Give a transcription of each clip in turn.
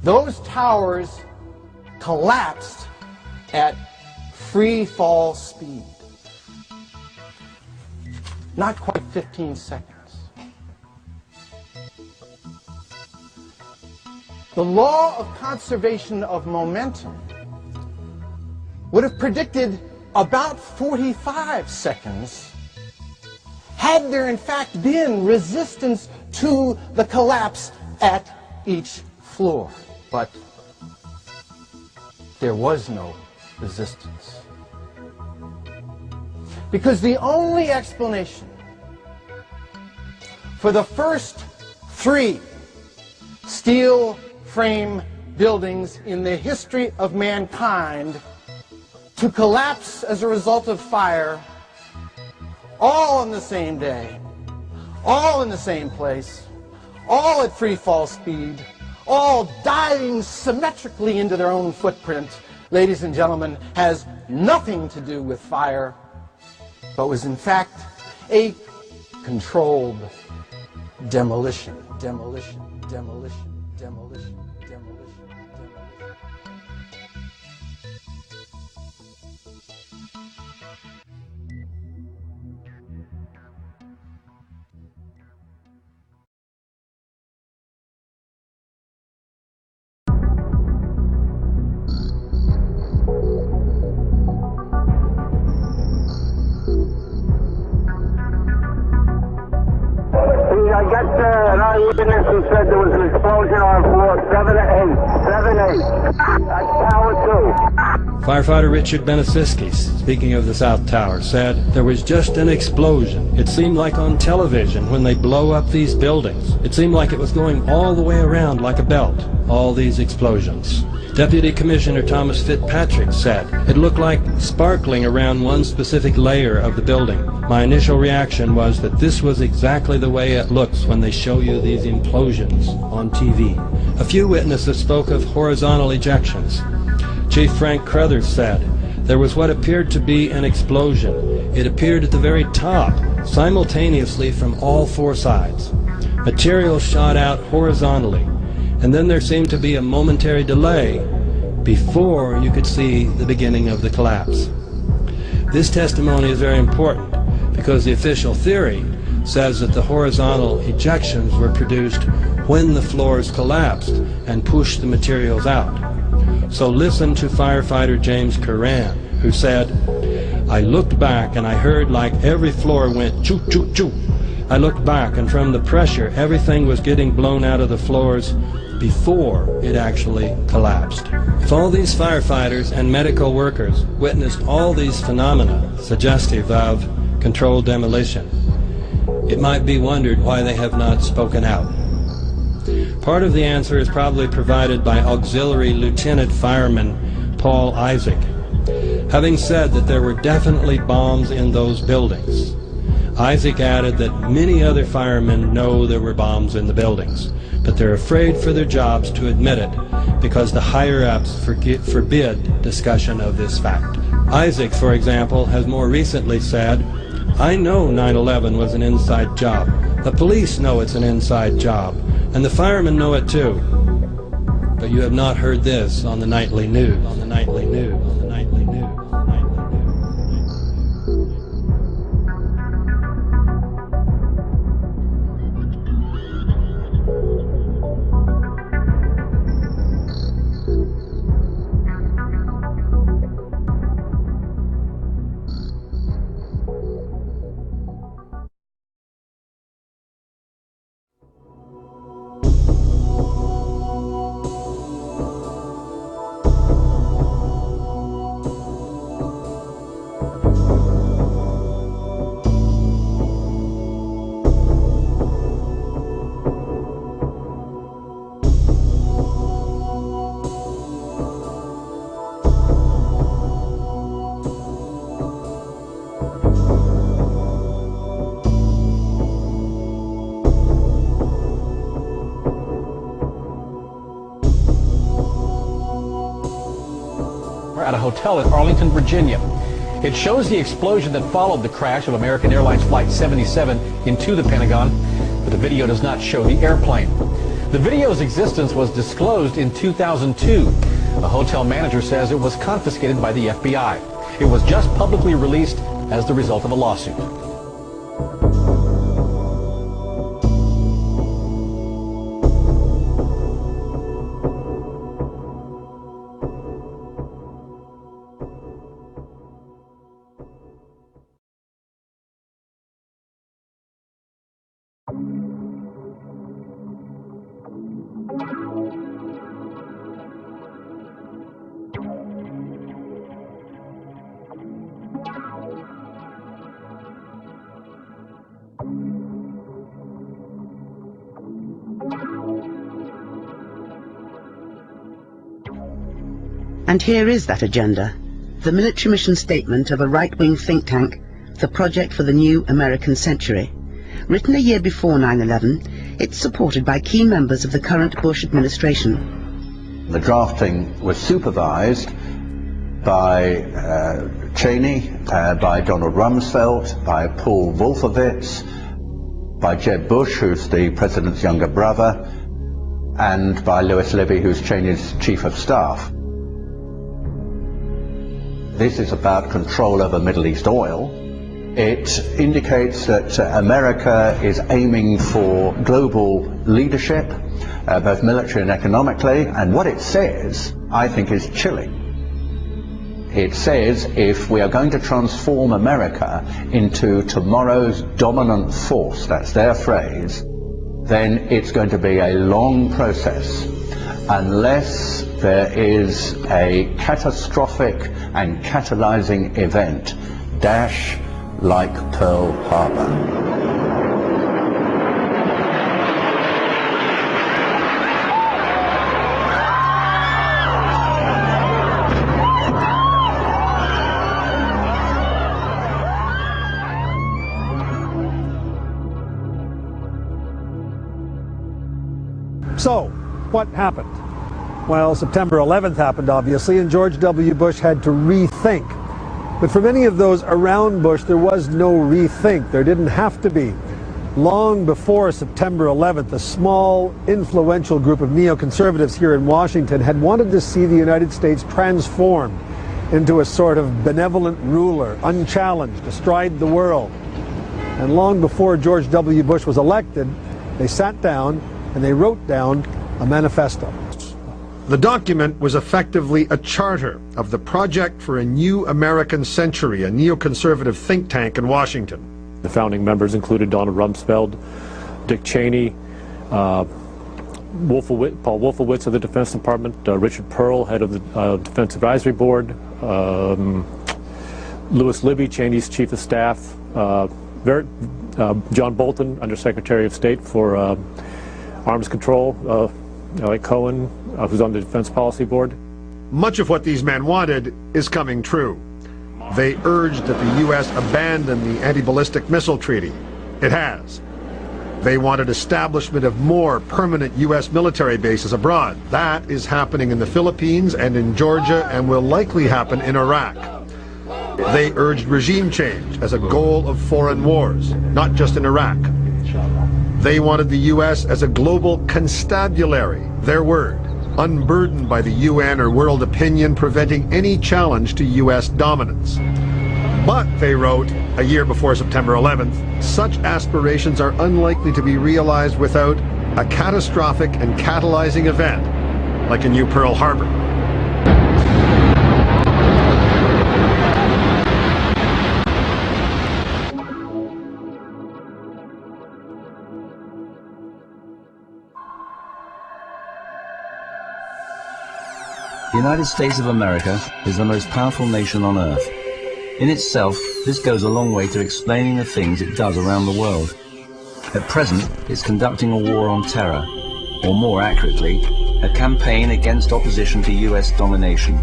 those towers collapsed at free fall speed. Not quite 15 seconds. The law of conservation of momentum would have predicted about 45 seconds had there in fact been resistance to the collapse at each floor. But there was no resistance. Because the only explanation for the first 3 steel frame buildings in the history of mankind to collapse as a result of fire, all on the same day, all in the same place, all at free fall speed, all diving symmetrically into their own footprint, ladies and gentlemen, has nothing to do with fire, but was in fact a controlled demolition, demolition, demolition, demolition, demolition, demolition. I got an eyewitness who said there was an explosion on floor 7 and 8. That's Tower 2. Firefighter Richard Benasiskis, speaking of the South Tower, said there was just an explosion. It seemed like on television when they blow up these buildings. It seemed like it was going all the way around like a belt, all these explosions. Deputy Commissioner Thomas Fitzpatrick said it looked like sparkling around one specific layer of the building. My initial reaction was that this was exactly the way it looks when they show you these implosions on TV. A few witnesses spoke of horizontal ejections. Chief Frank Crothers said there was what appeared to be an explosion. It appeared at the very top, simultaneously from all 4 sides. Material shot out horizontally, and then there seemed to be a momentary delay before you could see the beginning of the collapse. This testimony is very important because the official theory says that the horizontal ejections were produced when the floors collapsed and pushed the materials out. So listen to firefighter James Curran, who said, I looked back and I heard like every floor went choo choo choo. I looked back and from the pressure everything was getting blown out of the floors before it actually collapsed. If all these firefighters and medical workers witnessed all these phenomena suggestive of controlled demolition, it might be wondered why they have not spoken out. Part of the answer is probably provided by Auxiliary Lieutenant Fireman Paul Isaac, having said that there were definitely bombs in those buildings. Isaac added that many other firemen know there were bombs in the buildings, but they're afraid for their jobs to admit it because the higher-ups forbid discussion of this fact. Isaac, for example, has more recently said, I know 9/11 was an inside job. The police know it's an inside job, and the firemen know it too. But you have not heard this on the nightly news. On the nightly news. On the nightly news. At a hotel in Arlington, Virginia. It shows the explosion that followed the crash of American Airlines Flight 77 into the Pentagon, but the video does not show the airplane. The video's existence was disclosed in 2002. The hotel manager says it was confiscated by the FBI. It was just publicly released as the result of a lawsuit. And here is that agenda, the military mission statement of a right-wing think tank, the Project for the New American Century. Written a year before 9/11, it's supported by key members of the current Bush administration. The drafting was supervised by Cheney, by Donald Rumsfeld, by Paul Wolfowitz, by Jeb Bush, who's the president's younger brother, and by Lewis Libby, who's Cheney's chief of staff. This is about control over Middle East oil. It indicates that America is aiming for global leadership, both military and economically, and what it says, I think, is chilling. It says if we are going to transform America into tomorrow's dominant force, that's their phrase, then it's going to be a long process unless there is a catastrophic and catalyzing event, like Pearl Harbor. So, what happened? Well, September 11th happened, obviously, and George W. Bush had to rethink. But for many of those around Bush, there was no rethink. There didn't have to be. Long before September 11th, a small, influential group of neoconservatives here in Washington had wanted to see the United States transformed into a sort of benevolent ruler, unchallenged, astride the world. And long before George W. Bush was elected, they sat down and they wrote down a manifesto. The document was effectively a charter of the Project for a New American Century, a neoconservative think tank in Washington. The founding members included Donald Rumsfeld, Dick Cheney, Paul Wolfowitz of the Defense Department, Richard Pearl, head of the Defense Advisory Board, Lewis Libby, Cheney's chief of staff, John Bolton, Undersecretary of State for Arms Control, Elliot Cohen, who's on the Defense Policy Board. Much of what these men wanted is coming true. They urged that the U.S. abandon the anti-ballistic missile treaty. It has. They wanted establishment of more permanent U.S. military bases abroad. That is happening in the Philippines and in Georgia and will likely happen in Iraq. They urged regime change as a goal of foreign wars, not just in Iraq. They wanted the U.S. as a global constabulary, their word, unburdened by the UN or world opinion, preventing any challenge to U.S. dominance. But, they wrote, a year before September 11th, such aspirations are unlikely to be realized without a catastrophic and catalyzing event, like a new Pearl Harbor. The United States of America is the most powerful nation on earth. In itself, this goes a long way to explaining the things it does around the world. At present, it's conducting a war on terror, or more accurately, a campaign against opposition to US domination.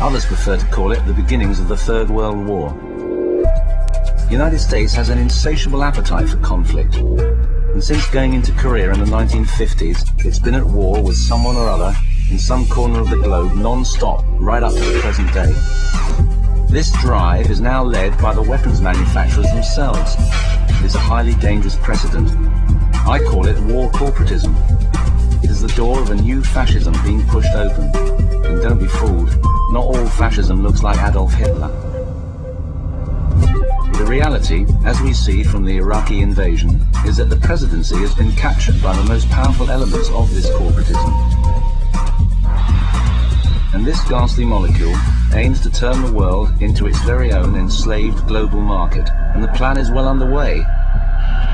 Others prefer to call it the beginnings of the Third World War. The United States has an insatiable appetite for conflict, and since going into Korea in the 1950s, it's been at war with someone or other in some corner of the globe non-stop right up to the present day. This drive is now led by the weapons manufacturers themselves. It is a highly dangerous precedent. I call it war corporatism. It is the door of a new fascism being pushed open. And don't be fooled, not all fascism looks like Adolf Hitler. The reality, as we see from the Iraqi invasion, is that the presidency has been captured by the most powerful elements of this corporatism. And this ghastly molecule aims to turn the world into its very own enslaved global market, and the plan is well underway.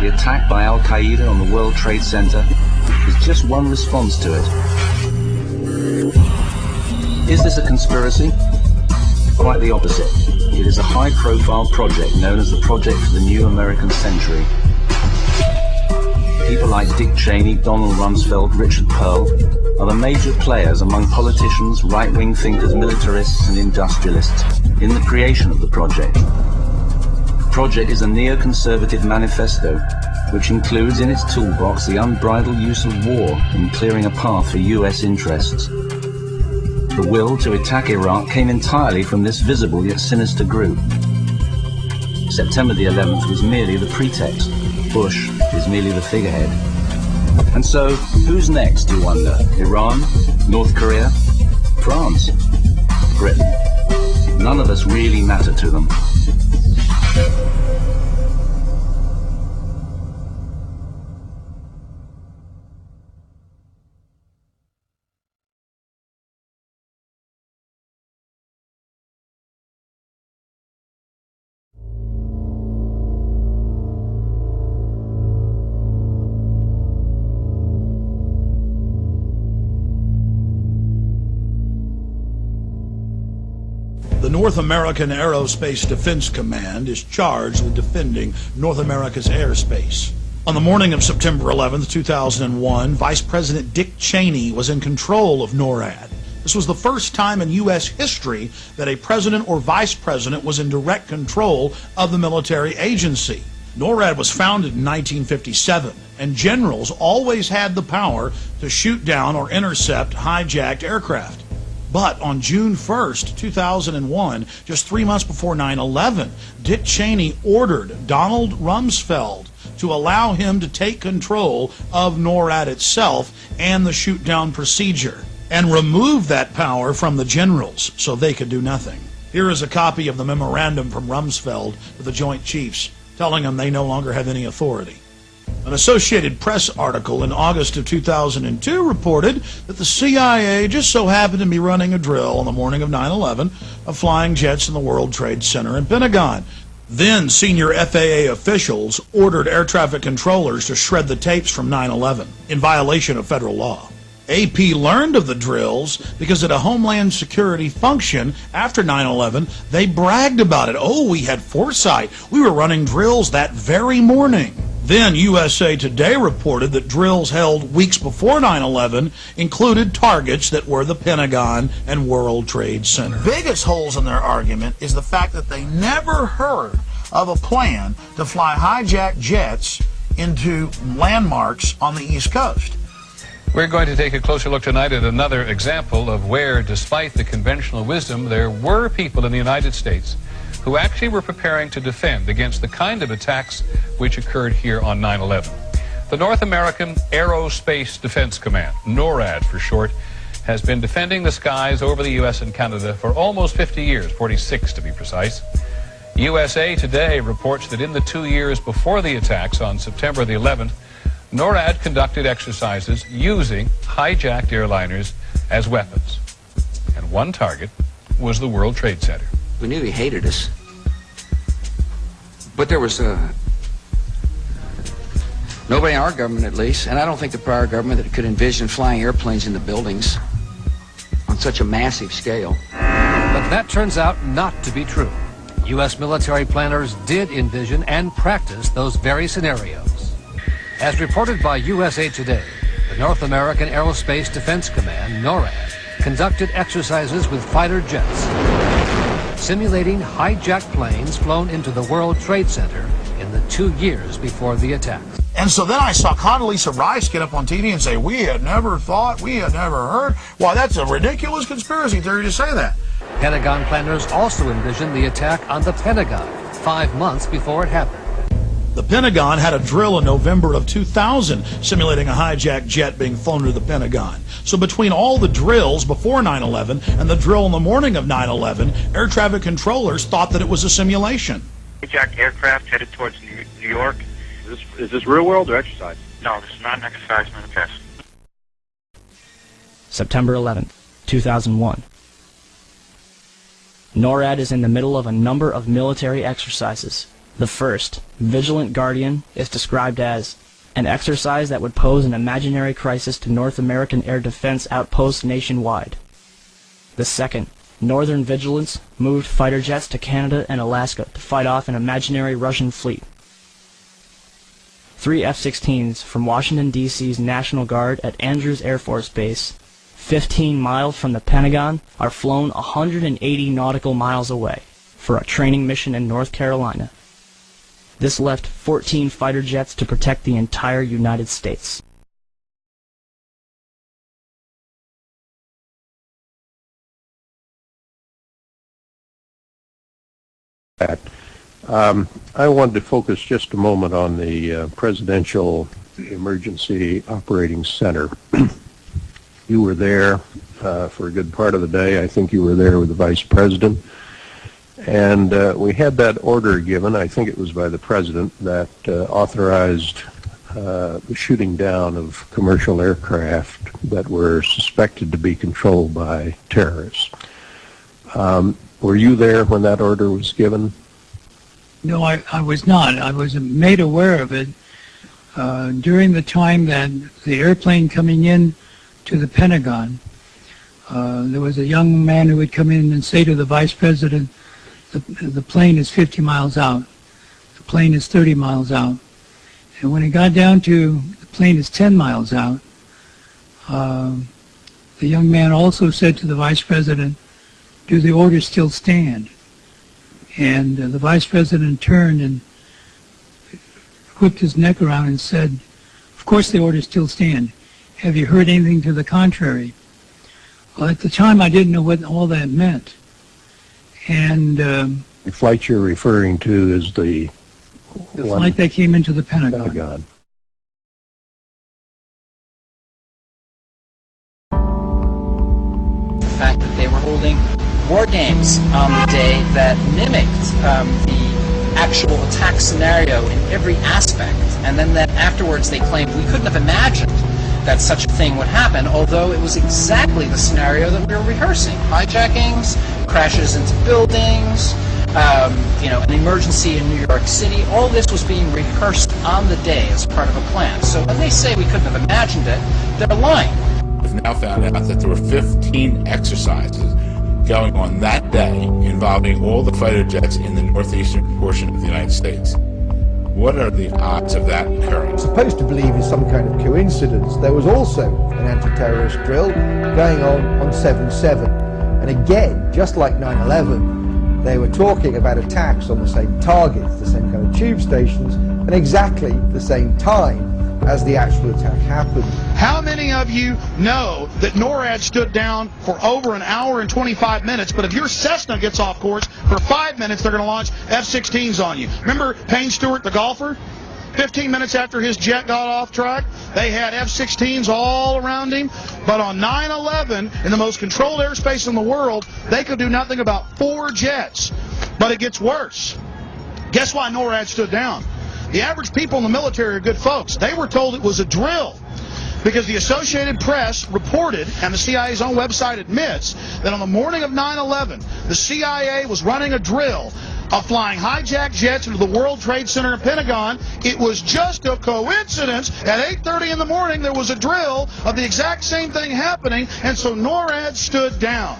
The attack by Al-Qaeda on the World Trade Center is just one response to it. Is this a conspiracy? Quite the opposite. It is a high-profile project known as the Project for the New American Century. People like Dick Cheney, Donald Rumsfeld, Richard Pearl are the major players among politicians, right-wing thinkers, militarists and industrialists in the creation of the project. The project is a neoconservative manifesto which includes in its toolbox the unbridled use of war in clearing a path for US interests. The will to attack Iraq came entirely from this visible yet sinister group. September the 11th was merely the pretext. Bush is merely the figurehead. And so, who's next, you wonder? Iran? North Korea? France? Britain? None of us really matter to them. The North American Aerospace Defense Command is charged with defending North America's airspace. On the morning of September 11, 2001, Vice President Dick Cheney was in control of NORAD. This was the first time in U.S. history that a president or vice president was in direct control of the military agency. NORAD was founded in 1957, and generals always had the power to shoot down or intercept hijacked aircraft. But on June 1st, 2001, just 3 months before 9/11, Dick Cheney ordered Donald Rumsfeld to allow him to take control of NORAD itself and the shoot-down procedure, and remove that power from the generals so they could do nothing. Here is a copy of the memorandum from Rumsfeld to the Joint Chiefs, telling them they no longer have any authority. An Associated Press article in August of 2002 reported that the CIA just so happened to be running a drill on the morning of 9/11 of flying jets in the World Trade Center and Pentagon. Then senior FAA officials ordered air traffic controllers to shred the tapes from 9/11 in violation of federal law. AP learned of the drills because at a Homeland Security function after 9/11, they bragged about it. Oh, we had foresight. We were running drills that very morning. Then USA Today reported that drills held weeks before 9/11 included targets that were the Pentagon and World Trade Center. Biggest holes in their argument is the fact that they never heard of a plan to fly hijacked jets into landmarks on the East Coast. We're going to take a closer look tonight at another example of where, despite the conventional wisdom, there were people in the United States who actually were preparing to defend against the kind of attacks which occurred here on 9/11. The North American Aerospace Defense Command, NORAD for short, has been defending the skies over the U.S. and Canada for almost 50 years, 46 to be precise. USA Today reports that in the 2 years before the attacks on September the 11th, NORAD conducted exercises using hijacked airliners as weapons. And one target was the World Trade Center. We knew he hated us. But there was nobody in our government, at least, and I don't think the prior government, that could envision flying airplanes into buildings on such a massive scale. But that turns out not to be true. U.S. military planners did envision and practice those very scenarios. As reported by USA Today, the North American Aerospace Defense Command, NORAD, conducted exercises with fighter jets, simulating hijacked planes flown into the World Trade Center in the 2 years before the attacks. And so then I saw Condoleezza Rice get up on TV and say, we had never thought, we had never heard. Why, that's a ridiculous conspiracy theory to say that. Pentagon planners also envisioned the attack on the Pentagon 5 months before it happened. The Pentagon had a drill in November of 2000 simulating a hijacked jet being flown into the Pentagon. So between all the drills before 9/11 and the drill in the morning of 9/11, air traffic controllers thought that it was a simulation. Hijacked aircraft headed towards New York. Is this real world or exercise? No, this is not an exercise manifest. September 11th, 2001. NORAD is in the middle of a number of military exercises. The first, Vigilant Guardian, is described as an exercise that would pose an imaginary crisis to North American air defense outposts nationwide. The second, Northern Vigilance, moved fighter jets to Canada and Alaska to fight off an imaginary Russian fleet. 3 F-16s from Washington, D.C.'s National Guard at Andrews Air Force Base, 15 miles from the Pentagon, are flown 180 nautical miles away for a training mission in North Carolina. This left 14 fighter jets to protect the entire United States. I wanted to focus just a moment on the Presidential Emergency Operating Center. You were there for a good part of the day. I think you were there with the Vice President. And we had that order given, I think it was by the President, that authorized the shooting down of commercial aircraft that were suspected to be controlled by terrorists. Were you there when that order was given? No, I was not. I was made aware of it during the time that the airplane coming in to the Pentagon. There was a young man who would come in and say to the Vice President, the plane is 50 miles out. The plane is 30 miles out. And when it got down to the plane is 10 miles out, the young man also said to the Vice President, do the orders still stand? And the Vice President turned and whipped his neck around and said, of course the orders still stand. Have you heard anything to the contrary? Well, at the time I didn't know what all that meant. And the flight you're referring to is the flight that came into the Pentagon. The fact that they were holding war games on the day that mimicked the actual attack scenario in every aspect, and then that afterwards they claimed we couldn't have imagined that such a thing would happen, although it was exactly the scenario that we were rehearsing. Hijackings, crashes into buildings, an emergency in New York City, all this was being rehearsed on the day as part of a plan. So when they say we couldn't have imagined it, they're lying. We've now found out that there were 15 exercises going on that day involving all the fighter jets in the northeastern portion of the United States. What are the odds of that occurring? Supposed to believe is some kind of coincidence. There was also an anti-terrorist drill going on 7/7. And again, just like 9/11, they were talking about attacks on the same targets, the same kind of tube stations, and exactly the same time as the actual attack happened. How many of you know that NORAD stood down for over an hour and 25 minutes, but if your Cessna gets off course for 5 minutes, they're going to launch F-16s on you? Remember Payne Stewart, the golfer? 15 minutes after his jet got off track, they had F-16s all around him. But on 9/11, in the most controlled airspace in the world, they could do nothing about 4 jets. But it gets worse. Guess why NORAD stood down? The average people in the military are good folks. They were told it was a drill because the Associated Press reported, and the CIA's own website admits, that on the morning of 9/11, the CIA was running a drill of flying hijacked jets into the World Trade Center and Pentagon. It was just a coincidence. At 8:30 in the morning, there was a drill of the exact same thing happening, and so NORAD stood down.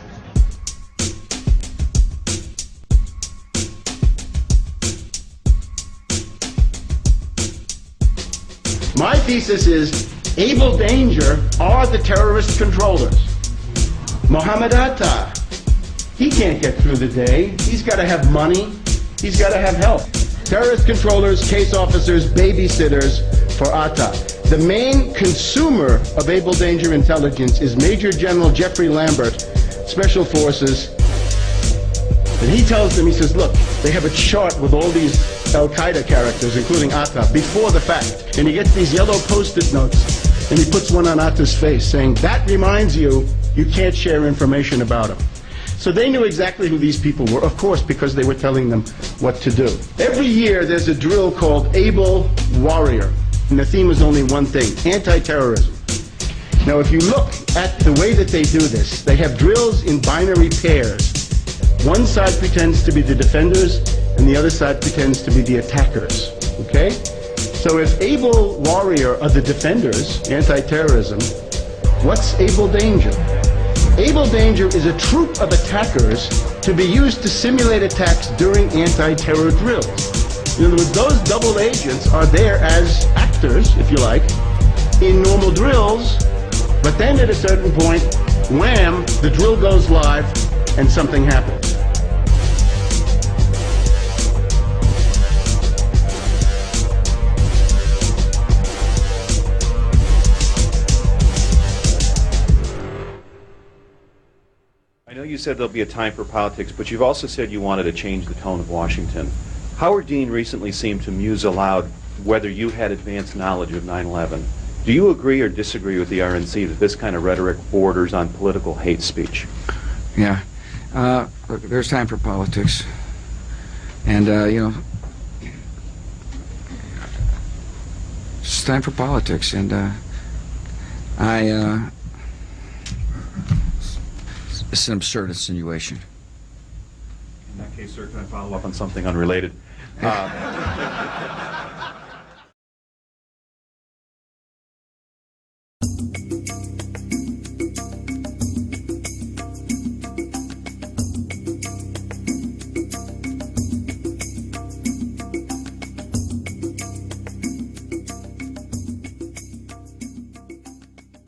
My thesis is Able Danger are the terrorist controllers. Mohammed Atta, he can't get through the day. He's got to have money. He's got to have help. Terrorist controllers, case officers, babysitters for Atta. The main consumer of Able Danger intelligence is Major General Jeffrey Lambert, Special Forces. And he tells them, he says, look, they have a chart with all these Al-Qaeda characters, including Atta, before the fact. And he gets these yellow Post-it notes, and he puts one on Atta's face saying, that reminds you, you can't share information about him. So they knew exactly who these people were, of course, because they were telling them what to do. Every year there's a drill called Able Warrior, and the theme is only one thing, anti-terrorism. Now if you look at the way that they do this, they have drills in binary pairs. One side pretends to be the defenders, and the other side pretends to be the attackers, okay? So if Able Warrior are the defenders, anti-terrorism, what's Able Danger? Able Danger is a troop of attackers to be used to simulate attacks during anti-terror drills. In other words, those double agents are there as actors, if you like, in normal drills, but then at a certain point, wham, the drill goes live and something happens. I know you said there'll be a time for politics, but you've also said you wanted to change the tone of Washington. Howard Dean recently seemed to muse aloud whether you had advanced knowledge of 9/11. Do you agree or disagree with the RNC that this kind of rhetoric borders on political hate speech? Yeah. Look, there's time for politics. And, you know, it's time for politics. And it's an absurd insinuation. In that case, sir, can I follow up on something unrelated?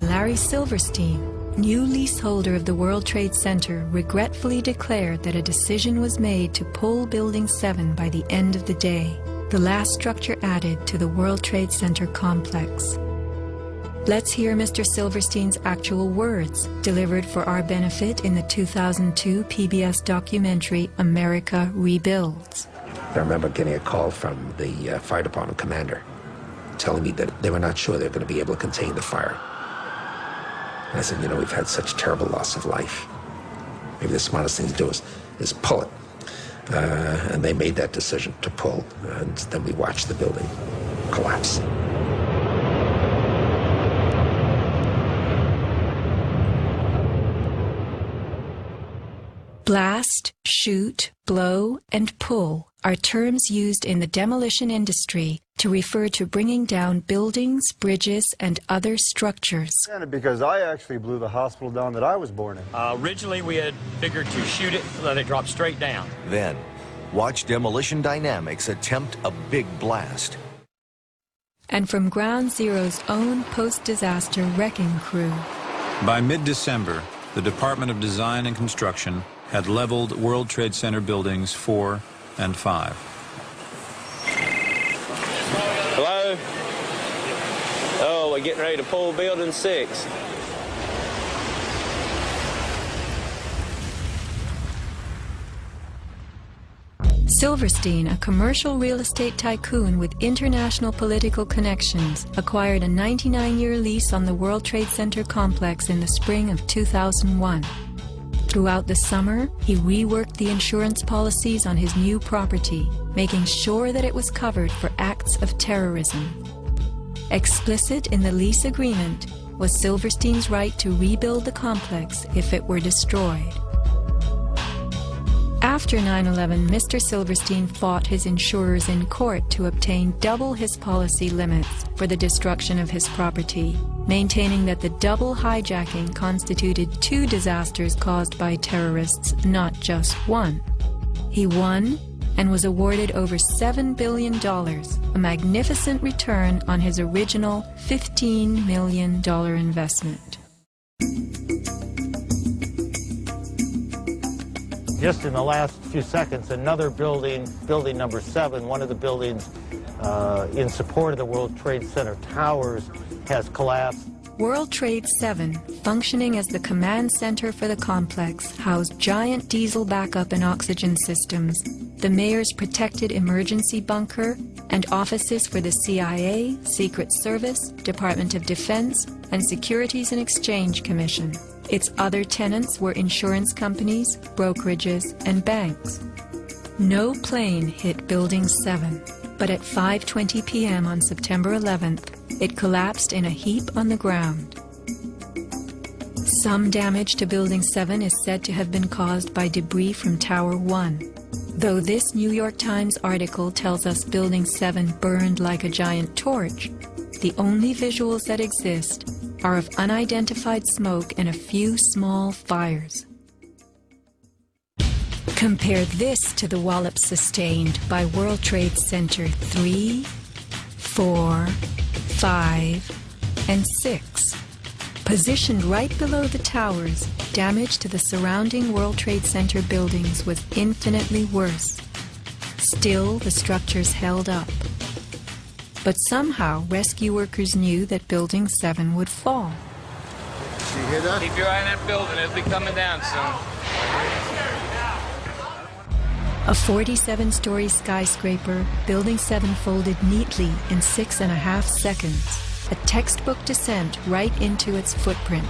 Larry Silverstein, new leaseholder of the World Trade Center, regretfully declared that a decision was made to pull Building 7 by the end of the day, the last structure added to the World Trade Center complex. Let's hear Mr. Silverstein's actual words, delivered for our benefit in the 2002 PBS documentary, America Rebuilds. I remember getting a call from the fire department commander telling me that they were not sure they were going to be able to contain the fire. And I said, you know, we've had such terrible loss of life. Maybe the smartest thing to do is pull it. And they made that decision to pull, and then we watched the building collapse. Blast, shoot, blow, and pull are terms used in the demolition industry to refer to bringing down buildings, bridges, and other structures. Because I actually blew the hospital down that I was born in. Originally, we had figured to shoot it, let it drop straight down. Then, watch Demolition Dynamics attempt a big blast. And from Ground Zero's own post-disaster wrecking crew. By mid-December, the Department of Design and Construction had leveled World Trade Center buildings 4 and 5. Hello? Oh, we're getting ready to pull building 6. Silverstein, a commercial real estate tycoon with international political connections, acquired a 99-year lease on the World Trade Center complex in the spring of 2001. Throughout the summer, he reworked the insurance policies on his new property, making sure that it was covered for acts of terrorism. Explicit in the lease agreement was Silverstein's right to rebuild the complex if it were destroyed. After 9/11, Mr. Silverstein fought his insurers in court to obtain double his policy limits for the destruction of his property, maintaining that the double hijacking constituted 2 disasters caused by terrorists, not just one. He won and was awarded over $7 billion, a magnificent return on his original $15 million investment. Just in the last few seconds, another building, building number 7, one of the buildings in support of the World Trade Center towers, has collapsed. World Trade 7, functioning as the command center for the complex, housed giant diesel backup and oxygen systems, the mayor's protected emergency bunker, and offices for the CIA, Secret Service, Department of Defense, and Securities and Exchange Commission. Its other tenants were insurance companies, brokerages, and banks. No plane hit Building 7, but at 5:20 p.m. on September 11th, it collapsed in a heap on the ground. Some damage to Building 7 is said to have been caused by debris from Tower 1. Though this New York Times article tells us Building 7 burned like a giant torch, the only visuals that exist are of unidentified smoke and a few small fires. Compare this to the wallops sustained by World Trade Center 3, 4, 5, and 6. Positioned right below the towers, damage to the surrounding World Trade Center buildings was infinitely worse. Still, the structures held up. But somehow, rescue workers knew that Building 7 would fall. You hear that? Keep your eye on that building. It'll be coming down soon. A 47-story skyscraper, Building 7 folded neatly in 6.5 seconds. A textbook descent right into its footprint.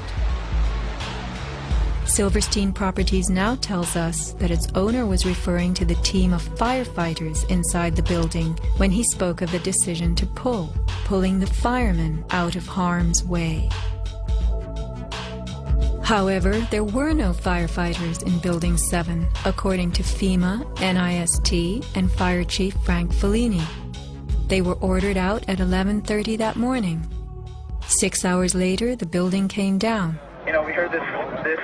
Silverstein Properties now tells us that its owner was referring to the team of firefighters inside the building when he spoke of the decision to pulling the firemen out of harm's way. However, there were no firefighters in Building 7, according to FEMA, NIST, and Fire Chief Frank Fellini. They were ordered out at 11:30 that morning. 6 hours later, the building came down. You know, we heard this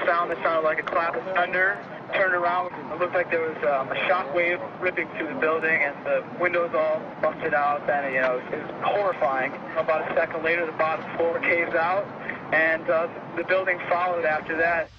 sound that sounded like a clap of thunder. Turned around, it looked like there was a shock wave ripping through the building, and the windows all busted out, and you know, it was horrifying. About a second later, the bottom floor caves out, and the building followed after that.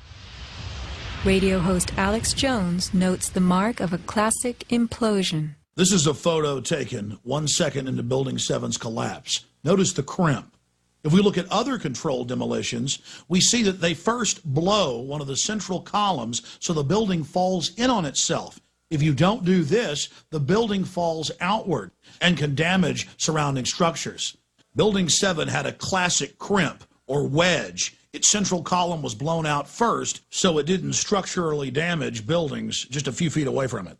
Radio host Alex Jones notes the mark of a classic implosion. This is a photo taken 1 second into Building 7's collapse. Notice the crimp. If we look at other controlled demolitions, we see that they first blow one of the central columns so the building falls in on itself. If you don't do this, the building falls outward and can damage surrounding structures. Building 7 had a classic crimp or wedge. Its central column was blown out first, so it didn't structurally damage buildings just a few feet away from it.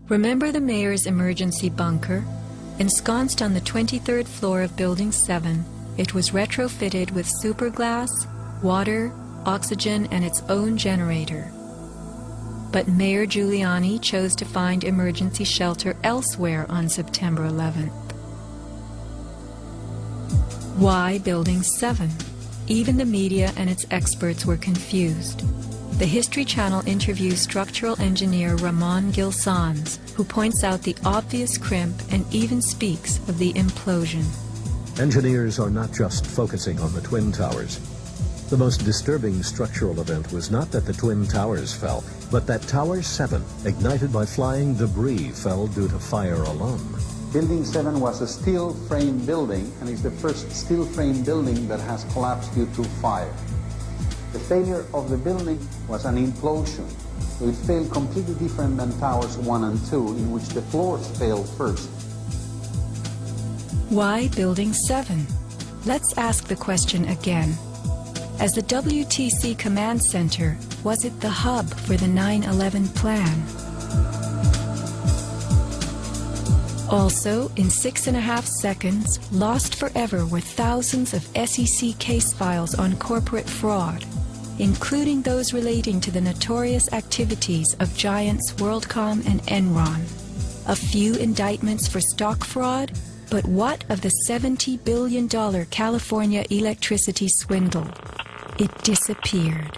Remember the mayor's emergency bunker? Ensconced on the 23rd floor of Building 7, it was retrofitted with superglass, water, oxygen, and its own generator. But Mayor Giuliani chose to find emergency shelter elsewhere on September 11th. Why Building 7? Even the media and its experts were confused. The History Channel interviews structural engineer Ramon Gil-Sans, who points out the obvious crimp and even speaks of the implosion. Engineers are not just focusing on the Twin Towers. The most disturbing structural event was not that the Twin Towers fell, but that Tower 7, ignited by flying debris, fell due to fire alone. Building 7 was a steel frame building, and is the first steel frame building that has collapsed due to fire. The failure of the building was an implosion, so it failed completely different than Towers 1 and 2, in which the floors failed first. Why Building 7? Let's ask the question again. As the WTC Command Center, was it the hub for the 9/11 plan? Also, in 6.5 seconds, lost forever were thousands of SEC case files on corporate fraud, including those relating to the notorious activities of giants WorldCom and Enron. A few indictments for stock fraud, but what of the $70 billion California electricity swindle? It disappeared.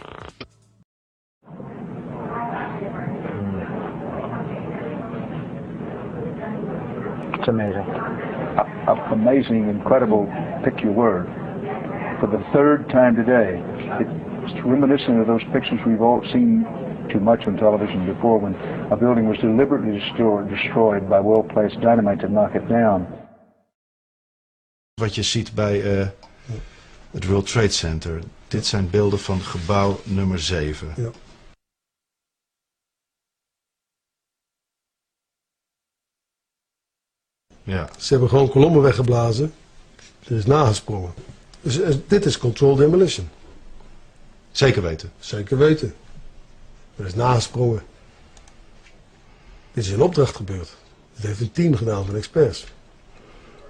It's amazing. Amazing, incredible, pick your word. For the third time today, it's reminiscent of those pictures we've all seen too much on television before, when a building was deliberately destroyed by well-placed dynamite to knock it down. Wat je ziet bij het World Trade Center. Dit zijn beelden van gebouw nummer 7. Ja. Ja. Ze hebben gewoon kolommen weggeblazen. Er is nagesprongen. Dus dit is controlled demolition. Zeker weten? Zeker weten. Er is nagesprongen. Dit is in opdracht gebeurd. Dit heeft een team gedaan van experts.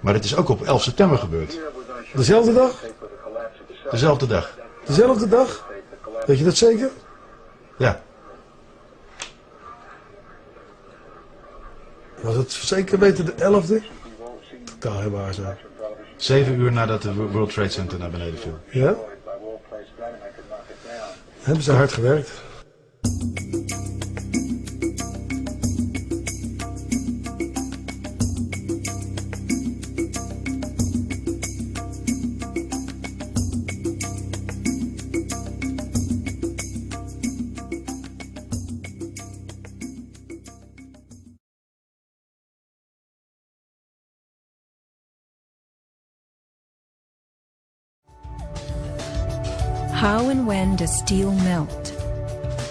Maar dit is ook op 11 september gebeurd. Dezelfde dag? Dezelfde dag. Dezelfde dag? Weet je dat zeker? Ja. Was het zeker weten de 11e? Totaal heel waar zijn. 7 uur nadat de World Trade Center naar beneden viel. Ja? Hebben ze hard gewerkt. How and when does steel melt?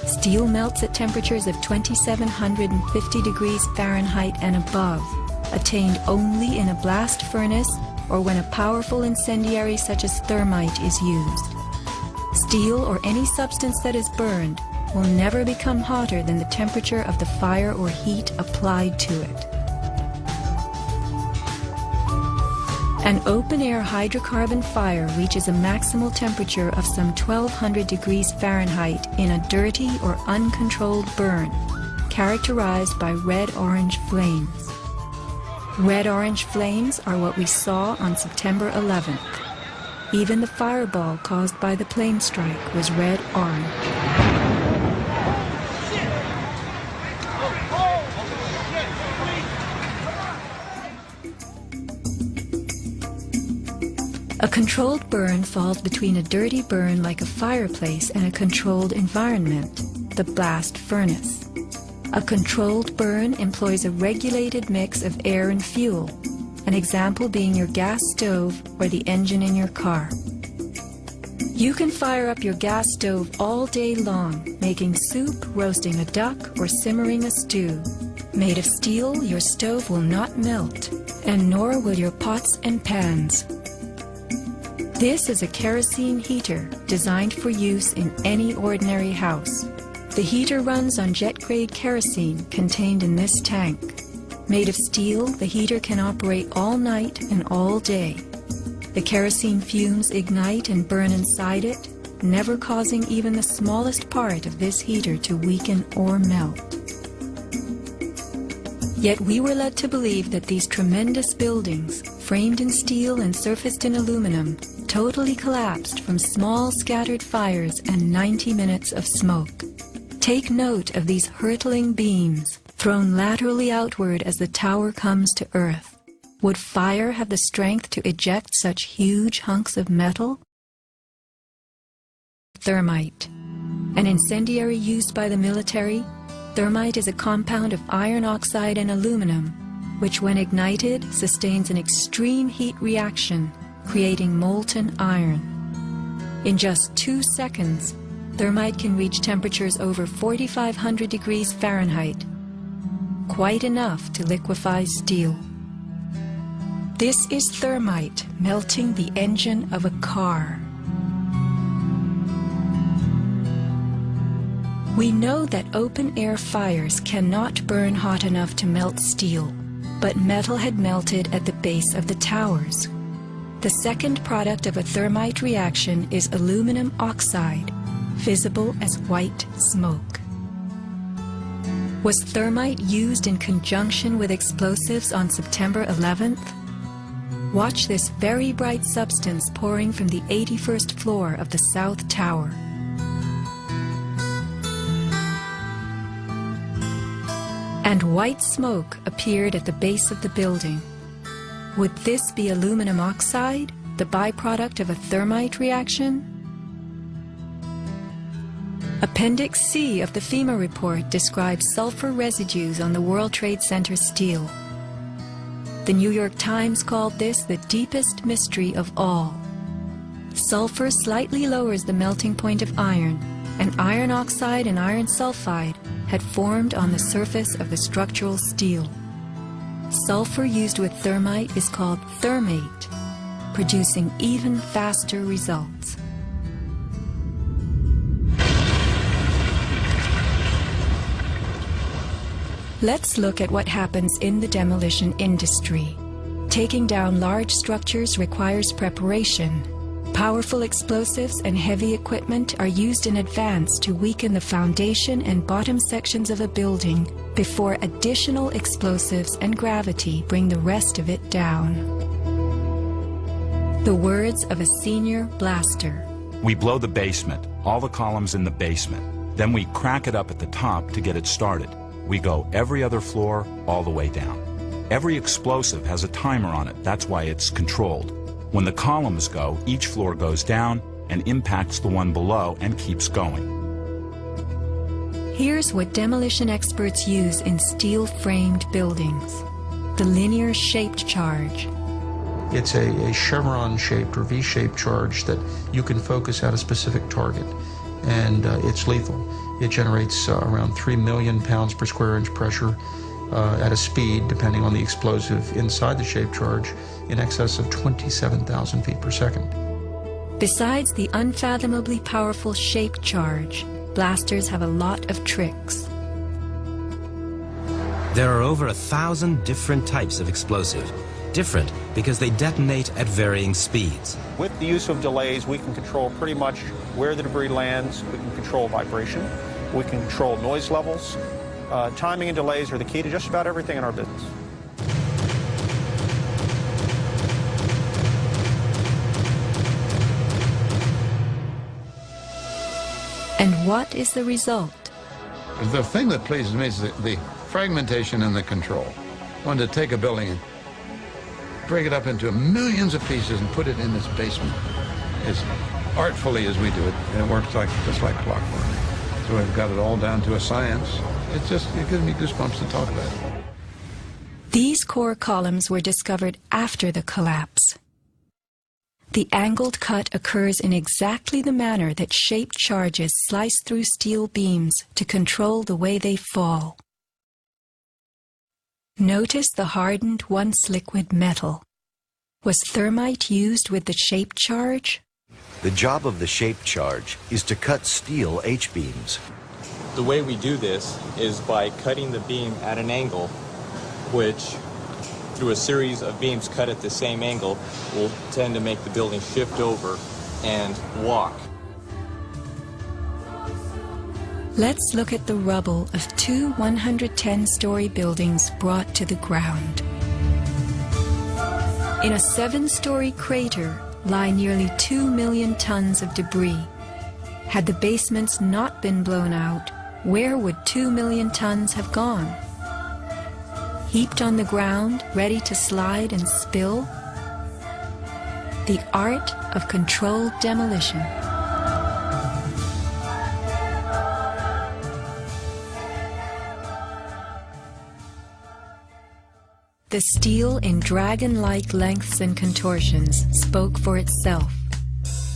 Steel melts at temperatures of 2,750 degrees Fahrenheit and above, attained only in a blast furnace or when a powerful incendiary such as thermite is used. Steel or any substance that is burned will never become hotter than the temperature of the fire or heat applied to it. An open-air hydrocarbon fire reaches a maximal temperature of some 1,200 degrees Fahrenheit in a dirty or uncontrolled burn, characterized by red-orange flames. Red-orange flames are what we saw on September 11th. Even the fireball caused by the plane strike was red-orange. A controlled burn falls between a dirty burn like a fireplace and a controlled environment, the blast furnace. A controlled burn employs a regulated mix of air and fuel, an example being your gas stove or the engine in your car. You can fire up your gas stove all day long, making soup, roasting a duck, or simmering a stew. Made of steel, your stove will not melt, and nor will your pots and pans. This is a kerosene heater designed for use in any ordinary house. The heater runs on jet-grade kerosene contained in this tank. Made of steel, the heater can operate all night and all day. The kerosene fumes ignite and burn inside it, never causing even the smallest part of this heater to weaken or melt. Yet we were led to believe that these tremendous buildings, framed in steel and surfaced in aluminum, totally collapsed from small scattered fires and 90 minutes of smoke. Take note of these hurtling beams, thrown laterally outward as the tower comes to earth. Would fire have the strength to eject such huge hunks of metal? Thermite. An incendiary used by the military, thermite is a compound of iron oxide and aluminum, which when ignited sustains an extreme heat reaction, creating molten iron. In just 2 seconds, thermite can reach temperatures over 4,500 degrees Fahrenheit, quite enough to liquefy steel. This is thermite melting the engine of a car. We know that open-air fires cannot burn hot enough to melt steel, but metal had melted at the base of the towers. The second product of a thermite reaction is aluminum oxide, visible as white smoke. Was thermite used in conjunction with explosives on September 11th? Watch this very bright substance pouring from the 81st floor of the South Tower. And white smoke appeared at the base of the building. Would this be aluminum oxide, the byproduct of a thermite reaction? Appendix C of the FEMA report describes sulfur residues on the World Trade Center steel. The New York Times called this the deepest mystery of all. Sulfur slightly lowers the melting point of iron, and iron oxide and iron sulfide had formed on the surface of the structural steel. sulfur used with thermite is called thermate, producing even faster results. Let's look at what happens in the demolition industry. Taking down large structures requires preparation. Powerful explosives and heavy equipment are used in advance to weaken the foundation and bottom sections of a building before additional explosives and gravity bring the rest of it down. The words of a senior blaster. We blow the basement, all the columns in the basement. Then we crack it up at the top to get it started. We go every other floor all the way down. Every explosive has a timer on it. That's why it's controlled. When the columns go, each floor goes down and impacts the one below and keeps going. Here's what demolition experts use in steel-framed buildings: the linear shaped charge. It's a chevron-shaped or V-shaped charge that you can focus at a specific target, and it's lethal. It generates around 3 million pounds per square inch pressure at a speed, depending on the explosive inside the shaped charge, in excess of 27,000 feet per second. Besides the unfathomably powerful shaped charge, blasters have a lot of tricks. There are over 1,000 different types of explosive. Different because they detonate at varying speeds. With the use of delays, we can control pretty much where the debris lands. We can control vibration. We can control noise levels. Timing and delays are the key to just about everything in our business. And what is the result? The thing that pleases me is the fragmentation and the control. One to take a building and break it up into millions of pieces and put it in this basement as artfully as we do it, and it works just like clockwork. So we've got it all down to a science. It gives me goosebumps to talk about it. These core columns were discovered after the collapse. The angled cut occurs in exactly the manner that shaped charges slice through steel beams to control the way they fall. Notice the hardened, once liquid metal. Was thermite used with the shaped charge? The job of the shaped charge is to cut steel H-beams. The way we do this is by cutting the beam at an angle, which, through a series of beams cut at the same angle, will tend to make the building shift over and walk. Let's look at the rubble of two 110-story buildings brought to the ground. In a 7-story crater lie nearly 2 million tons of debris. Had the basements not been blown out, where would 2 million tons have gone? Heaped on the ground, ready to slide and spill? The art of controlled demolition. The steel in dragon-like lengths and contortions spoke for itself.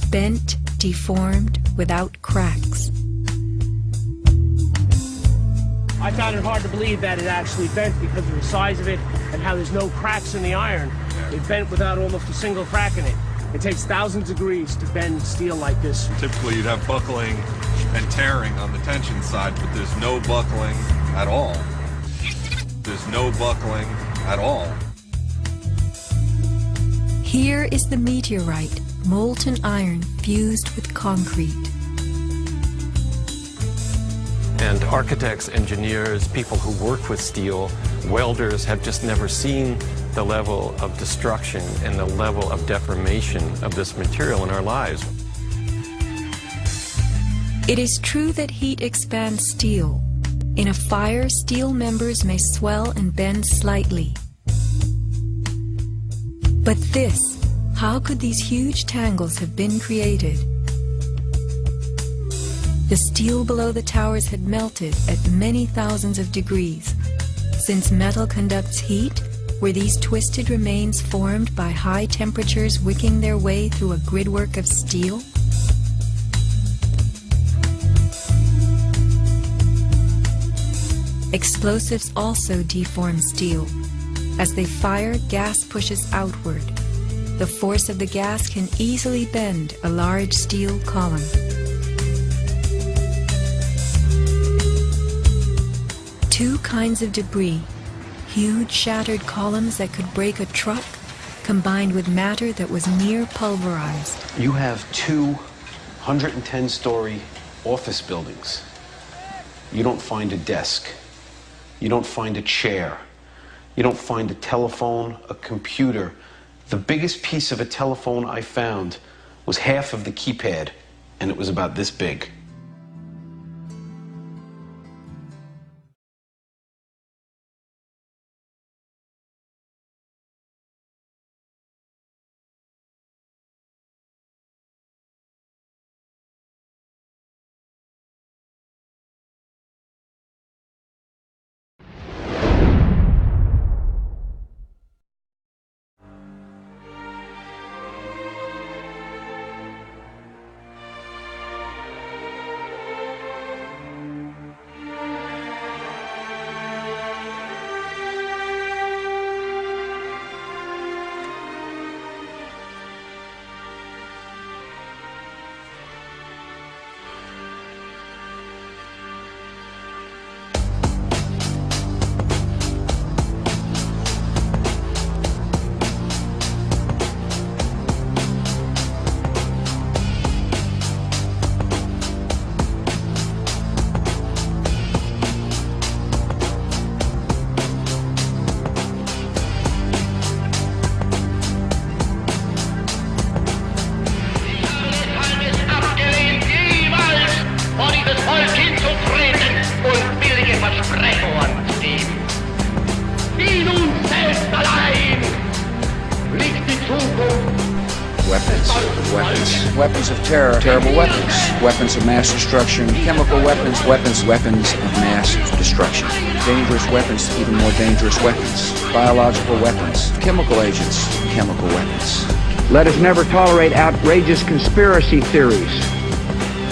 Bent, deformed, without cracks. I found it hard to believe that it actually bent because of the size of it and how there's no cracks in the iron. It bent without almost a single crack in it. It takes thousands of degrees to bend steel like this. Typically you'd have buckling and tearing on the tension side, but there's no buckling at all. There's no buckling at all. Here is the meteorite, molten iron fused with concrete. And architects, engineers, people who work with steel, welders have just never seen the level of destruction and the level of deformation of this material in our lives. It is true that heat expands steel. In a fire, steel members may swell and bend slightly. But this, how could these huge tangles have been created? The steel below the towers had melted at many thousands of degrees. Since metal conducts heat, were these twisted remains formed by high temperatures wicking their way through a gridwork of steel? Explosives also deform steel. As they fire, gas pushes outward. The force of the gas can easily bend a large steel column. Two kinds of debris, huge shattered columns that could break a truck, combined with matter that was near pulverized. You have 2 110-story office buildings. You don't find a desk. You don't find a chair. You don't find a telephone, a computer. The biggest piece of a telephone I found was half of the keypad, and it was about this big. Weapons of terror, terrible weapons. Weapons of mass destruction, chemical weapons, weapons of mass destruction. Dangerous weapons, even more dangerous weapons. Biological weapons, chemical agents, chemical weapons. Let us never tolerate outrageous conspiracy theories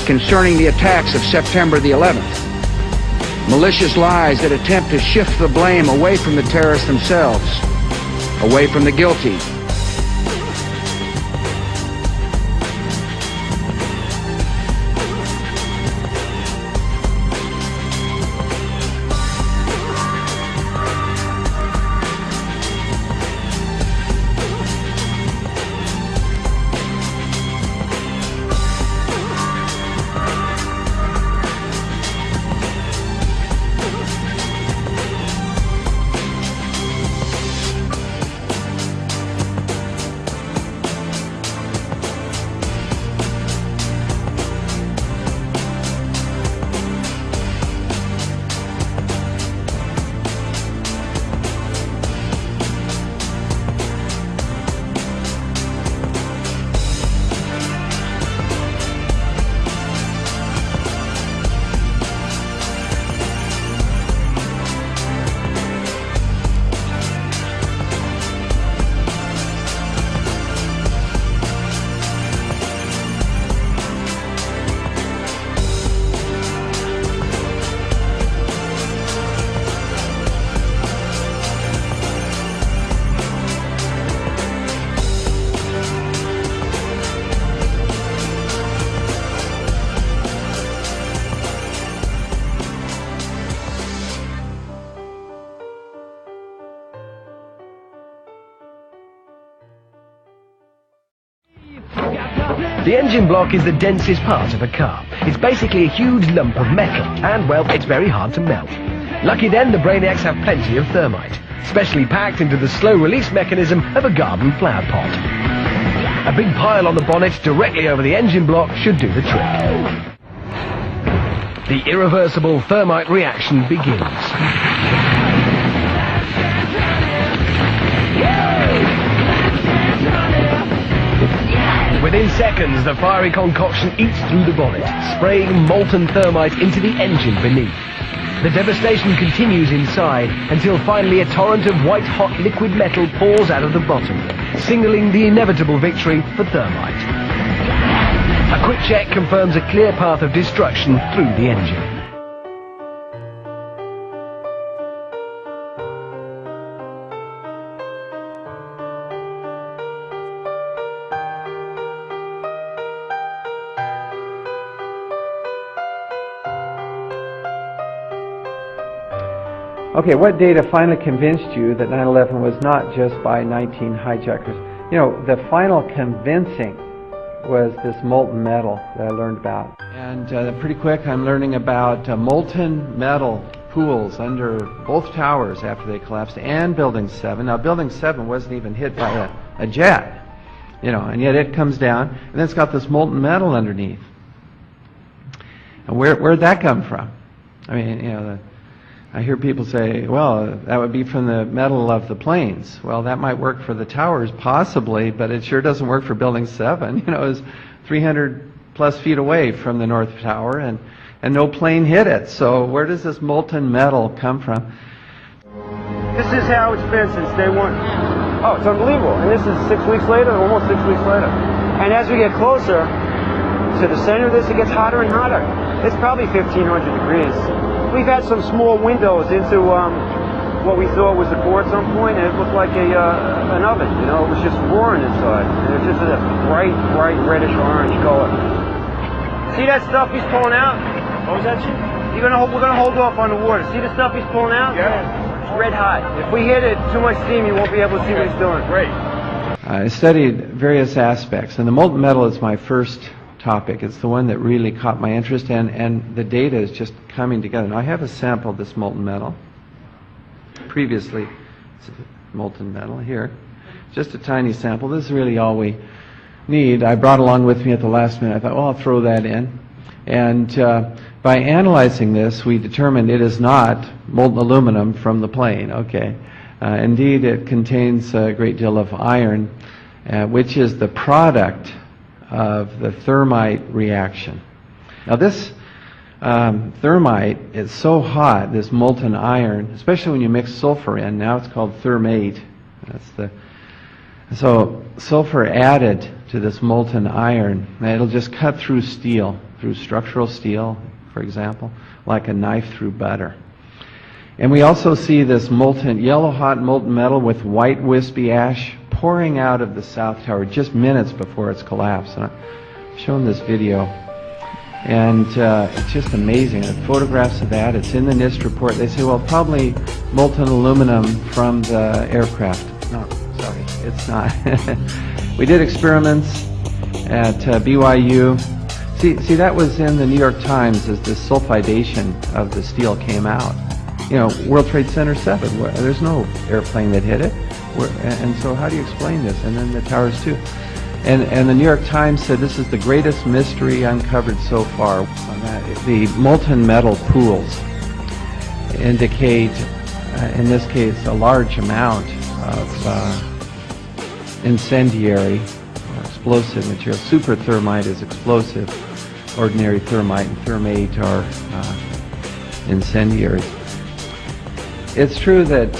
concerning the attacks of September the 11th. Malicious lies that attempt to shift the blame away from the terrorists themselves, away from the guilty. The engine block is the densest part of a car. It's basically a huge lump of metal, and, well, it's very hard to melt. Lucky then, the Brainiacs have plenty of thermite, specially packed into the slow-release mechanism of a garden flower pot. A big pile on the bonnet directly over the engine block should do the trick. The irreversible thermite reaction begins. Within seconds, the fiery concoction eats through the bonnet, spraying molten thermite into the engine beneath. The devastation continues inside until finally a torrent of white-hot liquid metal pours out of the bottom, signaling the inevitable victory for thermite. A quick check confirms a clear path of destruction through the engine. Okay, what data finally convinced you that 9/11 was not just by 19 hijackers? You know, the final convincing was this molten metal that I learned about. And pretty quick, I'm learning about molten metal pools under both towers after they collapsed, and Building 7. Now, Building 7 wasn't even hit by a jet, you know, and yet it comes down, and then it's got this molten metal underneath. And where'd that come from? I mean, you know, I hear people say, well, that would be from the metal of the planes. Well, that might work for the towers, possibly, but it sure doesn't work for Building 7. You know, it was 300 plus feet away from the North Tower, and no plane hit it. So where does this molten metal come from? This is how it's been since day one. Oh, it's unbelievable. And this is 6 weeks later, almost 6 weeks later. And as we get closer to the center of this, it gets hotter and hotter. It's probably 1,500 degrees. We've had some small windows into what we thought was a core at some point, and it looked like an oven. You know, it was just roaring inside. And it was just a bright, bright reddish orange color. See that stuff he's pulling out? What was that shit? We're gonna hold off on the water. See the stuff he's pulling out? Yeah. It's red hot. If we hit it too much steam, you won't be able to see what he's doing. Great. I studied various aspects, and the molten metal is my first topic. It's the one that really caught my interest, and the data is just coming together. Now, I have a sample of this molten metal. Previously, it's molten metal here. Just a tiny sample. This is really all we need. I brought along with me at the last minute. I thought, well, I'll throw that in. And by analyzing this, we determined it is not molten aluminum from the plane. Okay. Indeed, it contains a great deal of iron, which is the product of the thermite reaction. Now this thermite is so hot, this molten iron, especially when you mix sulfur in. Now it's called thermate. So sulfur added to this molten iron, it'll just cut through steel, through structural steel, for example, like a knife through butter. And we also see this molten, yellow hot molten metal with white wispy ash pouring out of the South Tower just minutes before its collapse. And I've shown this video, and it's just amazing. The photographs of that, it's in the NIST report. They say, well, probably molten aluminum from the aircraft. No, sorry, it's not. We did experiments at BYU. See, that was in the New York Times as the sulfidation of the steel came out. You know, World Trade Center 7, there's no airplane that hit it. And so how do you explain this? And then the towers too. And the New York Times said this is the greatest mystery uncovered so far. The molten metal pools indicate, in this case, a large amount of incendiary explosive material. Super thermite is explosive. Ordinary thermite and thermate are incendiary. It's true that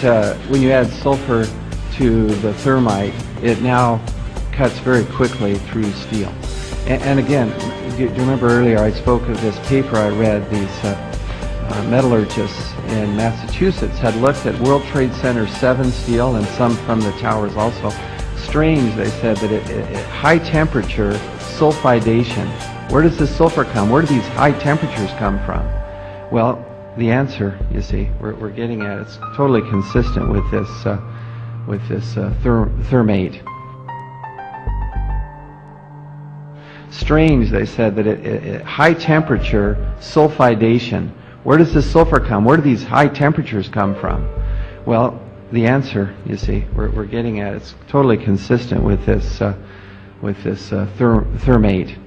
when you add sulfur to the thermite, it now cuts very quickly through steel. And again, do you remember earlier I spoke of this paper I read? These metallurgists in Massachusetts had looked at World Trade Center 7 steel and some from the towers also. Strange, they said, that at high temperature sulfidation, where does this sulfur come? Where do these high temperatures come from? Well, the answer, you see, we're getting at, it's totally consistent with this thermate. Strange, they said, that at high temperature sulfidation, where does this sulfur come? Where do these high temperatures come from? Well, the answer, you see, we're getting at, it's totally consistent with this thermate.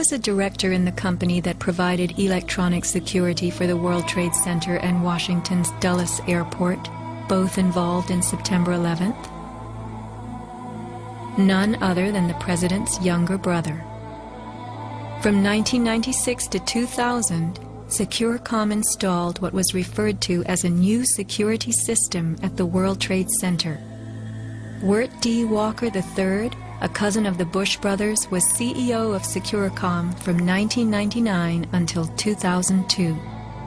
was a director in the company that provided electronic security for the World Trade Center and Washington's Dulles Airport, both involved in September 11th? None other than the president's younger brother. From 1996 to 2000, Securacom installed what was referred to as a new security system at the World Trade Center. Wirt D. Walker III, a cousin of the Bush brothers, was CEO of Securacom from 1999 until 2002.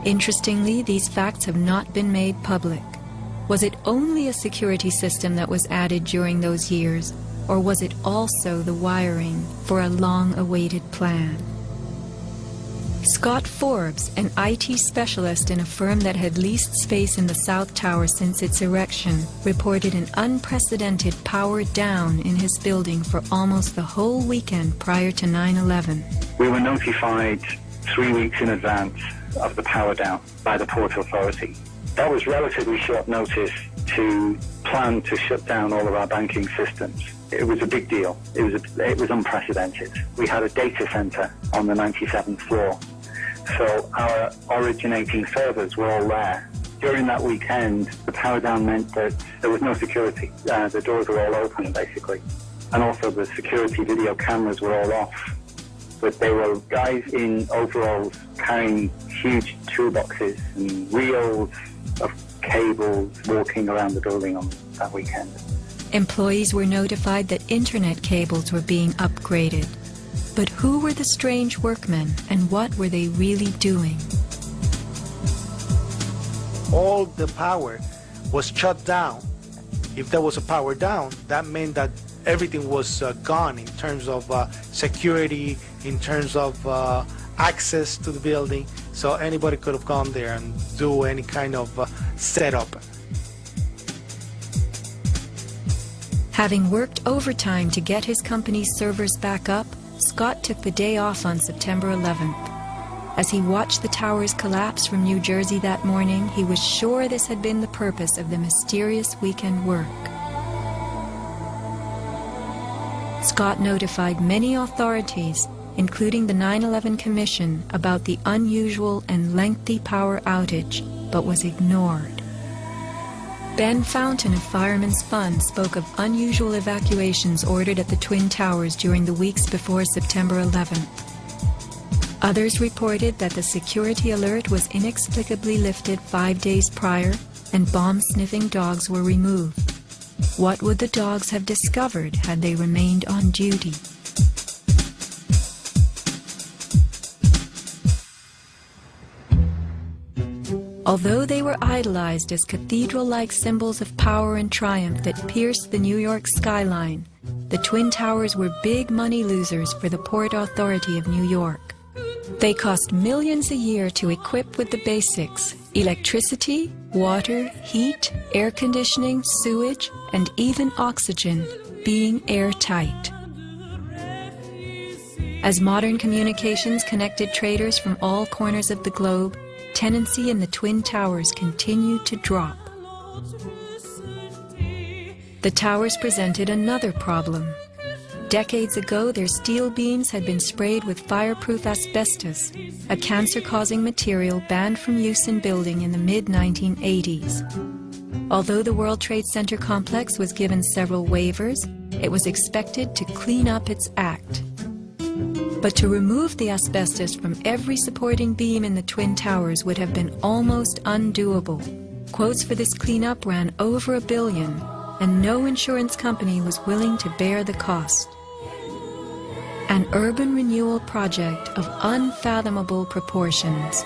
Interestingly, these facts have not been made public. Was it only a security system that was added during those years, or was it also the wiring for a long-awaited plan? Scott Forbes, an IT specialist in a firm that had leased space in the South Tower since its erection, reported an unprecedented power down in his building for almost the whole weekend prior to 9/11. We were notified 3 weeks in advance of the power down by the Port Authority. That was relatively short notice to plan to shut down all of our banking systems. It was a big deal. It was unprecedented. We had a data center on the 97th floor. So our originating servers were all there. During that weekend, the power down meant that there was no security. The doors were all open, basically. And also the security video cameras were all off. But there were guys in overalls carrying huge toolboxes and reels of cables walking around the building on that weekend. Employees were notified that internet cables were being upgraded. But who were the strange workmen, and what were they really doing? All the power was shut down. If there was a power down, that meant that everything was gone in terms of security, in terms of access to the building. So anybody could have gone there and do any kind of setup. Having worked overtime to get his company's servers back up, Scott took the day off on September 11th. As he watched the towers collapse from New Jersey that morning, he was sure this had been the purpose of the mysterious weekend work. Scott notified many authorities, including the 9/11 Commission, about the unusual and lengthy power outage, but was ignored. Ben Fountain of Fireman's Fund spoke of unusual evacuations ordered at the Twin Towers during the weeks before September 11th. Others reported that the security alert was inexplicably lifted 5 days prior and bomb-sniffing dogs were removed. What would the dogs have discovered had they remained on duty? Although they were idolized as cathedral-like symbols of power and triumph that pierced the New York skyline, the Twin Towers were big money losers for the Port Authority of New York. They cost millions a year to equip with the basics: electricity, water, heat, air conditioning, sewage, and even oxygen, being airtight. As modern communications connected traders from all corners of the globe, tenancy in the Twin Towers continued to drop. The towers presented another problem. Decades ago, their steel beams had been sprayed with fireproof asbestos, a cancer-causing material banned from use in building in the mid-1980s. Although the World Trade Center complex was given several waivers, it was expected to clean up its act. But to remove the asbestos from every supporting beam in the Twin Towers would have been almost undoable. Quotes for this cleanup ran over $1 billion, and no insurance company was willing to bear the cost. An urban renewal project of unfathomable proportions.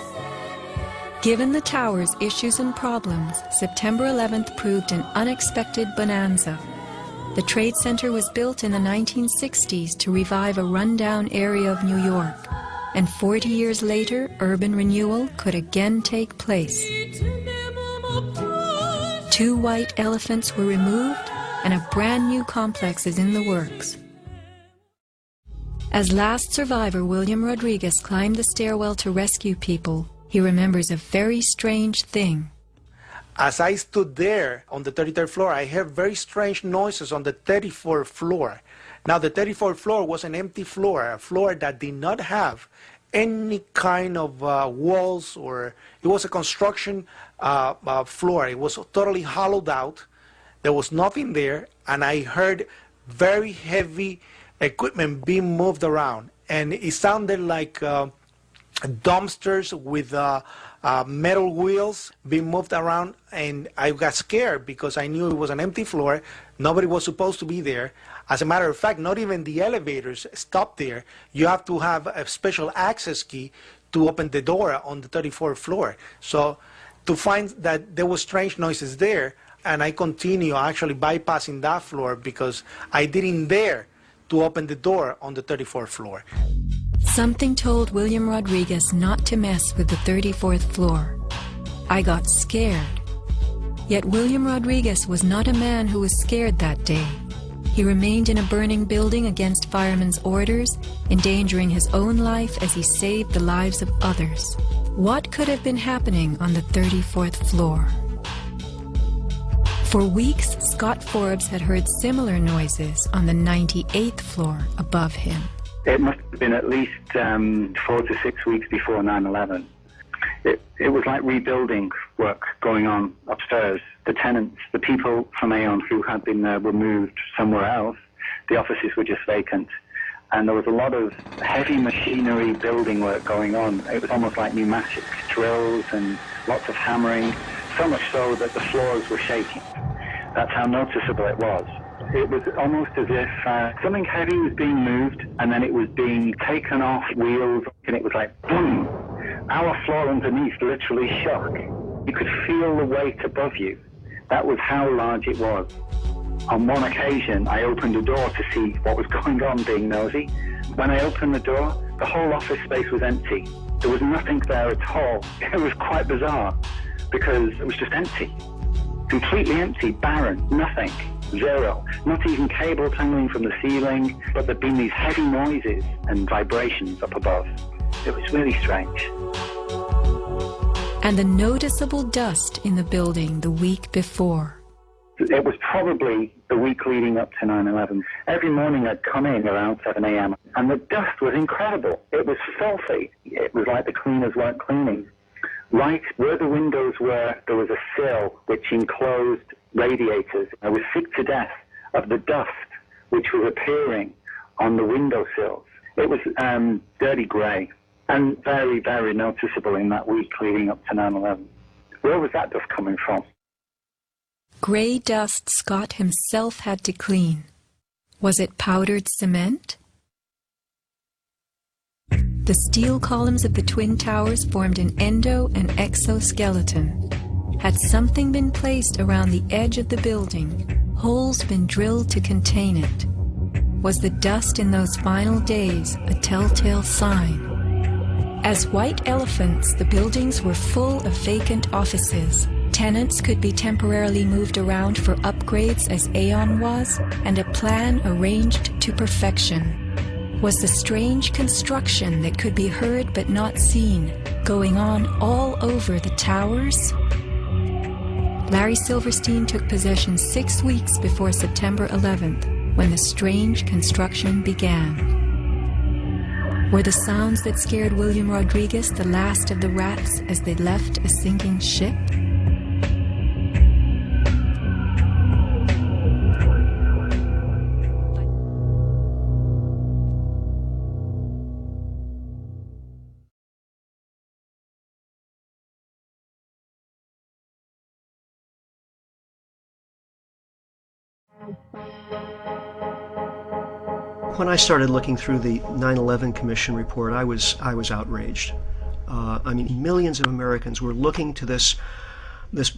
Given the tower's issues and problems, September 11th proved an unexpected bonanza. The Trade Center was built in the 1960s to revive a rundown area of New York, and 40 years later, urban renewal could again take place. 2 white elephants were removed, and a brand new complex is in the works. As last survivor William Rodriguez climbed the stairwell to rescue people, he remembers a very strange thing. As I stood there on the 33rd floor, I heard very strange noises on the 34th floor. Now, the 34th floor was an empty floor, a floor that did not have any kind of walls, or it was a construction floor. It was totally hollowed out. There was nothing there, and I heard very heavy equipment being moved around, and it sounded like dumpsters with metal wheels being moved around, and I got scared because I knew it was an empty floor. Nobody was supposed to be there. As a matter of fact, not even the elevators stopped there. You have to have a special access key to open the door on the 34th floor. So to find that there were strange noises there, and I continue actually bypassing that floor because I didn't dare to open the door on the 34th floor. Something told William Rodriguez not to mess with the 34th floor. I got scared. Yet William Rodriguez was not a man who was scared that day. He remained in a burning building against firemen's orders, endangering his own life as he saved the lives of others. What could have been happening on the 34th floor? For weeks, Scott Forbes had heard similar noises on the 98th floor above him. It must have been at least 4 to 6 weeks before 9/11. It was like rebuilding work going on upstairs. The tenants, the people from Aon who had been there were moved somewhere else. The offices were just vacant. And there was a lot of heavy machinery building work going on. It was almost like pneumatic drills and lots of hammering, so much so that the floors were shaking. That's how noticeable it was. It was almost as if something heavy was being moved and then it was being taken off wheels, and it was like boom. Our floor underneath literally shook. You could feel the weight above you. That was how large it was. On one occasion, I opened a door to see what was going on, being nosy. When I opened the door, the whole office space was empty. There was nothing there at all. It was quite bizarre because it was just empty. Completely empty, barren, nothing, zero. Not even cables hanging from the ceiling, but there'd been these heavy noises and vibrations up above. It was really strange. And the noticeable dust in the building the week before. It was probably the week leading up to 9/11. Every morning I'd come in around 7 a.m. and the dust was incredible. It was filthy. It was like the cleaners weren't cleaning. Right where the windows were, there was a sill which enclosed radiators. I was sick to death of the dust which was appearing on the windowsills. It was dirty grey and very, very noticeable in that week leading up to 9/11. Where was that dust coming from? Grey dust Scott himself had to clean. Was it powdered cement? The steel columns of the Twin Towers formed an endo and exoskeleton. Had something been placed around the edge of the building, holes been drilled to contain it? Was the dust in those final days a telltale sign? As white elephants, the buildings were full of vacant offices. Tenants could be temporarily moved around for upgrades as Aon was, and a plan arranged to perfection. Was the strange construction that could be heard but not seen going on all over the towers? Larry Silverstein took possession 6 weeks before September 11th, when the strange construction began. Were the sounds that scared William Rodriguez the last of the rats as they left a sinking ship? When I started looking through the 9/11 Commission report, I was outraged. I mean, millions of Americans were looking to this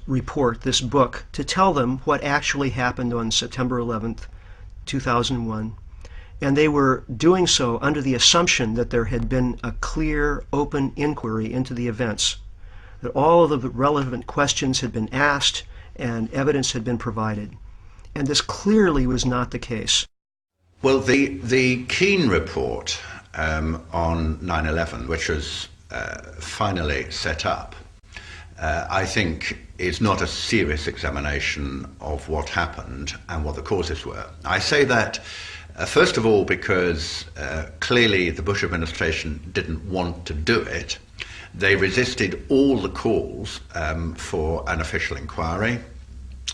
report, this book, to tell them what actually happened on September 11th, 2001. And they were doing so under the assumption that there had been a clear, open inquiry into the events, that all of the relevant questions had been asked and evidence had been provided. And this clearly was not the case. Well, the Keane report on 9/11, which was finally set up, I think is not a serious examination of what happened and what the causes were. I say that First of all, because clearly the Bush administration didn't want to do it. They resisted all the calls for an official inquiry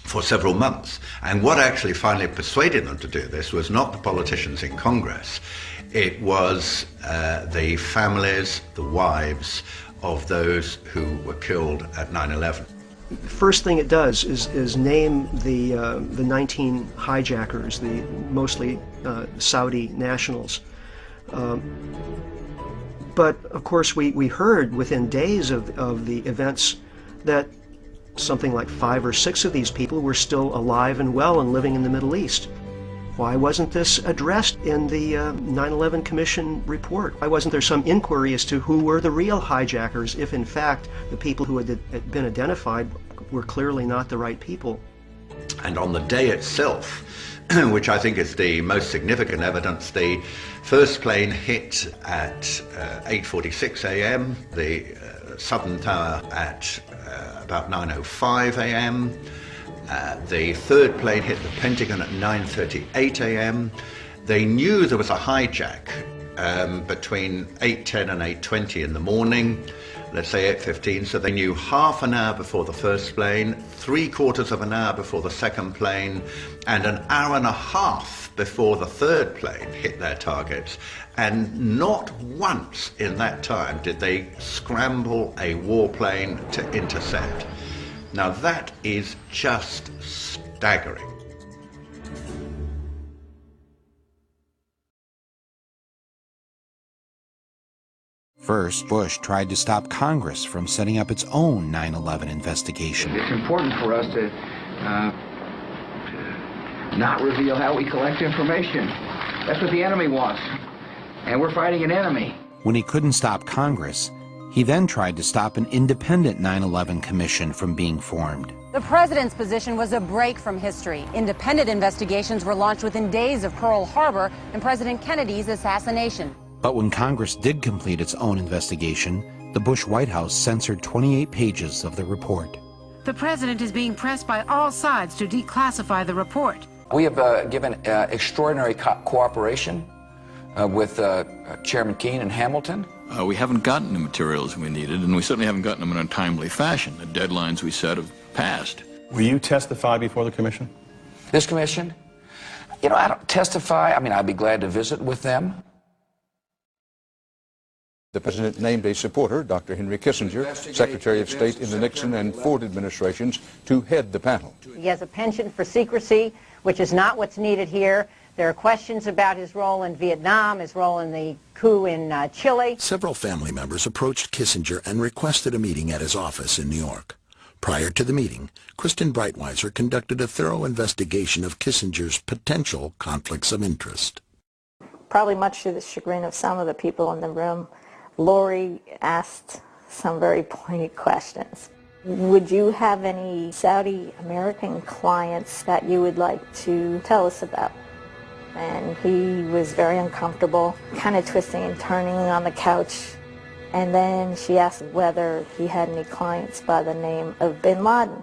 for several months. And what actually finally persuaded them to do this was not the politicians in Congress. It was the families, the wives of those who were killed at 9/11. The first thing it does is name the 19 hijackers, the mostly Saudi nationals. But of course we heard within days of the events that something like 5 or 6 of these people were still alive and well and living in the Middle East. Why wasn't this addressed in the 9/11 Commission report? Why wasn't there some inquiry as to who were the real hijackers if in fact the people who had been identified were clearly not the right people? And on the day itself, which I think is the most significant evidence, the first plane hit at 8:46 a.m., the Southern Tower at about 9:05 a.m., the third plane hit the Pentagon at 9:38 a.m. They knew there was a hijack between 8:10 and 8:20 in the morning, let's say 8:15, so they knew half an hour before the first plane, 3/4 of an hour before the second plane, and an hour and a half before the third plane hit their targets. And not once in that time did they scramble a warplane to intercept. Now that is just staggering. First, Bush tried to stop Congress from setting up its own 9/11 investigation. It's important for us to not reveal how we collect information. That's what the enemy wants. And we're fighting an enemy. When he couldn't stop Congress, he then tried to stop an independent 9/11 commission from being formed. The president's position was a break from history. Independent investigations were launched within days of Pearl Harbor and President Kennedy's assassination. But when Congress did complete its own investigation, the Bush White House censored 28 pages of the report. The president is being pressed by all sides to declassify the report. We have given extraordinary cooperation with Chairman Keane and Hamilton. We haven't gotten the materials we needed, and we certainly haven't gotten them in a timely fashion. The deadlines we set have passed. Will you testify before the commission? This commission? You know, I don't testify. I mean, I'd be glad to visit with them. The president named a supporter, Dr. Henry Kissinger, Secretary of State in the Nixon and Ford administrations, to head the panel. He has a penchant for secrecy, which is not what's needed here. There are questions about his role in Vietnam, his role in the coup in Chile. Several family members approached Kissinger and requested a meeting at his office in New York. Prior to the meeting, Kristen Breitweiser conducted a thorough investigation of Kissinger's potential conflicts of interest. Probably much to the chagrin of some of the people in the room, Lori asked some very pointed questions. Would you have any Saudi American clients that you would like to tell us about? And he was very uncomfortable, kind of twisting and turning on the couch. And then she asked whether he had any clients by the name of Bin Laden.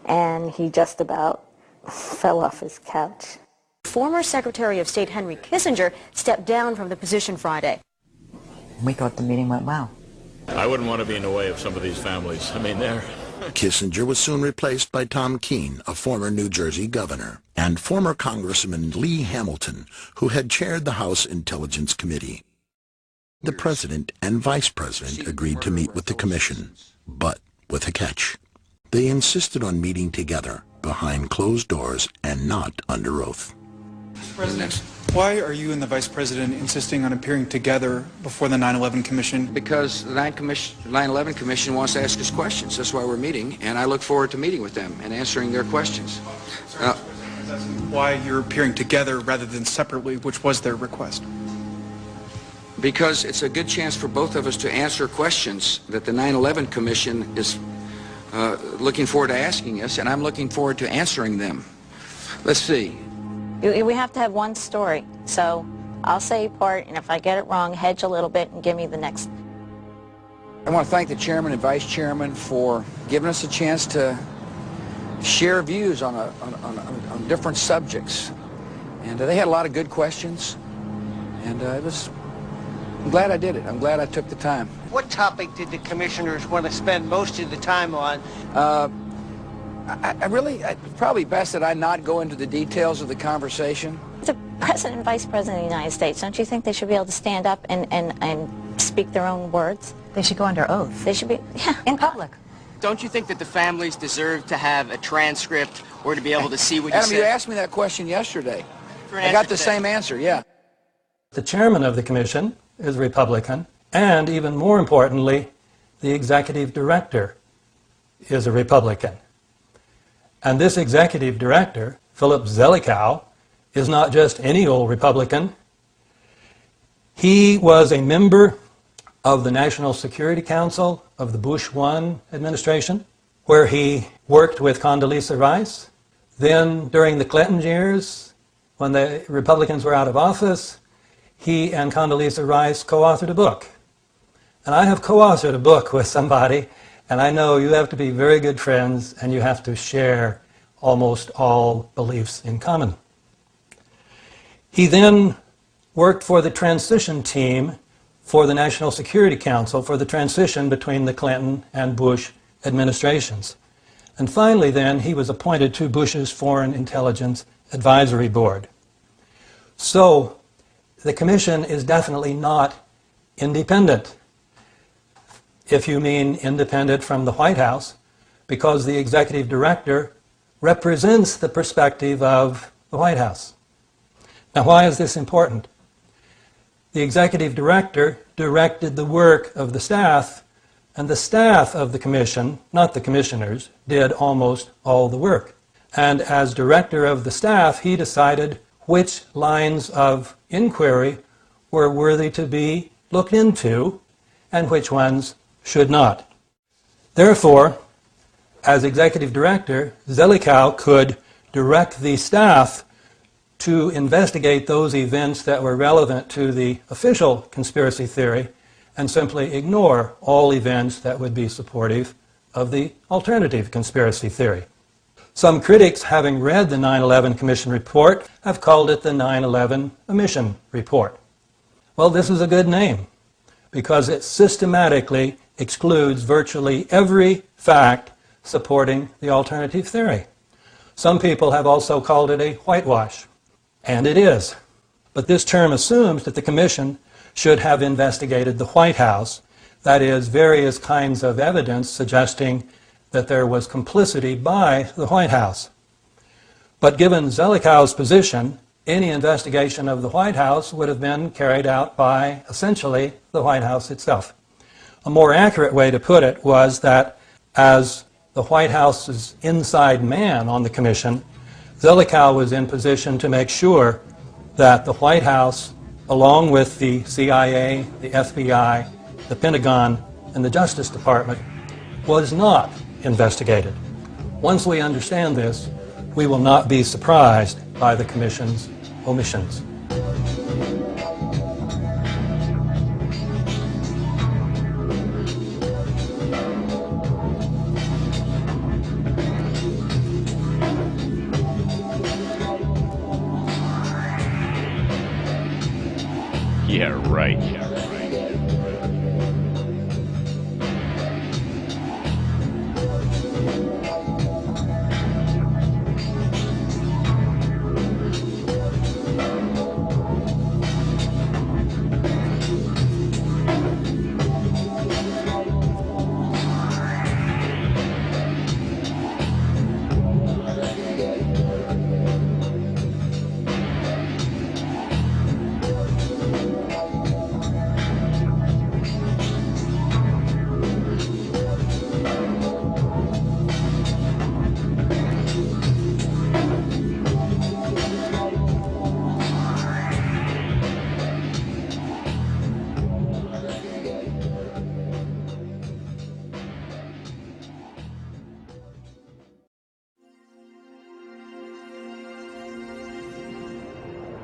And he just about fell off his couch. Former Secretary of State Henry Kissinger stepped down from the position Friday. We thought the meeting went well. I wouldn't want to be in the way of some of these families. I mean, they're... Kissinger was soon replaced by Tom Keene, a former New Jersey governor, and former Congressman Lee Hamilton, who had chaired the House Intelligence Committee. The president and vice president agreed to meet with the commission, but with a catch. They insisted on meeting together behind closed doors and not under oath. President, why are you and the Vice President insisting on appearing together before the 9/11 Commission? Because the 9/11 Commission wants to ask us questions. That's why we're meeting, and I look forward to meeting with them and answering their questions. Why you're appearing together rather than separately, which was their request? Because it's a good chance for both of us to answer questions that the 9/11 Commission is looking forward to asking us, and I'm looking forward to answering them. Let's see. We have to have one story, so I'll say part, and if I get it wrong, hedge a little bit and give me the next. I want to thank the chairman and vice chairman for giving us a chance to share views on different subjects. And they had a lot of good questions, and I'm glad I did it. I'm glad I took the time. What topic did the commissioners want to spend most of the time on? Probably best that I not go into the details of the conversation. The President and Vice President of the United States, don't you think they should be able to stand up and speak their own words? They should go under oath. They should be, yeah. In public. Don't you think that the families deserve to have a transcript or to be able to see what you Adam, said? you asked me that question yesterday. For an I got answer the today. same answer, yeah. The chairman of the commission is a Republican, and even more importantly, the executive director is a Republican. And this executive director, Philip Zelikow, is not just any old Republican. He was a member of the National Security Council of the Bush I administration, where he worked with Condoleezza Rice. Then, during the Clinton years, when the Republicans were out of office, he and Condoleezza Rice co-authored a book. And I have co-authored a book with somebody, and I know you have to be very good friends and you have to share almost all beliefs in common. He then worked for the transition team for the National Security Council for the transition between the Clinton and Bush administrations. And finally then, he was appointed to Bush's Foreign Intelligence Advisory Board. So, the commission is definitely not independent, if you mean independent from the White House, because the executive director represents the perspective of the White House. Now, why is this important? The executive director directed the work of the staff, and the staff of the commission, not the commissioners, did almost all the work. And as director of the staff, he decided which lines of inquiry were worthy to be looked into and which ones should not. Therefore, as executive director, Zelikow could direct the staff to investigate those events that were relevant to the official conspiracy theory and simply ignore all events that would be supportive of the alternative conspiracy theory. Some critics, having read the 9/11 Commission report, have called it the 9/11 Omission Report. Well, this is a good name because it systematically excludes virtually every fact supporting the alternative theory. Some people have also called it a whitewash, and it is. But this term assumes that the Commission should have investigated the White House, that is, various kinds of evidence suggesting that there was complicity by the White House. But given Zelikow's position, any investigation of the White House would have been carried out by, essentially, the White House itself. A more accurate way to put it was that as the White House's inside man on the Commission, Zelikow was in position to make sure that the White House, along with the CIA, the FBI, the Pentagon, and the Justice Department, was not investigated. Once we understand this, we will not be surprised by the Commission's omissions. Yeah, right.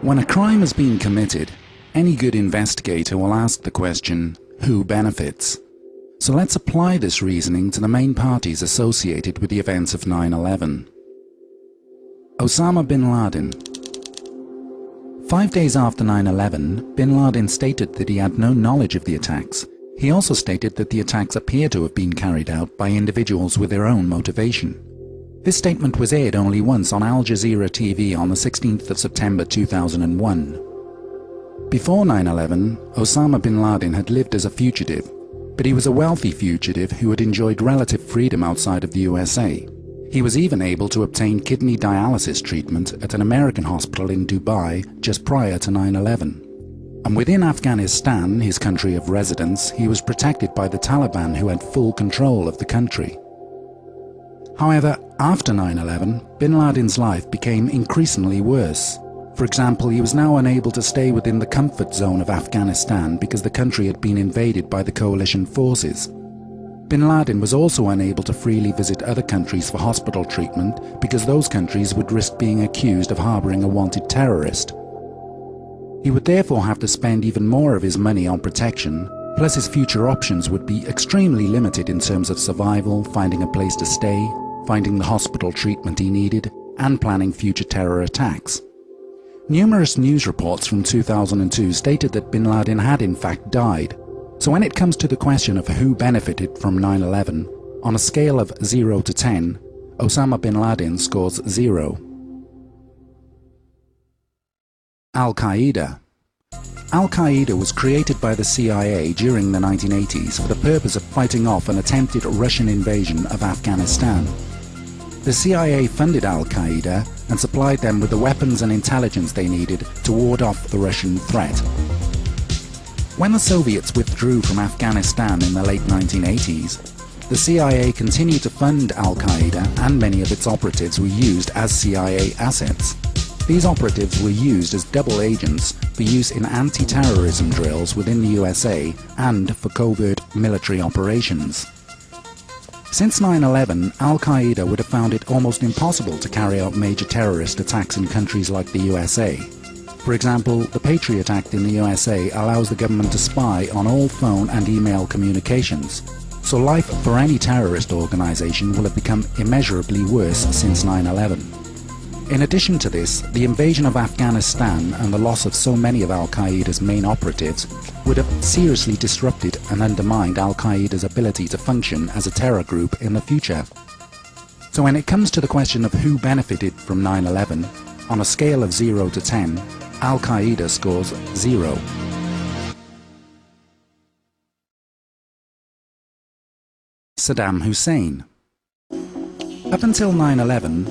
When a crime has been committed, any good investigator will ask the question, who benefits? So let's apply this reasoning to the main parties associated with the events of 9/11. Osama bin Laden, 5 days after 9/11, bin Laden stated that he had no knowledge of the attacks. He also stated that the attacks appear to have been carried out by individuals with their own motivation. This statement was aired only once on Al Jazeera TV on the 16th of September 2001. Before 9/11, Osama bin Laden had lived as a fugitive, but he was a wealthy fugitive who had enjoyed relative freedom outside of the USA. He was even able to obtain kidney dialysis treatment at an American hospital in Dubai just prior to 9/11. And within Afghanistan, his country of residence, he was protected by the Taliban, who had full control of the country. However, after 9/11, bin Laden's life became increasingly worse. For example, he was now unable to stay within the comfort zone of Afghanistan because the country had been invaded by the coalition forces. Bin Laden was also unable to freely visit other countries for hospital treatment because those countries would risk being accused of harboring a wanted terrorist. He would therefore have to spend even more of his money on protection, plus his future options would be extremely limited in terms of survival, finding a place to stay, finding the hospital treatment he needed, and planning future terror attacks. Numerous news reports from 2002 stated that bin Laden had in fact died. So when it comes to the question of who benefited from 9/11, on a scale of 0 to 10, Osama bin Laden scores 0. Al-Qaeda. Al-Qaeda was created by the CIA during the 1980s for the purpose of fighting off an attempted Russian invasion of Afghanistan. The CIA funded Al-Qaeda and supplied them with the weapons and intelligence they needed to ward off the Russian threat. When the Soviets withdrew from Afghanistan in the late 1980s, the CIA continued to fund Al-Qaeda, and many of its operatives were used as CIA assets. These operatives were used as double agents for use in anti-terrorism drills within the USA and for covert military operations. Since 9/11, Al-Qaeda would have found it almost impossible to carry out major terrorist attacks in countries like the USA. For example, the Patriot Act in the USA allows the government to spy on all phone and email communications, so life for any terrorist organization will have become immeasurably worse since 9/11. In addition to this, the invasion of Afghanistan and the loss of so many of Al-Qaeda's main operatives would have seriously disrupted and undermined Al-Qaeda's ability to function as a terror group in the future. So when it comes to the question of who benefited from 9/11, on a scale of 0 to 10, Al-Qaeda scores 0. Saddam Hussein. Up until 9/11,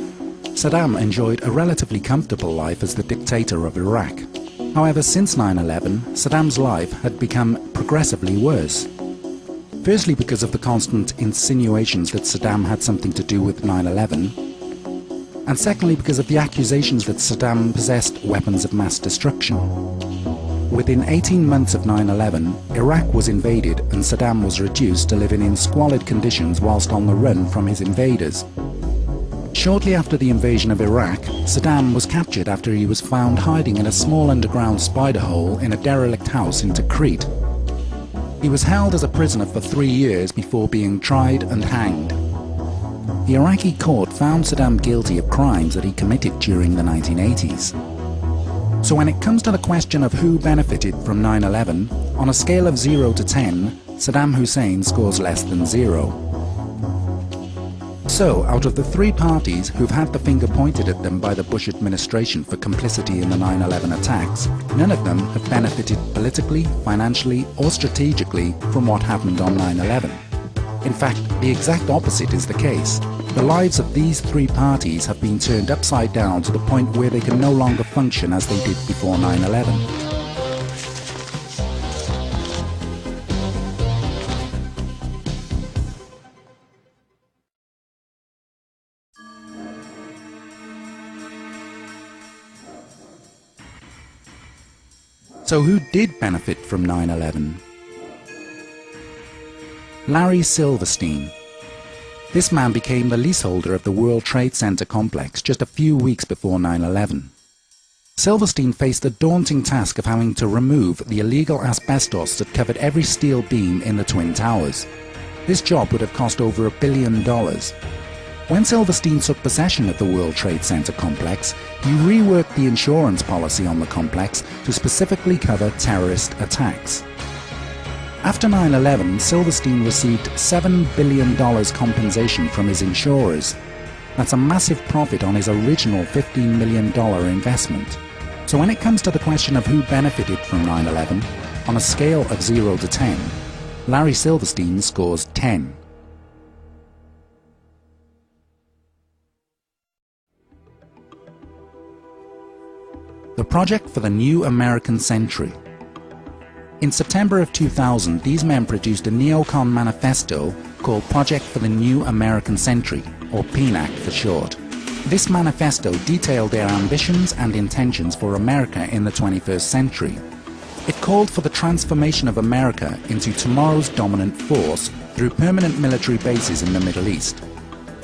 Saddam enjoyed a relatively comfortable life as the dictator of Iraq. However, since 9/11, Saddam's life had become progressively worse. Firstly, because of the constant insinuations that Saddam had something to do with 9/11, and secondly because of the accusations that Saddam possessed weapons of mass destruction. Within 18 months of 9/11, Iraq was invaded and Saddam was reduced to living in squalid conditions whilst on the run from his invaders. Shortly after the invasion of Iraq, Saddam was captured after he was found hiding in a small underground spider hole in a derelict house in Tikrit. He was held as a prisoner for 3 years before being tried and hanged. The Iraqi court found Saddam guilty of crimes that he committed during the 1980s. So when it comes to the question of who benefited from 9/11, on a scale of 0 to 10, Saddam Hussein scores less than 0. So, out of the 3 parties who've had the finger pointed at them by the Bush administration for complicity in the 9/11 attacks, none of them have benefited politically, financially, or strategically from what happened on 9/11. In fact, the exact opposite is the case. The lives of these 3 parties have been turned upside down to the point where they can no longer function as they did before 9/11. So who did benefit from 9/11? Larry Silverstein. This man became the leaseholder of the World Trade Center complex just a few weeks before 9/11. Silverstein faced the daunting task of having to remove the illegal asbestos that covered every steel beam in the Twin Towers. This job would have cost over $1 billion. When Silverstein took possession of the World Trade Center complex, he reworked the insurance policy on the complex to specifically cover terrorist attacks. After 9/11, Silverstein received $7 billion compensation from his insurers. That's a massive profit on his original $15 million investment. So when it comes to the question of who benefited from 9/11, on a scale of 0 to 10, Larry Silverstein scores 10. The project for the new American century. In September of 2000, these men produced a neocon manifesto called Project for the New American Century, or PNAC for short. This manifesto detailed their ambitions and intentions for America in the 21st century. It called for the transformation of America into tomorrow's dominant force through permanent military bases in the Middle East.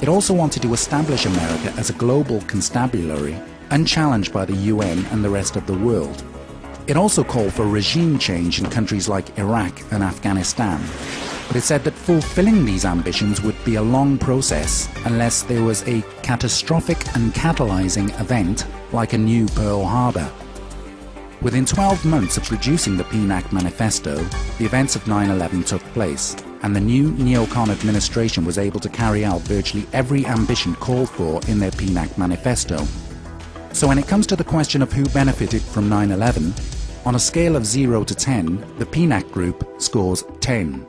It also wanted to establish America as a global constabulary, unchallenged by the UN and the rest of the world. It also called for regime change in countries like Iraq and Afghanistan. But it said that fulfilling these ambitions would be a long process unless there was a catastrophic and catalyzing event like a new Pearl Harbor. Within 12 months of producing the PNAC manifesto, the events of 9/11 took place, and the new neocon administration was able to carry out virtually every ambition called for in their PNAC manifesto. So when it comes to the question of who benefited from 9/11, on a scale of 0 to 10, the PNAC group scores 10.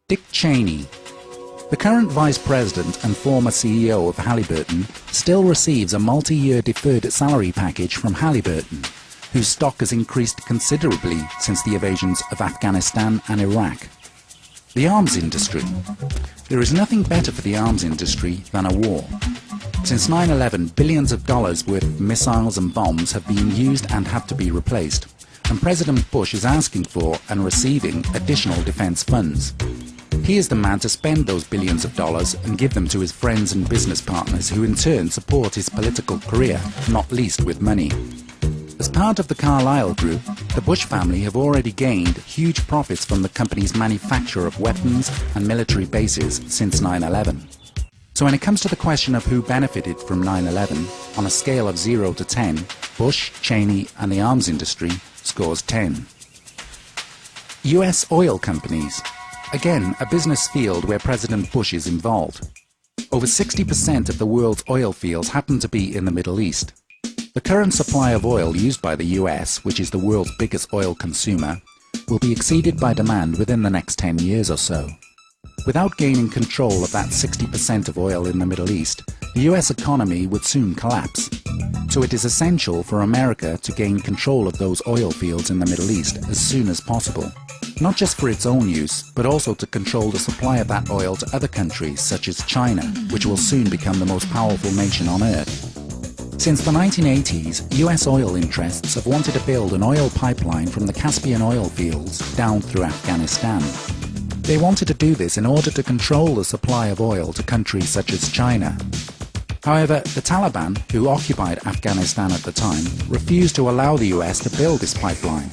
Dick Cheney. The current Vice President and former CEO of Halliburton still receives a multi-year deferred salary package from Halliburton, whose stock has increased considerably since the invasions of Afghanistan and Iraq. The arms industry. There is nothing better for the arms industry than a war. Since 9/11, billions of dollars worth of missiles and bombs have been used and have to be replaced, and President Bush is asking for and receiving additional defense funds. He is the man to spend those billions of dollars and give them to his friends and business partners, who in turn support his political career, not least with money. As part of the Carlyle Group, the Bush family have already gained huge profits from the company's manufacture of weapons and military bases since 9/11. So when it comes to the question of who benefited from 9/11, on a scale of 0 to 10, Bush, Cheney and the arms industry scores 10. US oil companies. Again, a business field where President Bush is involved. Over 60% of the world's oil fields happen to be in the Middle East. The current supply of oil used by the US, which is the world's biggest oil consumer, will be exceeded by demand within the next 10 years or so. Without gaining control of that 60% of oil in the Middle East, the US economy would soon collapse. So it is essential for America to gain control of those oil fields in the Middle East as soon as possible. Not just for its own use, but also to control the supply of that oil to other countries such as China, which will soon become the most powerful nation on Earth. Since the 1980s, US oil interests have wanted to build an oil pipeline from the Caspian oil fields down through Afghanistan. They wanted to do this in order to control the supply of oil to countries such as China. However, the Taliban, who occupied Afghanistan at the time, refused to allow the US to build this pipeline.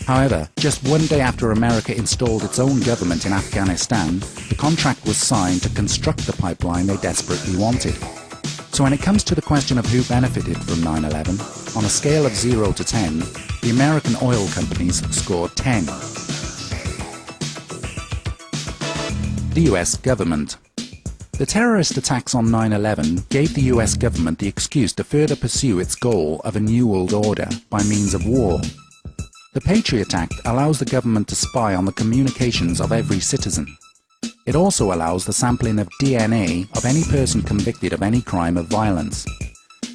However, just one day after America installed its own government in Afghanistan, the contract was signed to construct the pipeline they desperately wanted. So when it comes to the question of who benefited from 9/11, on a scale of 0 to 10, the American oil companies scored 10. The US government. The terrorist attacks on 9/11 gave the US government the excuse to further pursue its goal of a new world order by means of war. The Patriot Act allows the government to spy on the communications of every citizen. It also allows the sampling of DNA of any person convicted of any crime of violence.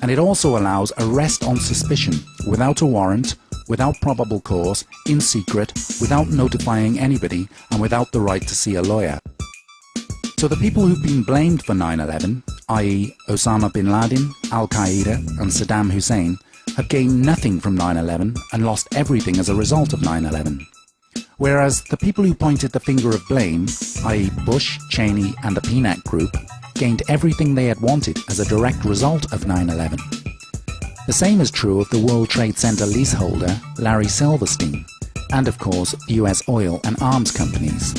And it also allows arrest on suspicion, without a warrant, without probable cause, in secret, without notifying anybody, and without the right to see a lawyer. So the people who've been blamed for 9/11, i.e. Osama bin Laden, Al-Qaeda and Saddam Hussein, have gained nothing from 9/11 and lost everything as a result of 9/11. Whereas the people who pointed the finger of blame, i.e. Bush, Cheney and the PNAC group, gained everything they had wanted as a direct result of 9/11. The same is true of the World Trade Center leaseholder, Larry Silverstein, and of course US oil and arms companies.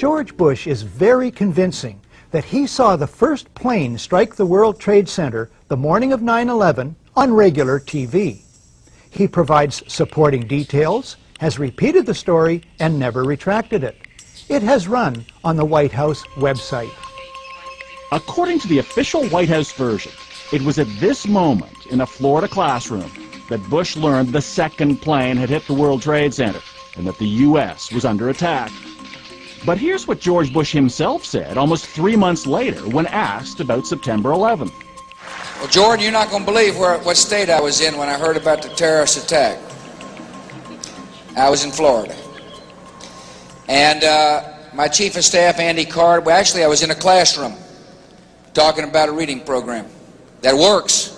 George Bush is very convincing that he saw the first plane strike the World Trade Center the morning of 9/11 on regular TV. He provides supporting details, has repeated the story, and never retracted it. It has run on the White House website. According to the official White House version, it was at this moment in a Florida classroom that Bush learned the second plane had hit the World Trade Center and that the U.S. was under attack. But here's what George Bush himself said almost 3 months later when asked about September 11th. Well, Jordan, you're not going to believe what state I was in when I heard about the terrorist attack. I was in Florida. And my chief of staff, Andy Card, well, actually I was in a classroom talking about a reading program that works.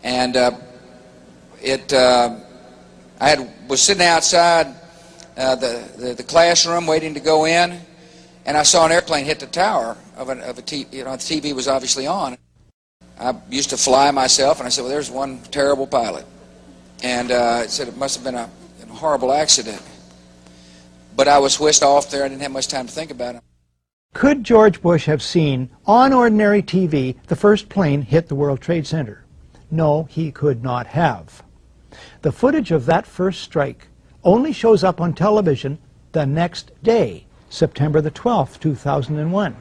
And I was sitting outside the classroom waiting to go in, and I saw an airplane hit the tower of a TV. You know, the TV was obviously on. I used to fly myself, and I said, well, there's one terrible pilot. And it said it must have been a horrible accident. But I was whisked off there. I didn't have much time to think about it. Could George Bush have seen on ordinary TV the first plane hit the World Trade Center? No, he could not have. The footage of that first strike only shows up on television the next day, September the 12th, 2001.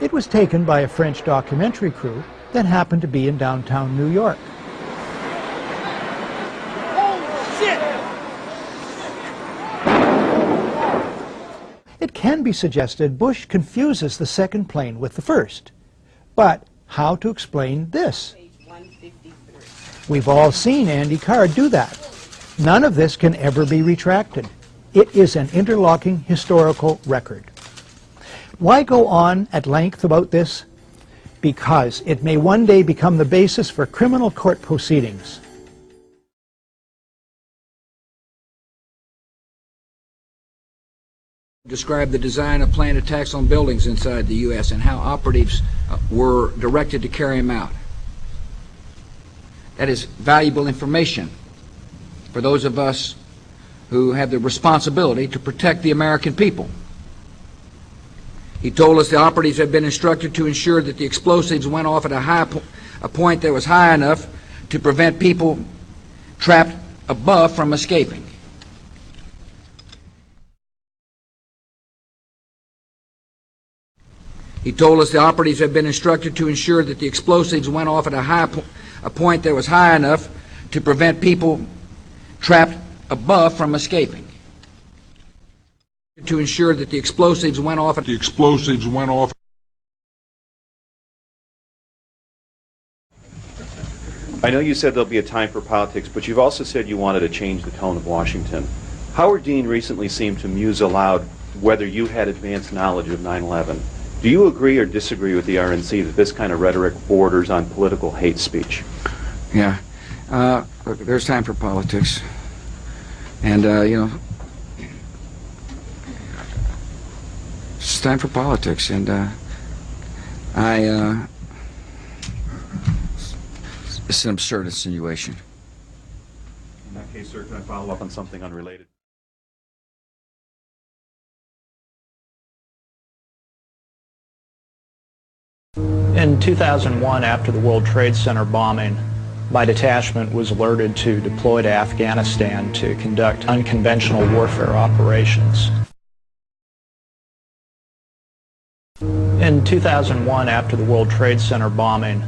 It was taken by a French documentary crew that happened to be in downtown New York. It can be suggested Bush confuses the second plane with the first. But how to explain this? We've all seen Andy Card do that. None of this can ever be retracted. It is an interlocking historical record. Why go on at length about this? Because it may one day become the basis for criminal court proceedings. Describe the design of planned attacks on buildings inside the U.S. and how operatives were directed to carry them out. That is valuable information for those of us who have the responsibility to protect the American people. He told us the operatives had been instructed to ensure that the explosives went off at a point that was high enough to prevent people trapped above from escaping. He told us the operatives had been instructed to ensure that the explosives went off at a point that was high enough to prevent people trapped above from escaping. To ensure that the explosives went off at I know you said there'll be a time for politics, but you've also said you wanted to change the tone of Washington. Howard Dean recently seemed to muse aloud whether you had advanced knowledge of 9/11. Do you agree or disagree with the RNC that this kind of rhetoric borders on political hate speech? Yeah. Look, there's time for politics. And, you know, it's time for politics. And it's an absurd insinuation. In that case, sir, can I follow up on something unrelated? In 2001, after the World Trade Center bombing, my detachment was alerted to deploy to Afghanistan to conduct unconventional warfare operations. In 2001, after the World Trade Center bombing,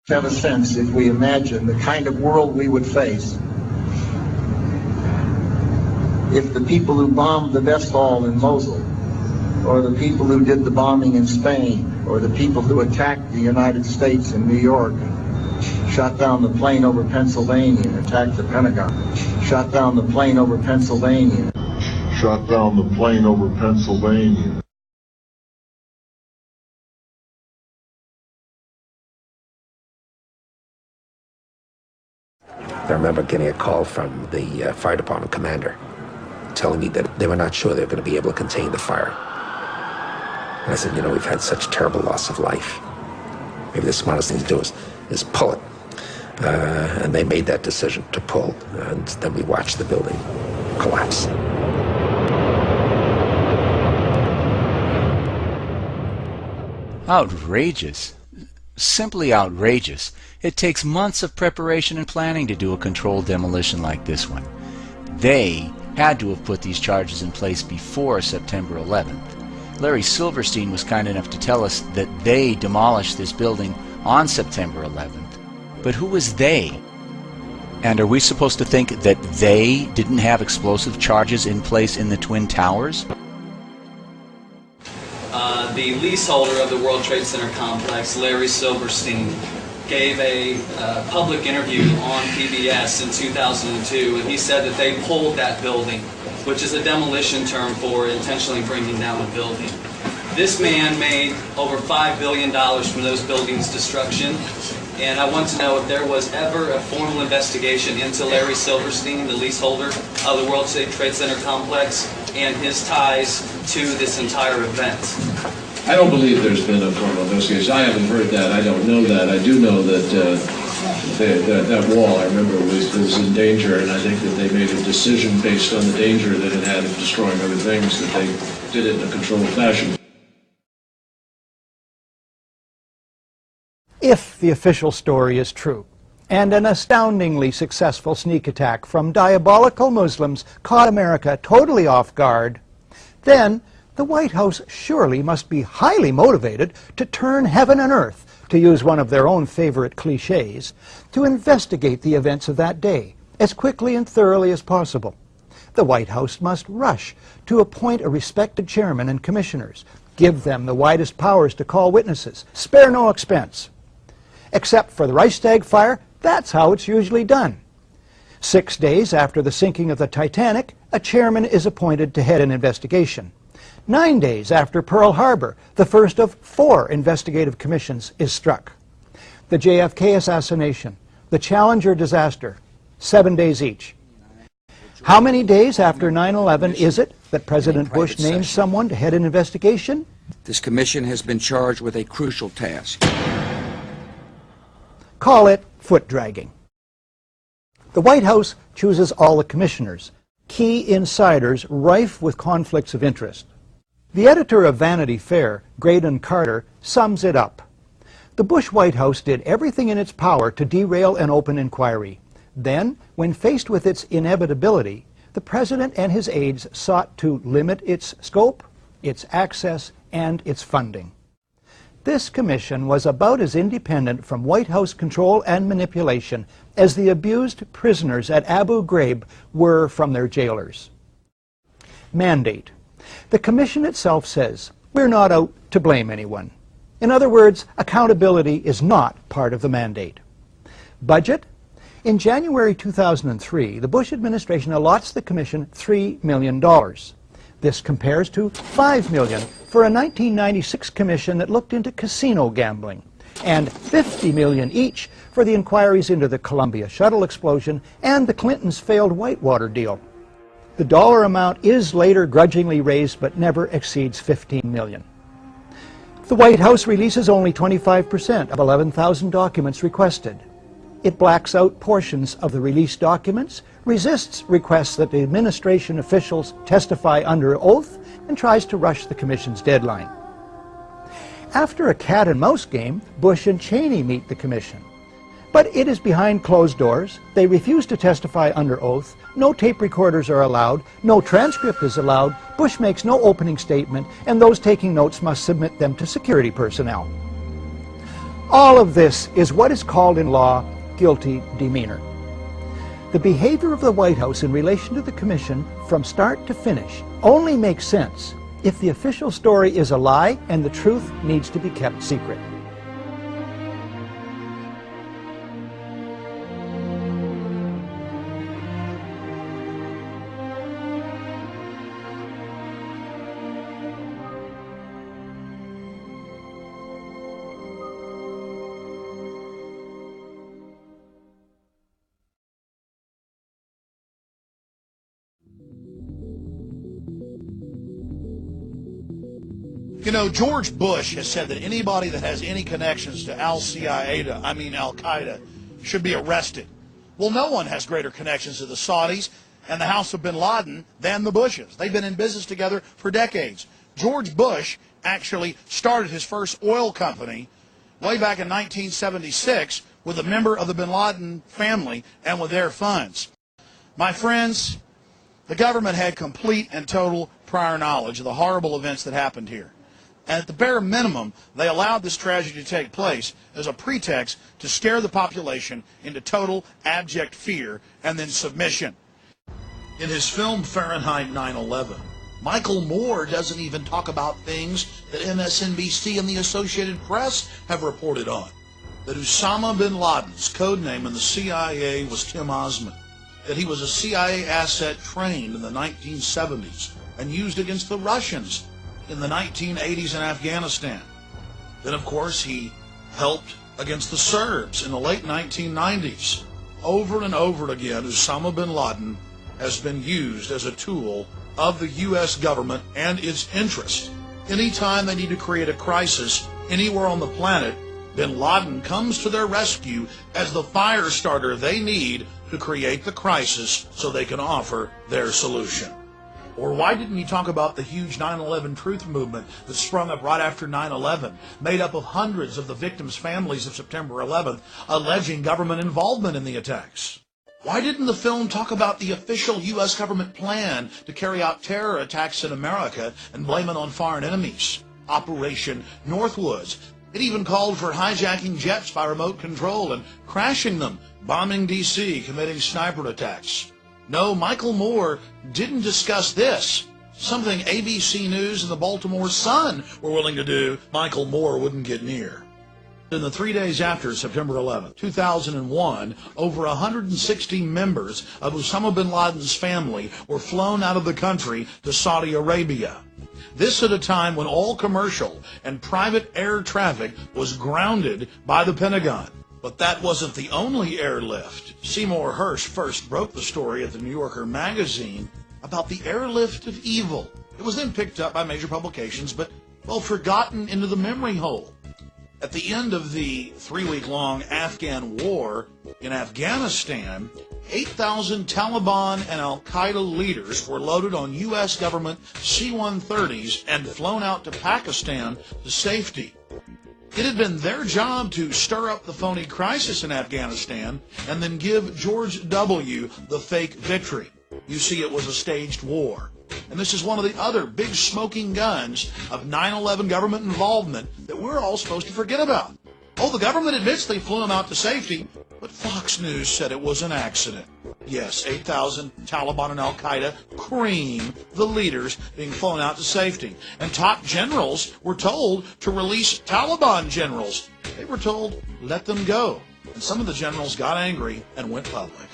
have a sense, if we imagine the kind of world we would face if the people who bombed the Vestfall in Mosul, or the people who did the bombing in Spain, or the people who attacked the United States in New York, shot down the plane over Pennsylvania and attacked the Pentagon, shot down the plane over Pennsylvania, I remember getting a call from the fire department commander telling me that they were not sure they were going to be able to contain the fire. And I said, you know, we've had such terrible loss of life. Maybe the smartest thing to do is pull it And they made that decision to pull, and then we watched the building collapse. Outrageous. Simply outrageous. It takes months of preparation and planning to do a controlled demolition like this one. They had to have put these charges in place before September 11th. Larry Silverstein was kind enough to tell us that they demolished this building on September 11th. But who was they? And are we supposed to think that they didn't have explosive charges in place in the Twin Towers? The leaseholder of the World Trade Center complex, Larry Silverstein, gave a public interview on PBS in 2002, and he said that they pulled that building, which is a demolition term for intentionally bringing down a building. This man made over $5 billion from those buildings' destruction, and I want to know if there was ever a formal investigation into Larry Silverstein, the leaseholder of the World Trade Center complex, and his ties to this entire event. I don't believe there's been a formal investigation. I haven't heard that. I don't know that. I do know that that wall, I remember, was in danger, and I think that they made a decision based on the danger that it had of destroying other things, that they did it in a controlled fashion. If the official story is true, and an astoundingly successful sneak attack from diabolical Muslims caught America totally off guard, then the White House surely must be highly motivated to turn heaven and earth, to use one of their own favorite cliches, to investigate the events of that day as quickly and thoroughly as possible. The White House must rush to appoint a respected chairman and commissioners, give them the widest powers to call witnesses, spare no expense. Except for the Reichstag fire, that's how it's usually done. 6 days after the sinking of the Titanic, a chairman is appointed to head an investigation. 9 days after Pearl Harbor, the first of 4 investigative commissions is struck. The JFK assassination, the Challenger disaster, 7 days each. How many days after 9/11 is it that President Bush names someone to head an investigation? This commission has been charged with a crucial task. Call it foot dragging. The White House chooses all the commissioners, key insiders rife with conflicts of interest. The editor of Vanity Fair, Graydon Carter, sums it up. The Bush White House did everything in its power to derail an open inquiry. Then, when faced with its inevitability, the President and his aides sought to limit its scope, its access, and its funding. This commission was about as independent from White House control and manipulation as the abused prisoners at Abu Ghraib were from their jailers. Mandate. The commission itself says, we're not out to blame anyone. In other words, accountability is not part of the mandate. Budget. In January 2003, the Bush administration allots the commission $3 million. This compares to $5 million for a 1996 commission that looked into casino gambling, and $50 million each for the inquiries into the Columbia shuttle explosion and the Clintons' failed Whitewater deal. The dollar amount is later grudgingly raised but never exceeds $15 million. The White House releases only 25% of 11,000 documents requested. It blacks out portions of the released documents, resists requests that the administration officials testify under oath, and tries to rush the commission's deadline. After a cat-and-mouse game, Bush and Cheney meet the commission. But it is behind closed doors. They refuse to testify under oath. No tape recorders are allowed. No transcript is allowed. Bush makes no opening statement, and those taking notes must submit them to security personnel. All of this is what is called in law guilty demeanor. The behavior of the White House in relation to the commission from start to finish only makes sense if the official story is a lie and the truth needs to be kept secret. You know, George Bush has said that anybody that has any connections to Al-Qaeda should be arrested. Well, no one has greater connections to the Saudis and the House of bin Laden than the Bushes. They've been in business together for decades. George Bush actually started his first oil company way back in 1976 with a member of the bin Laden family and with their funds. My friends, the government had complete and total prior knowledge of the horrible events that happened here. And at the bare minimum, they allowed this tragedy to take place as a pretext to scare the population into total abject fear and then submission. In his film Fahrenheit 9/11, Michael Moore doesn't even talk about things that MSNBC and the Associated Press have reported on. That Osama bin Laden's code name in the CIA was Tim Osman. That he was a CIA asset trained in the 1970s and used against the Russians in the 1980s in Afghanistan. Then, of course, he helped against the Serbs in the late 1990s. Over and over again, Osama bin Laden has been used as a tool of the U.S. government and its interests. Anytime they need to create a crisis anywhere on the planet, bin Laden comes to their rescue as the fire starter they need to create the crisis so they can offer their solution. Or why didn't he talk about the huge 9/11 truth movement that sprung up right after 9/11, made up of hundreds of the victims' families of September 11th, alleging government involvement in the attacks? Why didn't the film talk about the official U.S. government plan to carry out terror attacks in America and blame it on foreign enemies? Operation Northwoods. It even called for hijacking jets by remote control and crashing them, bombing D.C., committing sniper attacks. No, Michael Moore didn't discuss this. Something ABC News and the Baltimore Sun were willing to do, Michael Moore wouldn't get near. In the 3 days after September 11, 2001, over 160 members of Osama bin Laden's family were flown out of the country to Saudi Arabia. This at a time when all commercial and private air traffic was grounded by the Pentagon. But that wasn't the only airlift. Seymour Hersh first broke the story at the New Yorker magazine about the airlift of evil. It was then picked up by major publications, but, well, forgotten into the memory hole. At the end of the 3-week-long Afghan war in Afghanistan, 8,000 Taliban and al-Qaeda leaders were loaded on U.S. government C-130s and flown out to Pakistan to safety. It had been their job to stir up the phony crisis in Afghanistan and then give George W. the fake victory. You see, it was a staged war. And this is one of the other big smoking guns of 9/11 government involvement that we're all supposed to forget about. Oh, the government admits they flew him out to safety, but Fox News said it was an accident. Yes, 8,000 Taliban and al-Qaeda cream the leaders being flown out to safety. And top generals were told to release Taliban generals. They were told, let them go. And some of the generals got angry and went public.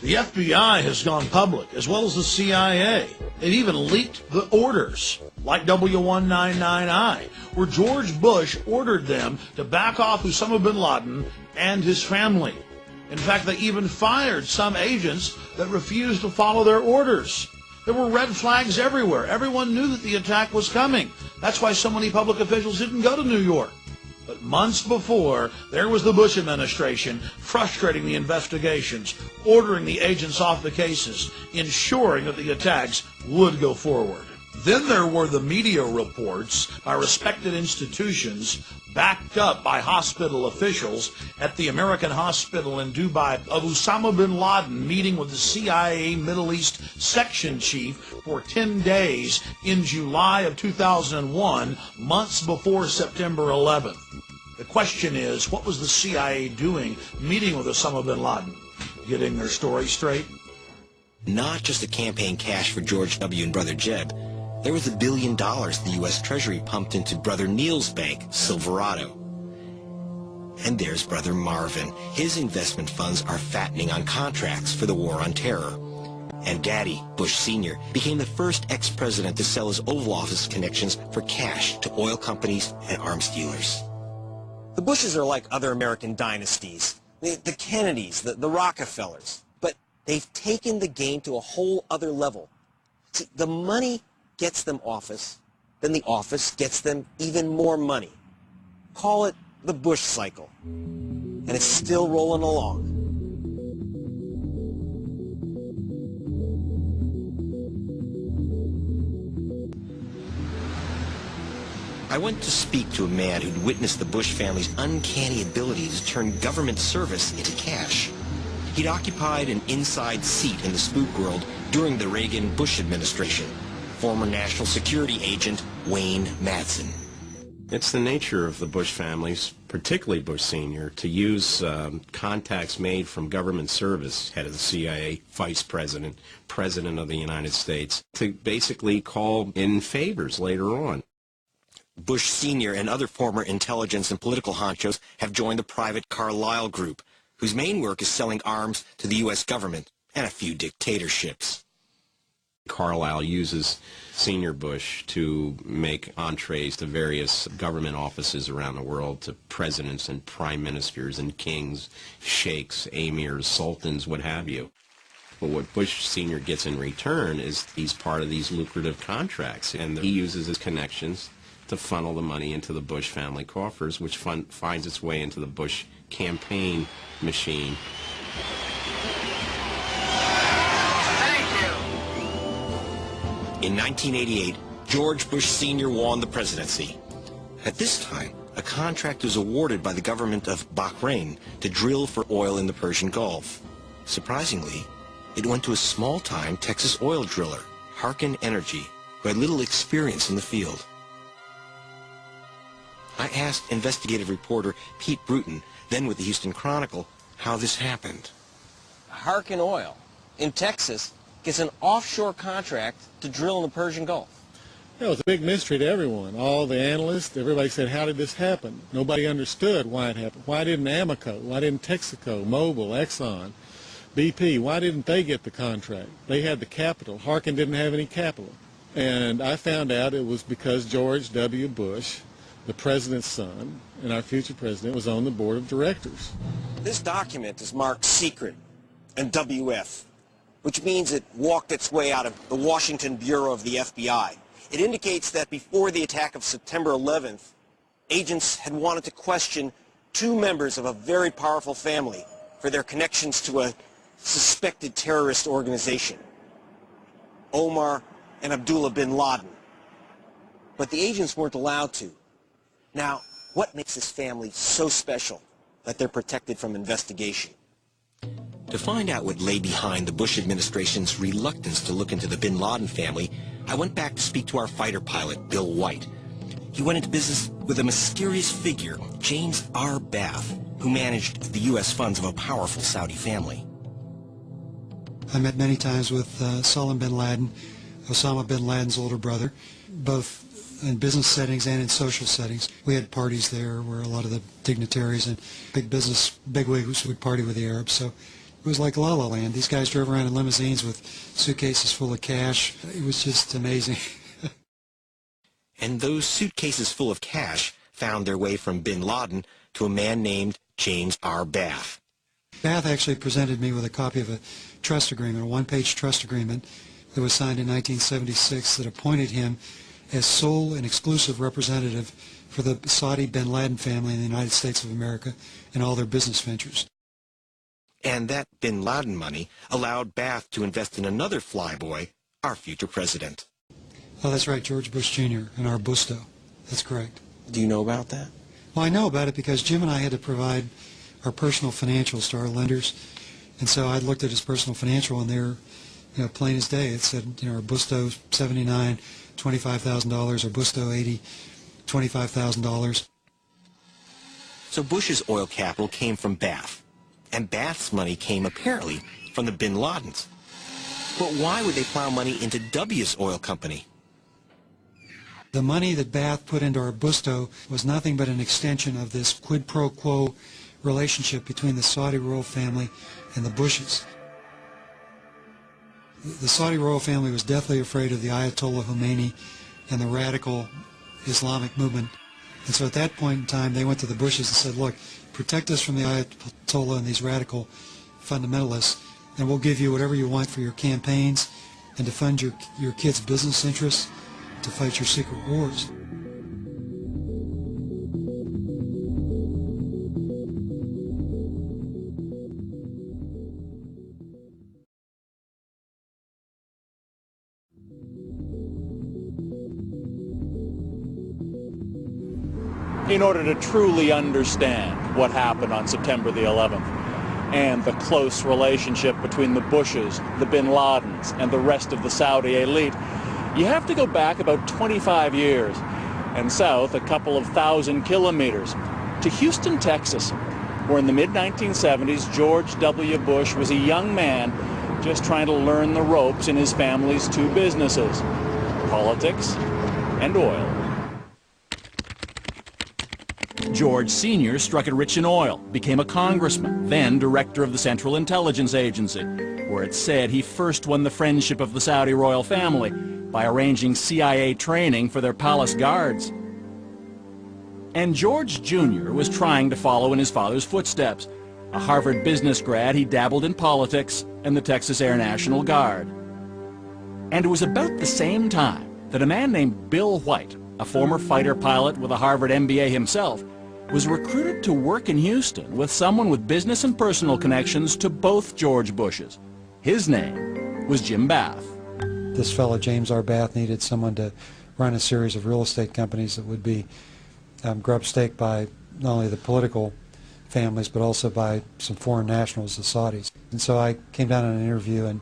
The FBI has gone public, as well as the CIA. They've even leaked the orders, like W199I, where George Bush ordered them to back off Osama bin Laden and his family. In fact, they even fired some agents that refused to follow their orders. There were red flags everywhere. Everyone knew that the attack was coming. That's why so many public officials didn't go to New York. But months before, there was the Bush administration frustrating the investigations, ordering the agents off the cases, ensuring that the attacks would go forward. Then there were the media reports by respected institutions, backed up by hospital officials at the American hospital in Dubai, of Osama bin Laden meeting with the CIA Middle East section chief for 10 days in July of 2001, months before September 11th. The question is, what was the CIA doing meeting with Osama bin Laden? Getting their story straight? Not just the campaign cash for George W. and Brother Jeb. There was $1 billion the U.S. Treasury pumped into Brother Neil's bank, Silverado. And there's Brother Marvin. His investment funds are fattening on contracts for the war on terror. And Daddy, Bush Sr., became the first ex-president to sell his Oval Office connections for cash to oil companies and arms dealers. The Bushes are like other American dynasties. The Kennedys, the Rockefellers. But they've taken the game to a whole other level. See, the money gets them office, then the office gets them even more money. Call it the Bush cycle. and it's still rolling along. I went to speak to a man who'd witnessed the Bush family's uncanny ability to turn government service into cash. He'd occupied an inside seat in the spook world during the Reagan-Bush administration. Former National Security Agent Wayne Madsen. It's the nature of the Bush families, particularly Bush Sr., to use contacts made from government service, head of the CIA, vice president, president of the United States, to basically call in favors later on. Bush Sr. and other former intelligence and political honchos have joined the private Carlyle Group, whose main work is selling arms to the U.S. government and a few dictatorships. Carlyle uses Senior Bush to make entrees to various government offices around the world, to presidents and prime ministers and kings, sheikhs, emirs, sultans, what have you. But what Bush Sr. gets in return is he's part of these lucrative contracts, and he uses his connections to funnel the money into the Bush family coffers, which finds its way into the Bush campaign machine. In 1988, George Bush Sr. won the presidency. At this time, a contract was awarded by the government of Bahrain to drill for oil in the Persian Gulf. Surprisingly, it went to a small-time Texas oil driller, Harken Energy, who had little experience in the field. I asked investigative reporter Pete Bruton, then with the Houston Chronicle, how this happened. Harken Oil in Texas gets an offshore contract to drill in the Persian Gulf. It was a big mystery to everyone. All the analysts, everybody said, how did this happen? Nobody understood why it happened. Why didn't Amoco, why didn't Texaco, Mobil, Exxon, BP, why didn't they get the contract? They had the capital. Harken didn't have any capital. And I found out it was because George W. Bush, the president's son, and our future president, was on the board of directors. This document is marked secret and WF, which means it walked its way out of the Washington Bureau of the FBI. It indicates that before the attack of September 11th, agents had wanted to question two members of a very powerful family for their connections to a suspected terrorist organization, Omar and Abdullah bin Laden. But the agents weren't allowed to. Now, what makes this family so special that they're protected from investigation? To find out what lay behind the Bush administration's reluctance to look into the bin Laden family, I went back to speak to our fighter pilot, Bill White. He went into business with a mysterious figure, James R. Bath, who managed the U.S. funds of a powerful Saudi family. I met many times with Salim bin Laden, Osama bin Laden's older brother, both in business settings and in social settings. We had parties there where a lot of the dignitaries and big business bigwigs would party with the Arabs, so it was like La La Land. These guys drove around in limousines with suitcases full of cash. It was just amazing. And those suitcases full of cash found their way from bin Laden to a man named James R. Bath. Bath actually presented me with a copy of a trust agreement, a one-page trust agreement that was signed in 1976 that appointed him as sole and exclusive representative for the Saudi bin Laden family in the United States of America and all their business ventures. And that bin Laden money allowed Bath to invest in another flyboy, our future president. Oh, that's right, George Bush Jr. and our Busto. That's correct. Do you know about that? Well, I know about it because Jim and I had to provide our personal financials to our lenders, and so I looked at his personal financial, and they're, plain as day. It said, our Busto 79, $25,000, or Busto 80, $25,000. So Bush's oil capital came from Bath, and Bath's money came apparently from the bin Ladens. But why would they plow money into W's oil company? The money that Bath put into our Busto was nothing but an extension of this quid pro quo relationship between the Saudi royal family and the Bushes. The Saudi royal family was deathly afraid of the Ayatollah Khomeini and the radical Islamic movement. And so at that point in time, they went to the Bushes and said, look, protect us from the Ayatollah and these radical fundamentalists, and we'll give you whatever you want for your campaigns and to fund your kids' business interests, to fight your secret wars. in order to truly understand what happened on September the 11th and the close relationship between the Bushes, the Bin Ladens, and the rest of the Saudi elite, you have to go back about 25 years and south a couple of thousand kilometers to Houston, Texas, where in the mid-1970s George W. Bush was a young man just trying to learn the ropes in his family's two businesses, politics and oil. George Sr. struck it rich in oil, became a congressman, then director of the Central Intelligence Agency, where it said he first won the friendship of the Saudi royal family by arranging CIA training for their palace guards. And George Jr. was trying to follow in his father's footsteps. A Harvard business grad, he dabbled in politics and the Texas Air National Guard. And it was about the same time that a man named Bill White, a former fighter pilot with a Harvard MBA himself, was recruited to work in Houston with someone with business and personal connections to both George Bushes. His name was Jim Bath. This fellow, James R. Bath, needed someone to run a series of real estate companies that would be grub-staked by not only the political families but also by some foreign nationals, the Saudis. And so I came down on an interview and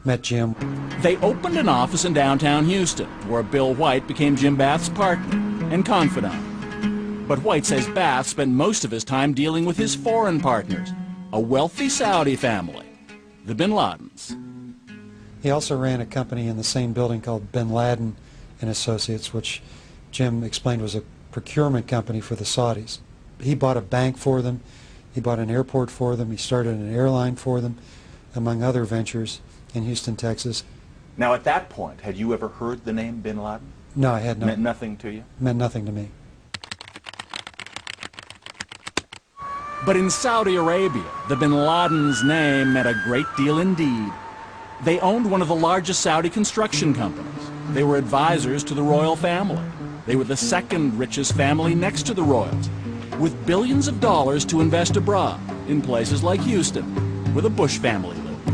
met Jim. They opened an office in downtown Houston where Bill White became Jim Bath's partner and confidant. But White says Bath spent most of his time dealing with his foreign partners, a wealthy Saudi family, the Bin Ladens. He also ran a company in the same building called Bin Laden and Associates, which Jim explained was a procurement company for the Saudis. He bought a bank for them, he bought an airport for them, he started an airline for them, among other ventures in Houston, Texas. Now at that point, had you ever heard the name Bin Laden? No, I had not. Meant nothing to you? Meant nothing to me. But in Saudi Arabia, the Bin Laden's name meant a great deal indeed. They owned one of the largest Saudi construction companies. They were advisors to the royal family. They were the second richest family next to the royals, with billions of dollars to invest abroad in places like Houston, where the Bush family lived.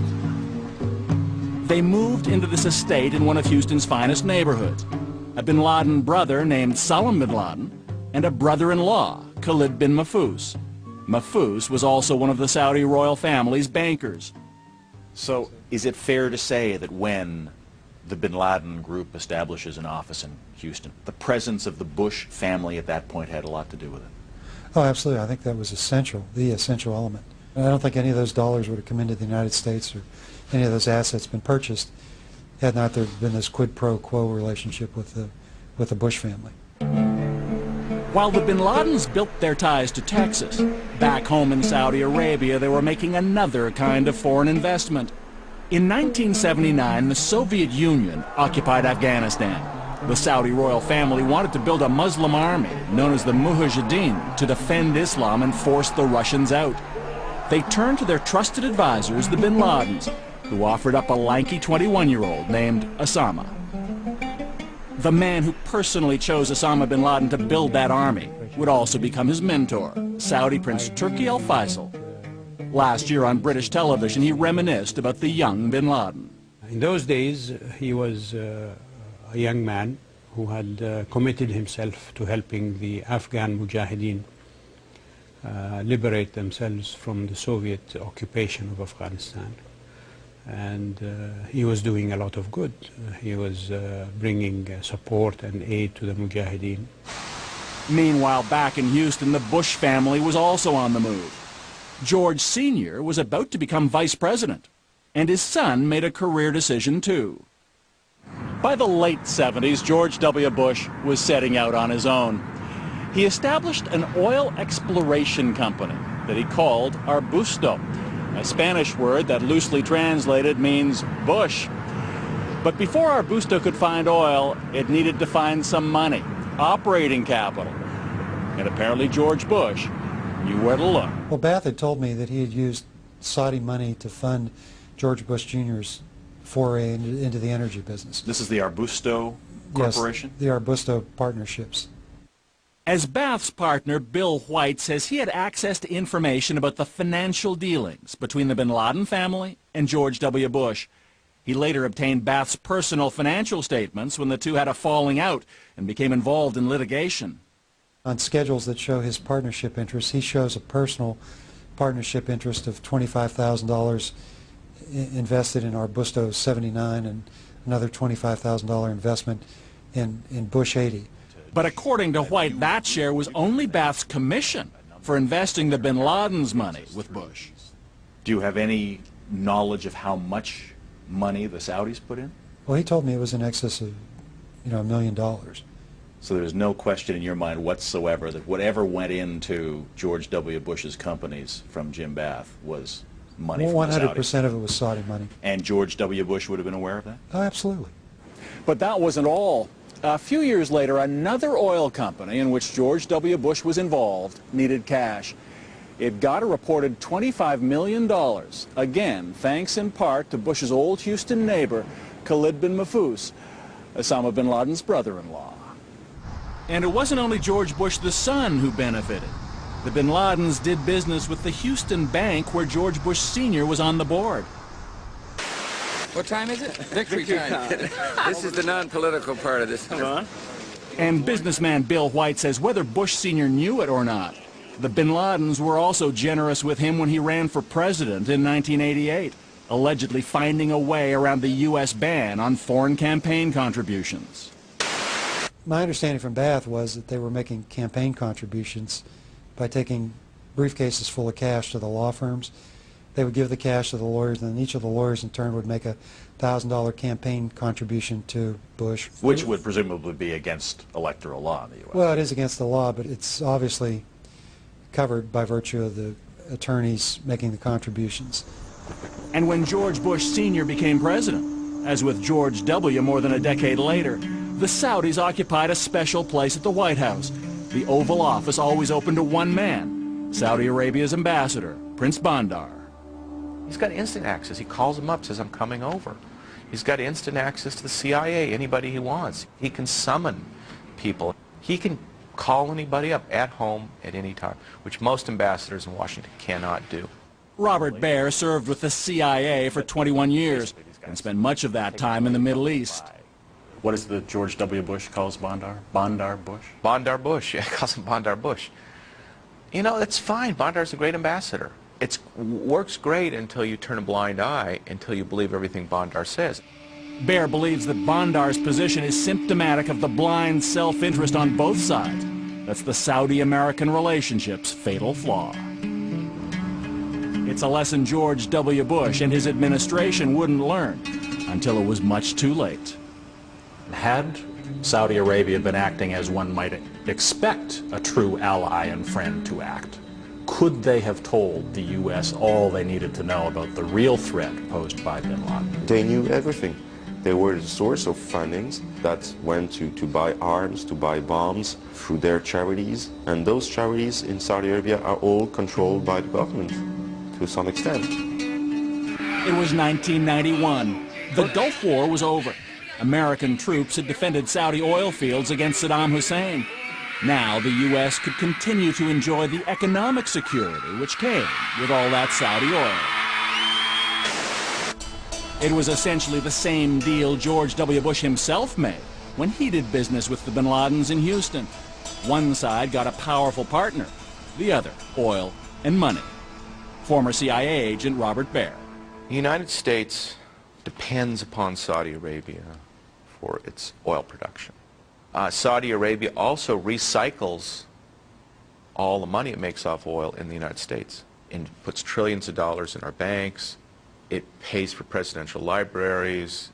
They moved into this estate in one of Houston's finest neighborhoods. A Bin Laden brother named Salam Bin Laden and a brother-in-law, Khalid bin Mahfouz. Mahfouz was also one of the Saudi royal family's bankers. So is it fair to say that when the Bin Laden group establishes an office in Houston, the presence of the Bush family at that point had a lot to do with it? Oh, absolutely. I think that was essential, the essential element. And I don't think any of those dollars would have come into the United States or any of those assets been purchased had not there been this quid pro quo relationship with the Bush family. While the Bin Ladens built their ties to Texas, back home in Saudi Arabia they were making another kind of foreign investment. In 1979, the Soviet Union occupied Afghanistan. The Saudi royal family wanted to build a Muslim army known as the Mujahideen to defend Islam and force the Russians out. They turned to their trusted advisors, the Bin Ladens, who offered up a lanky 21-year-old named Osama. The man who personally chose Osama bin Laden to build that army would also become his mentor, Saudi Prince Turki Al Faisal. Last year on British television, he reminisced about the young bin Laden. In those days, he was a young man who had committed himself to helping the Afghan Mujahideen liberate themselves from the Soviet occupation of Afghanistan. And he was doing a lot of good. He was bringing support and aid to the Mujahideen. Meanwhile, back in Houston, the Bush family was also on the move. George Sr. was about to become vice president, and his son made a career decision too. By the late 70s, George W. Bush was setting out on his own. He established an oil exploration company that he called Arbusto, a Spanish word that loosely translated means bush. But before Arbusto could find oil, it needed to find some money, operating capital. And apparently George Bush knew where to look. Well, Bath had told me that he had used Saudi money to fund George Bush Jr.'s foray into the energy business. This is the Arbusto Corporation? Yes, the Arbusto partnerships. As Bath's partner, Bill White, says he had access to information about the financial dealings between the Bin Laden family and George W. Bush. He later obtained Bath's personal financial statements when the two had a falling out and became involved in litigation. On schedules that show his partnership interests, he shows a personal partnership interest of $25,000 invested in Arbusto 79 and another $25,000 investment in Bush 80. But according to White, that share was only Bath's commission for investing the bin Laden's money with Bush. Do you have any knowledge of how much money the Saudis put in? Well, he told me it was in excess of, $1 million. So there's no question in your mind whatsoever that whatever went into George W. Bush's companies from Jim Bath was money from the Saudis. 100% of it was Saudi money. And George W. Bush would have been aware of that? Oh, absolutely. But that wasn't all. A few years later, another oil company in which George W. Bush was involved needed cash. It got a reported $25 million, again, thanks in part to Bush's old Houston neighbor, Khalid bin Mahfouz, Osama bin Laden's brother-in-law. And it wasn't only George Bush the son who benefited. The bin Ladens did business with the Houston bank where George Bush Sr. was on the board. What time is it? Victory time. This is the non-political part of this. Come on. And businessman Bill White says whether Bush Sr. knew it or not, the bin Ladens were also generous with him when he ran for president in 1988, allegedly finding a way around the U.S. ban on foreign campaign contributions. My understanding from Bath was that they were making campaign contributions by taking briefcases full of cash to the law firms. They would give the cash to the lawyers, and then each of the lawyers in turn would make a $1,000 campaign contribution to Bush. Which would presumably be against electoral law in the U.S. Well, it is against the law, but it's obviously covered by virtue of the attorneys making the contributions. And when George Bush Sr. became president, as with George W. more than a decade later, the Saudis occupied a special place at the White House. The Oval Office always open to one man, Saudi Arabia's ambassador, Prince Bandar. He's got instant access. He calls them up, says, I'm coming over. He's got instant access to the CIA, anybody he wants. He can summon people. He can call anybody up at home at any time, which most ambassadors in Washington cannot do. Robert Baer served with the CIA for 21 years and spent much of that time in the Middle East. What is the George W. Bush calls Bandar? Bandar Bush? Bandar Bush, yeah, calls him Bandar Bush. You know, that's fine. Bandar's a great ambassador. It works great until you turn a blind eye, until you believe everything Bandar says. Baer believes that Bandar's position is symptomatic of the blind self-interest on both sides. That's the Saudi-American relationship's fatal flaw. It's a lesson George W. Bush and his administration wouldn't learn until it was much too late. Had Saudi Arabia been acting as one might expect a true ally and friend to act, could they have told the U.S. all they needed to know about the real threat posed by bin Laden? They knew everything. They were the source of fundings that went to buy arms, to buy bombs through their charities. And those charities in Saudi Arabia are all controlled by the government to some extent. It was 1991. The Gulf War was over. American troops had defended Saudi oil fields against Saddam Hussein. Now the U.S. could continue to enjoy the economic security which came with all that Saudi oil. It was essentially the same deal George W. Bush himself made when he did business with the bin Ladens in Houston. One side got a powerful partner, the other oil and money. Former CIA agent Robert Baer. The United States depends upon Saudi Arabia for its oil production. Saudi Arabia also recycles all the money it makes off oil in the United States and puts trillions of dollars in our banks. It pays for presidential libraries,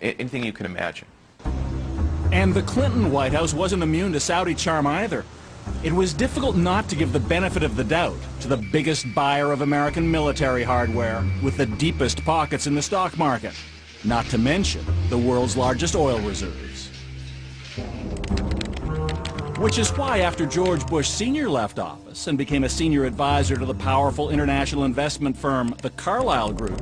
anything you can imagine. And the Clinton White House wasn't immune to Saudi charm either. It was difficult not to give the benefit of the doubt to the biggest buyer of American military hardware with the deepest pockets in the stock market, not to mention the world's largest oil reserves. Which is why after George Bush Sr. left office and became a senior advisor to the powerful international investment firm, the Carlyle Group,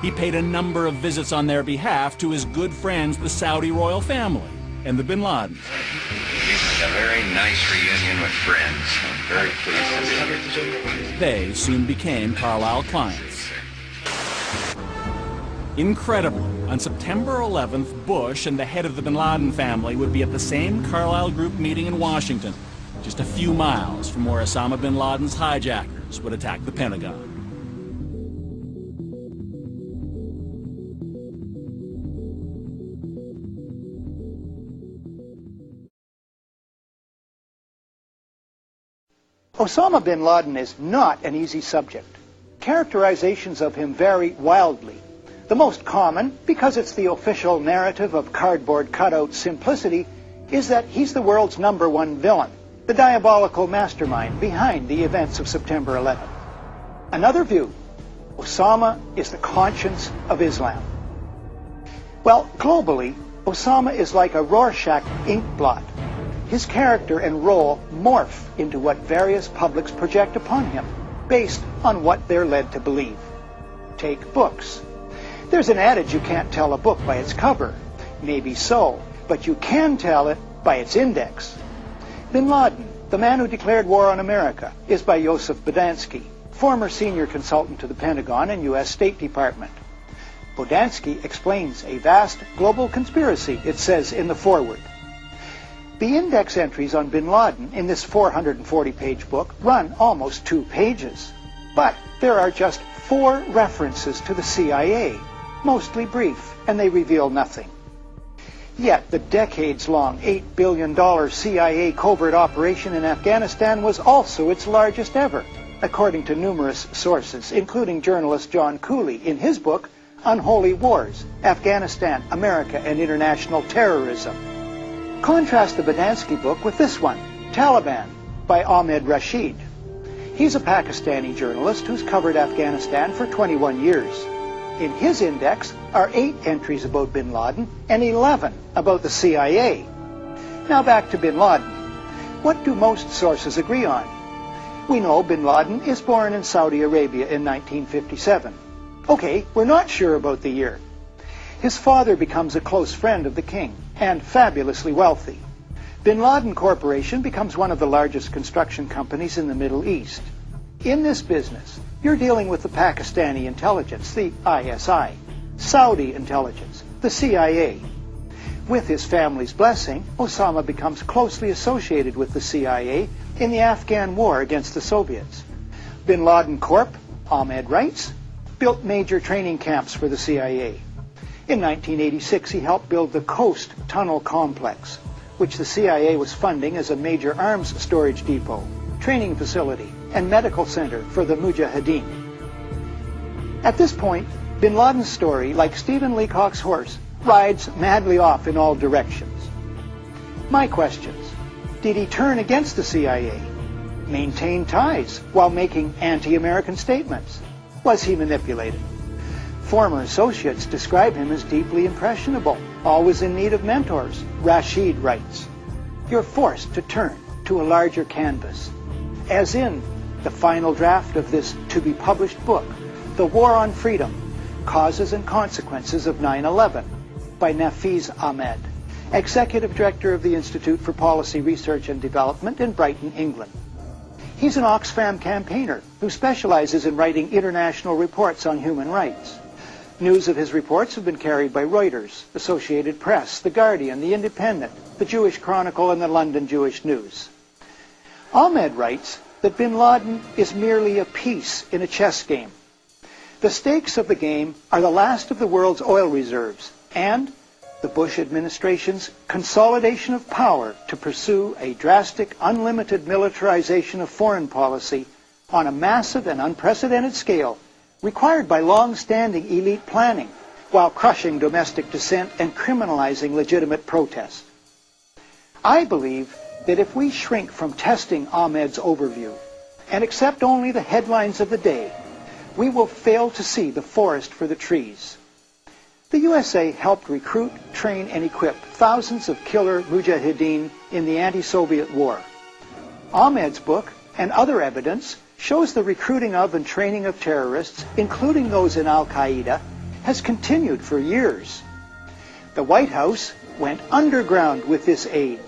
he paid a number of visits on their behalf to his good friends, the Saudi royal family and the bin Ladens. A very nice reunion with friends. I'm very pleased to be here. They soon became Carlyle clients. Incredibly, on September 11th, Bush and the head of the bin Laden family would be at the same Carlyle Group meeting in Washington, just a few miles from where Osama bin Laden's hijackers would attack the Pentagon. Osama bin Laden is not an easy subject. Characterizations of him vary wildly. The most common, because it's the official narrative of cardboard cutout simplicity, is that he's the world's #1 villain, the diabolical mastermind behind the events of September 11th. Another view, Osama is the conscience of Islam. Well, globally, Osama is like a Rorschach ink blot. His character and role morph into what various publics project upon him, based on what they're led to believe. Take books. There's an adage you can't tell a book by its cover. Maybe so, but you can tell it by its index. Bin Laden, the man who declared war on America, is by Joseph Bodansky, former senior consultant to the Pentagon and U.S. State Department. Bodansky explains a vast global conspiracy, it says in the foreword. The index entries on bin Laden in this 440-page book run almost 2 pages. But there are just 4 references to the CIA, mostly brief, and they reveal nothing. Yet the decades-long $8 billion CIA covert operation in Afghanistan was also its largest ever, according to numerous sources, including journalist John Cooley in his book, Unholy Wars, Afghanistan, America, and International Terrorism. Contrast the Bodansky book with this one, Taliban, by Ahmed Rashid. He's a Pakistani journalist who's covered Afghanistan for 21 years. In his index are 8 entries about bin Laden and 11 about the CIA. Now back to bin Laden. What do most sources agree on? We know bin Laden is born in Saudi Arabia in 1957. Okay, we're not sure about the year. His father becomes a close friend of the king and fabulously wealthy. Bin Laden Corporation becomes one of the largest construction companies in the Middle East. In this business, you're dealing with the Pakistani intelligence, the ISI, Saudi intelligence, the CIA. With his family's blessing, Osama becomes closely associated with the CIA in the Afghan war against the Soviets. Bin Laden Corp, Ahmed writes, built major training camps for the CIA. In 1986, he helped build the Coast Tunnel Complex, which the CIA was funding as a major arms storage depot, training facility, and medical center for the Mujahideen. At this point, bin Laden's story, like Stephen Leacock's horse, rides madly off in all directions. My questions: did he turn against the CIA? Maintain ties while making anti-American statements? Was he manipulated? Former associates describe him as deeply impressionable, always in need of mentors. Rashid writes, "You're forced to turn to a larger canvas," as in the final draft of this to-be-published book, The War on Freedom, Causes and Consequences of 9/11, by Nafiz Ahmed, Executive Director of the Institute for Policy Research and Development in Brighton, England. He's an Oxfam campaigner who specializes in writing international reports on human rights. News of his reports have been carried by Reuters, Associated Press, The Guardian, The Independent, The Jewish Chronicle, and the London Jewish News. Ahmed writes that bin Laden is merely a piece in a chess game. The stakes of the game are the last of the world's oil reserves and the Bush administration's consolidation of power to pursue a drastic, unlimited militarization of foreign policy on a massive and unprecedented scale required by long-standing elite planning while crushing domestic dissent and criminalizing legitimate protest. I believe that if we shrink from testing Ahmed's overview and accept only the headlines of the day, we will fail to see the forest for the trees. The USA helped recruit, train, and equip thousands of killer mujahideen in the anti-Soviet war. Ahmed's book and other evidence shows the recruiting of and training of terrorists, including those in Al-Qaeda, has continued for years. The White House went underground with this aid.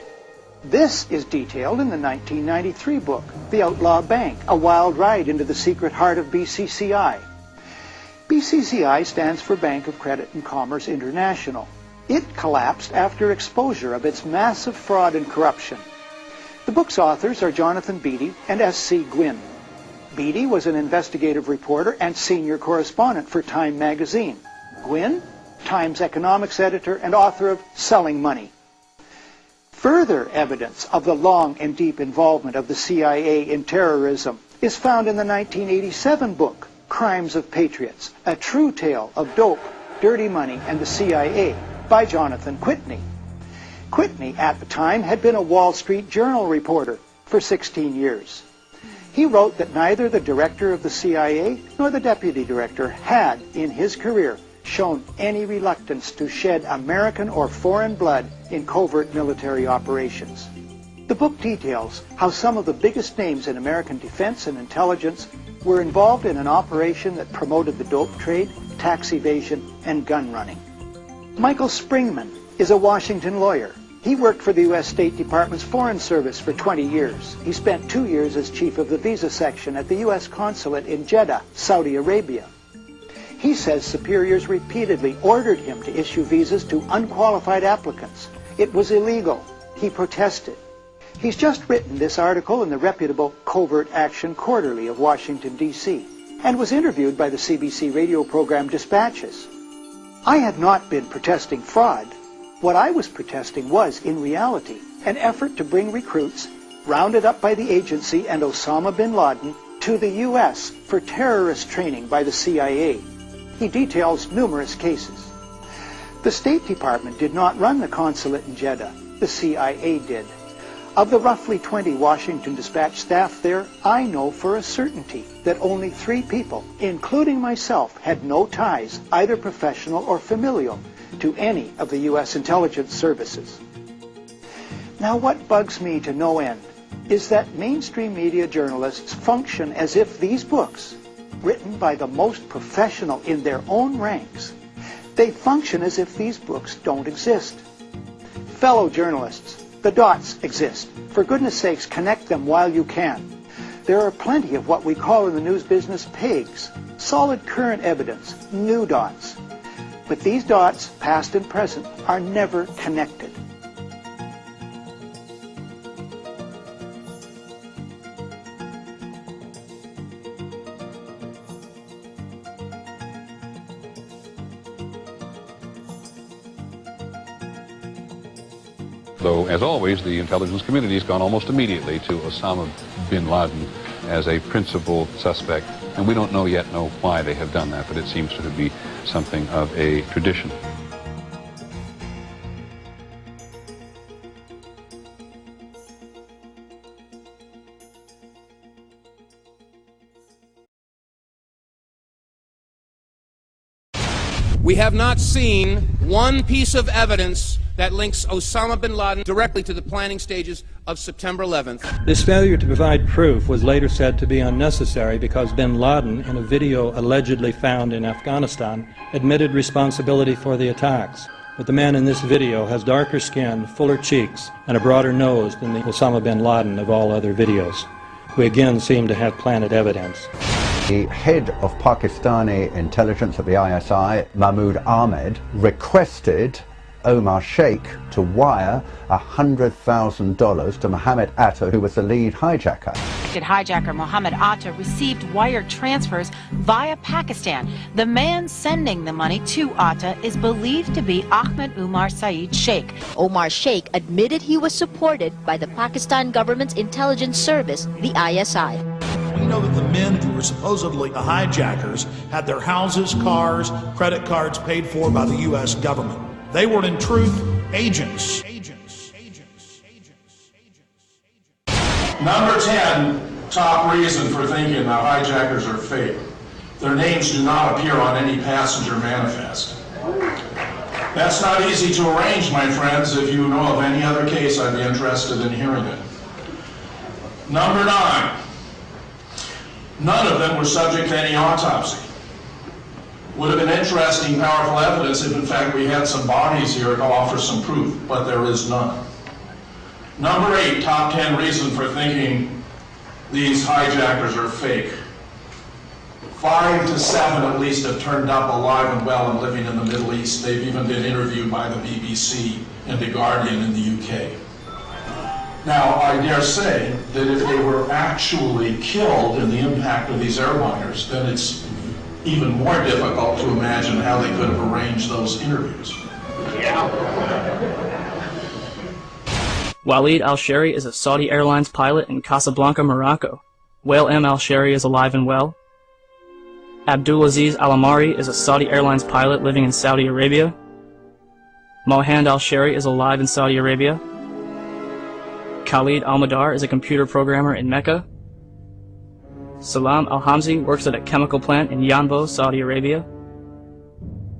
This is detailed in the 1993 book, The Outlaw Bank, A Wild Ride into the Secret Heart of BCCI. BCCI stands for Bank of Credit and Commerce International. It collapsed after exposure of its massive fraud and corruption. The book's authors are Jonathan Beattie and S.C. Gwynne. Beattie was an investigative reporter and senior correspondent for Time magazine. Gwynne, Time's economics editor and author of Selling Money. Further evidence of the long and deep involvement of the CIA in terrorism is found in the 1987 book, Crimes of Patriots, a true tale of dope, dirty money, and the CIA, by Jonathan Whitney. Whitney, at the time, had been a Wall Street Journal reporter for 16 years. He wrote that neither the director of the CIA nor the deputy director had, in his career, shown any reluctance to shed American or foreign blood in covert military operations. The book details how some of the biggest names in American defense and intelligence were involved in an operation that promoted the dope trade, tax evasion, and gun running. Michael Springman is a Washington lawyer. He worked for the U.S. State Department's Foreign Service for 20 years. He spent 2 years as chief of the visa section at the U.S. consulate in Jeddah, Saudi Arabia. He says superiors repeatedly ordered him to issue visas to unqualified applicants. It was illegal. He protested. He's just written this article in the reputable Covert Action Quarterly of Washington, D.C., and was interviewed by the CBC radio program Dispatches. I had not been protesting fraud. What I was protesting was, in reality, an effort to bring recruits, rounded up by the agency and Osama bin Laden, to the U.S. for terrorist training by the CIA. He details numerous cases. The State Department did not run the consulate in Jeddah. The CIA did. Of the roughly 20 Washington Dispatch staff there, I know for a certainty that only 3 people, including myself, had no ties, either professional or familial, to any of the U.S. intelligence services. Now, what bugs me to no end is that mainstream media journalists function as if these books, written by the most professional in their own ranks, they function as if these books don't exist. Fellow journalists, the dots exist. For goodness sakes, connect them while you can. There are plenty of what we call in the news business PEGs, solid current evidence, new dots. But these dots, past and present, are never connected. Though, as always, the intelligence community has gone almost immediately to Osama bin Laden as a principal suspect. And we don't know why they have done that, but it seems to be something of a tradition. We have not seen one piece of evidence that links Osama bin Laden directly to the planning stages of September 11th. This failure to provide proof was later said to be unnecessary because bin Laden, in a video allegedly found in Afghanistan, admitted responsibility for the attacks. But the man in this video has darker skin, fuller cheeks, and a broader nose than the Osama bin Laden of all other videos. We again seem to have planted evidence. The head of Pakistani intelligence at the ISI, Mahmoud Ahmed, requested Omar Sheikh to wire $100,000 to Mohammed Atta, who was the lead hijacker. Hijacker Mohammed Atta received wire transfers via Pakistan. The man sending the money to Atta is believed to be Ahmed Umar Saeed Sheikh. Omar Sheikh admitted he was supported by the Pakistan government's intelligence service, the ISI. We know that the men who were supposedly the hijackers had their houses, cars, credit cards paid for by the U.S. government. They were, in truth, agents. Number 10, top reason for thinking the hijackers are fake. Their names do not appear on any passenger manifest. That's not easy to arrange, my friends. If you know of any other case, I'd be interested in hearing it. Number 9, none of them were subject to any autopsy. Would have been interesting, powerful evidence if in fact we had some bodies here to offer some proof, but there is none. Number 8, top 10 reason for thinking these hijackers are fake. 5 to 7 at least have turned up alive and well and living in the Middle East. They've even been interviewed by the BBC and The Guardian in the UK. Now, I dare say that if they were actually killed in the impact of these airliners, then it's even more difficult to imagine how they could have arranged those interviews. Walid al-Shari is a Saudi Airlines pilot in Casablanca, Morocco. Wael M. al-Shari is alive and well. Abdulaziz al-Amari is a Saudi Airlines pilot living in Saudi Arabia. Mohand al-Shari is alive in Saudi Arabia. Khalid al-Madar is a computer programmer in Mecca. Salam al-Hamzi works at a chemical plant in Yanbo, Saudi Arabia.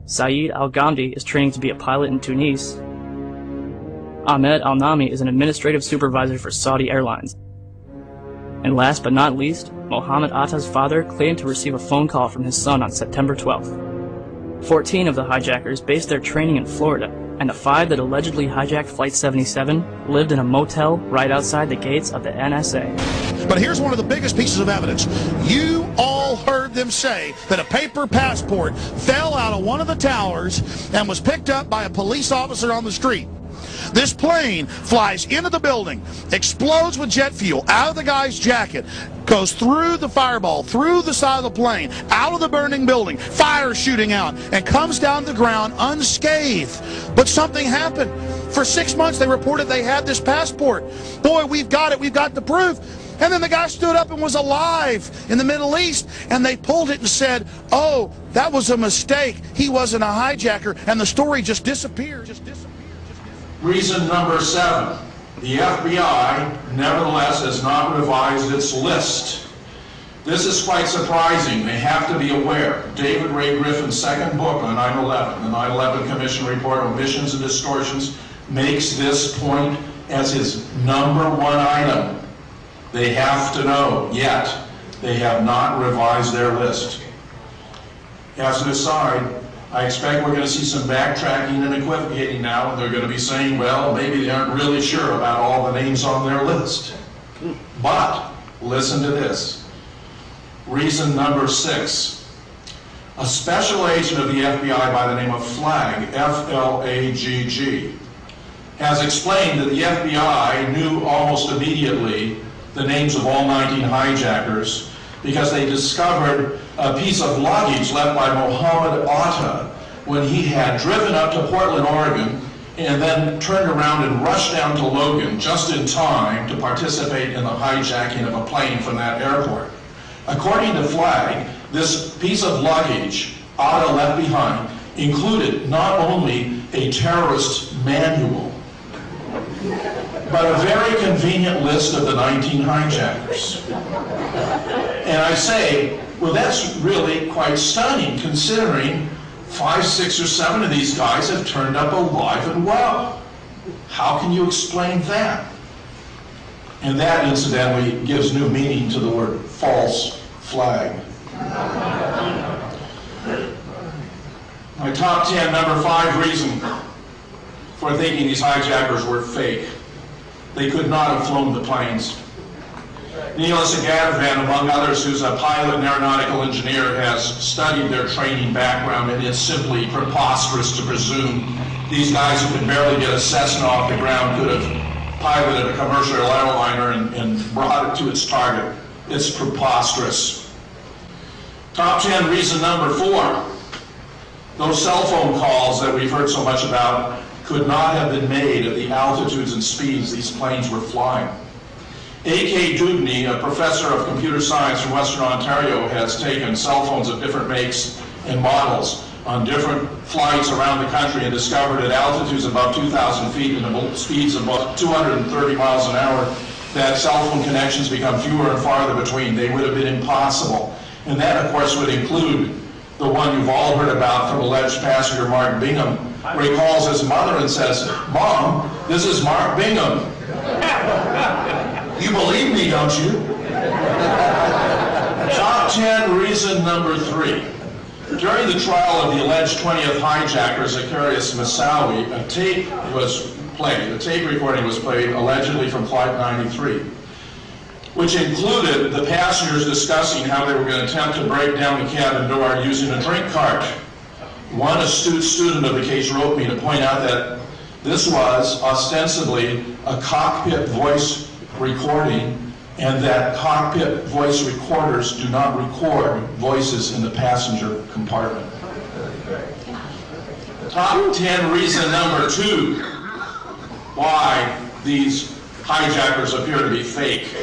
Saeed al-Ghamdi is training to be a pilot in Tunis. Ahmed al-Nami is an administrative supervisor for Saudi Airlines. And last but not least, Mohammed Atta's father claimed to receive a phone call from his son on September 12th. 14 of the hijackers based their training in Florida, and the 5 that allegedly hijacked Flight 77 lived in a motel right outside the gates of the NSA. But here's one of the biggest pieces of evidence. You all heard them say that a paper passport fell out of one of the towers and was picked up by a police officer on the street. This plane flies into the building, explodes with jet fuel out of the guy's jacket, goes through the fireball, through the side of the plane, out of the burning building, fire shooting out, and comes down to the ground unscathed. But something happened. For 6 months they reported they had this passport. Boy, we've got it, we've got the proof. And then the guy stood up and was alive in the Middle East, and they pulled it and said, oh, that was a mistake. He wasn't a hijacker, and the story just disappeared. Reason number 7, the FBI nevertheless has not revised its list. This is quite surprising. They have to be aware. David Ray Griffin's second book on 9/11, the 9/11 Commission Report, Omissions and Distortions, makes this point as his number 1 item. They have to know, yet they have not revised their list. As an aside, I expect we're going to see some backtracking and equivocating now, and they're going to be saying, well, maybe they aren't really sure about all the names on their list. But listen to this. Reason number 6. A special agent of the FBI by the name of Flagg, F-L-A-G-G, has explained that the FBI knew almost immediately the names of all 19 hijackers because they discovered a piece of luggage left by Mohammed Atta when he had driven up to Portland, Oregon, and then turned around and rushed down to Logan just in time to participate in the hijacking of a plane from that airport. According to Flagg, this piece of luggage Atta left behind included not only a terrorist manual, but a very convenient list of the 19 hijackers. And I say, well, that's really quite stunning, considering 5, 6, or 7 of these guys have turned up alive and well. How can you explain that? And that, incidentally, gives new meaning to the word false flag. My top 10, number 5 reason for thinking these hijackers were fake. They could not have flown the planes. Neelis Agadavan, among others, who's a pilot and aeronautical engineer, has studied their training background, and it's simply preposterous to presume these guys who could barely get a Cessna off the ground could have piloted a commercial airliner and brought it to its target. It's preposterous. Top 10 reason number 4. Those cell phone calls that we've heard so much about could not have been made at the altitudes and speeds these planes were flying. A.K. Dubny, a professor of computer science from Western Ontario, has taken cell phones of different makes and models on different flights around the country and discovered at altitudes above 2,000 feet and speeds of about 230 miles an hour that cell phone connections become fewer and farther between. They would have been impossible. And that, of course, would include the one you've all heard about from alleged passenger Mark Bingham, where he calls his mother and says, "Mom, this is Mark Bingham. You believe me, don't you?" Top 10 reason number 3. During the trial of the alleged 20th hijacker, Zacarias Moussaoui, a tape was played. A tape recording was played allegedly from Flight 93. which included the passengers discussing how they were going to attempt to break down the cabin door using a drink cart. One astute student of the case wrote me to point out that this was ostensibly a cockpit voice recording, and that cockpit voice recorders do not record voices in the passenger compartment. Top 10 reason number 2 why these hijackers appear to be fake.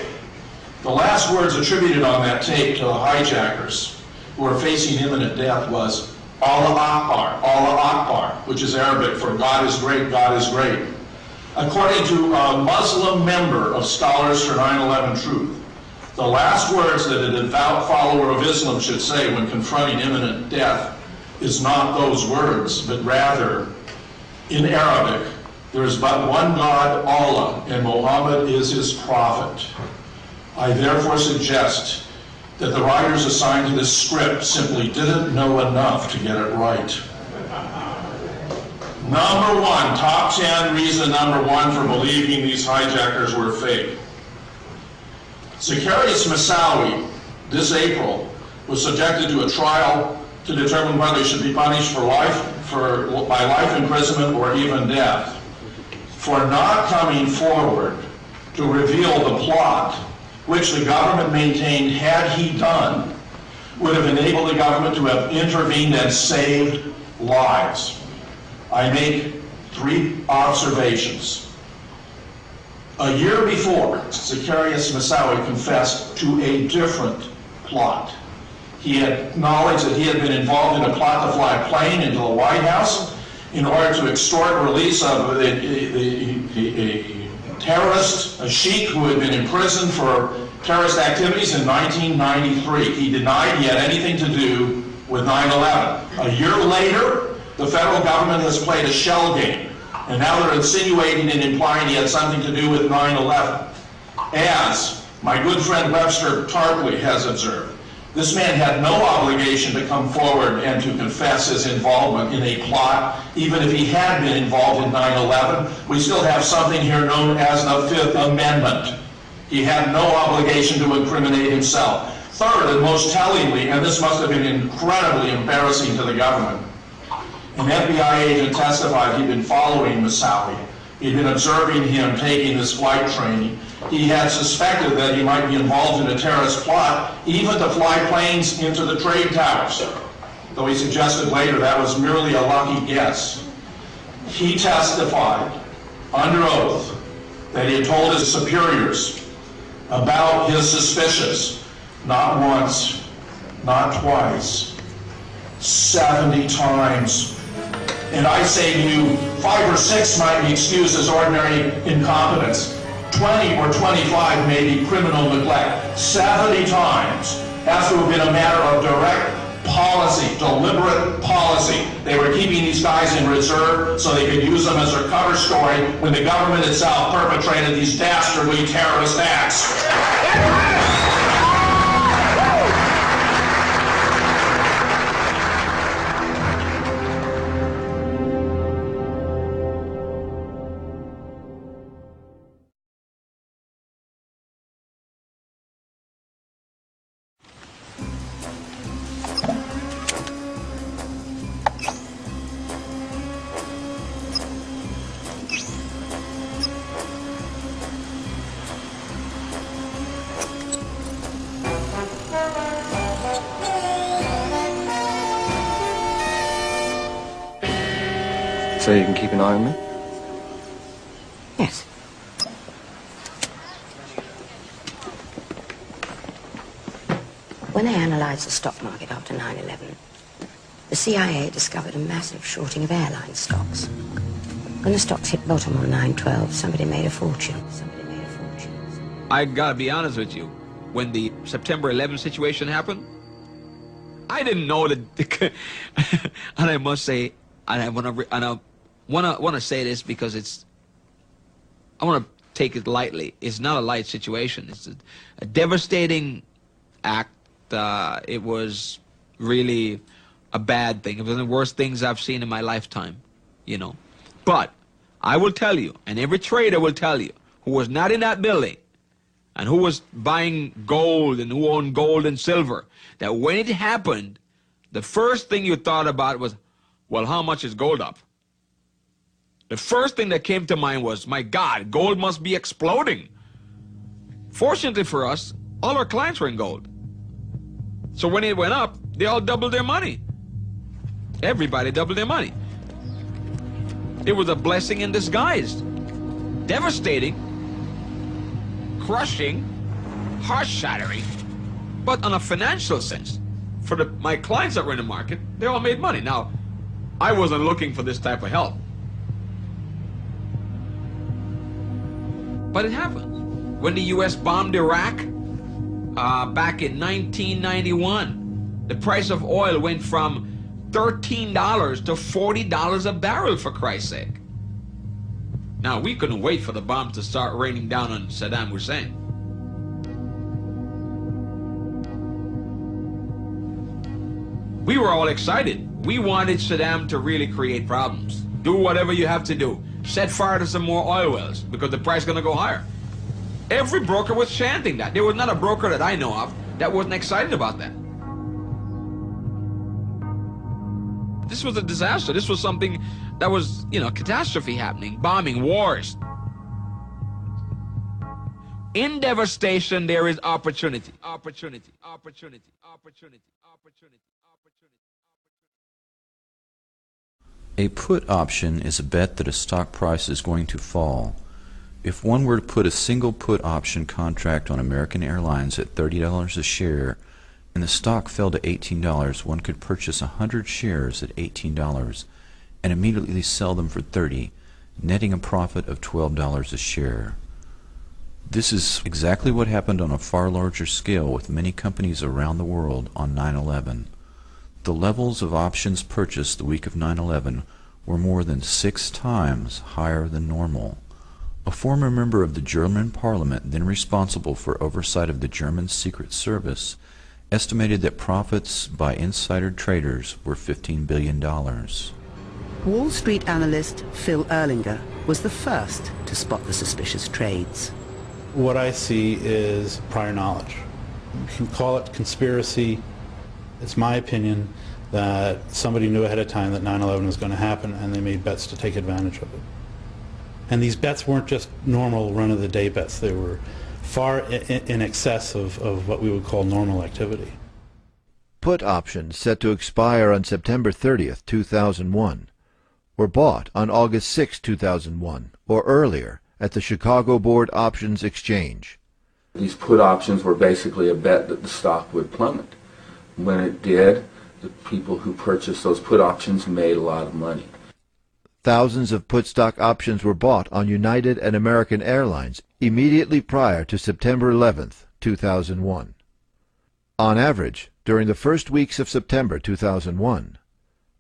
The last words attributed on that tape to the hijackers who are facing imminent death was Allah Akbar, which is Arabic for God is great, God is great. According to a Muslim member of Scholars for 9/11 Truth, the last words that a devout follower of Islam should say when confronting imminent death is not those words, but rather, in Arabic, there is but one God, Allah, and Muhammad is his prophet. I therefore suggest that the writers assigned to this script simply didn't know enough to get it right. Number 1, top 10 reason number 1 for believing these hijackers were fake. Zacarias Moussaoui, this April, was subjected to a trial to determine whether he should be punished by life imprisonment or even death for not coming forward to reveal the plot which the government maintained, had he done, would have enabled the government to have intervened and saved lives. I make 3 observations. A year before, Zacarias Moussaoui confessed to a different plot. He had acknowledged that he had been involved in a plot to fly a plane into the White House in order to extort release of a terrorist, a sheik who had been imprisoned for terrorist activities in 1993. He denied he had anything to do with 9/11. A year later, the federal government has played a shell game, and now they're insinuating and implying he had something to do with 9/11. As my good friend Webster Tarpley has observed, this man had no obligation to come forward and to confess his involvement in a plot. Even if he had been involved in 9/11, we still have something here known as the Fifth Amendment. He had no obligation to incriminate himself. Third, and most tellingly, and this must have been incredibly embarrassing to the government, an FBI agent testified he'd been following Moussaoui. He'd been observing him taking this flight training. He had suspected that he might be involved in a terrorist plot, even to fly planes into the trade towers, though he suggested later that was merely a lucky guess. He testified under oath that he had told his superiors about his suspicions, not once, not twice, 70 times. And I say to you, 5 or 6 might be excused as ordinary incompetence. 20 or 25 may be criminal neglect. 70 times has to have been a matter of direct policy, deliberate policy. They were keeping these guys in reserve so they could use them as their cover story when the government itself perpetrated these dastardly terrorist acts. So you can keep an eye on me? Yes. When they analyzed the stock market after 9/11, the CIA discovered a massive shorting of airline stocks. When the stocks hit bottom on 9/12, somebody made a fortune. I gotta be honest with you. When the September 11 situation happened, I didn't know that. And I must say, and I want to say this because I want to take it lightly. It's not a light situation. It's a devastating act. It was really a bad thing. It was one of the worst things I've seen in my lifetime, you know. But I will tell you, and every trader will tell you, who was not in that building, and who was buying gold and who owned gold and silver, that when it happened, the first thing you thought about was, well, how much is gold up? The first thing that came to mind was, my God, gold must be exploding. Fortunately for us, all our clients were in gold. So when it went up, they all doubled their money. Everybody doubled their money. It was a blessing in disguise. Devastating, crushing, heart-shattering, but on a financial sense. For my clients that were in the market, they all made money. Now, I wasn't looking for this type of help. But it happened. When the U.S. bombed Iraq back in 1991, the price of oil went from $13 to $40 a barrel, for Christ's sake. Now, we couldn't wait for the bomb to start raining down on Saddam Hussein. We were all excited. We wanted Saddam to really create problems. Do whatever you have to do. Set fire to some more oil wells because the price is going to go higher. Every broker was chanting that. There was not a broker that I know of that wasn't excited about that. This was a disaster. This was something that was, catastrophe happening, bombing, wars. In devastation, there is opportunity. Opportunity, opportunity, opportunity, opportunity, opportunity. A put option is a bet that a stock price is going to fall. If one were to put a single put option contract on American Airlines at $30 a share, and the stock fell to $18, one could purchase 100 shares at $18 and immediately sell them for $30, netting a profit of $12 a share. This is exactly what happened on a far larger scale with many companies around the world on 9/11. The levels of options purchased the week of 9/11 were more than 6 times higher than normal. A former member of the German parliament, then responsible for oversight of the German Secret Service, estimated that profits by insider traders were $15 billion. Wall Street analyst Phil Erlinger was the first to spot the suspicious trades. What I see is prior knowledge. You can call it conspiracy. It's my opinion that somebody knew ahead of time that 9/11 was going to happen and they made bets to take advantage of it. And these bets weren't just normal run-of-the-day bets. They were far in excess of what we would call normal activity. Put options set to expire on September 30th, 2001 were bought on August 6, 2001 or earlier at the Chicago Board Options Exchange. These put options were basically a bet that the stock would plummet. When it did, the people who purchased those put options made a lot of money. Thousands of put stock options were bought on United and American Airlines immediately prior to September 11th, 2001. On average, during the first weeks of September 2001,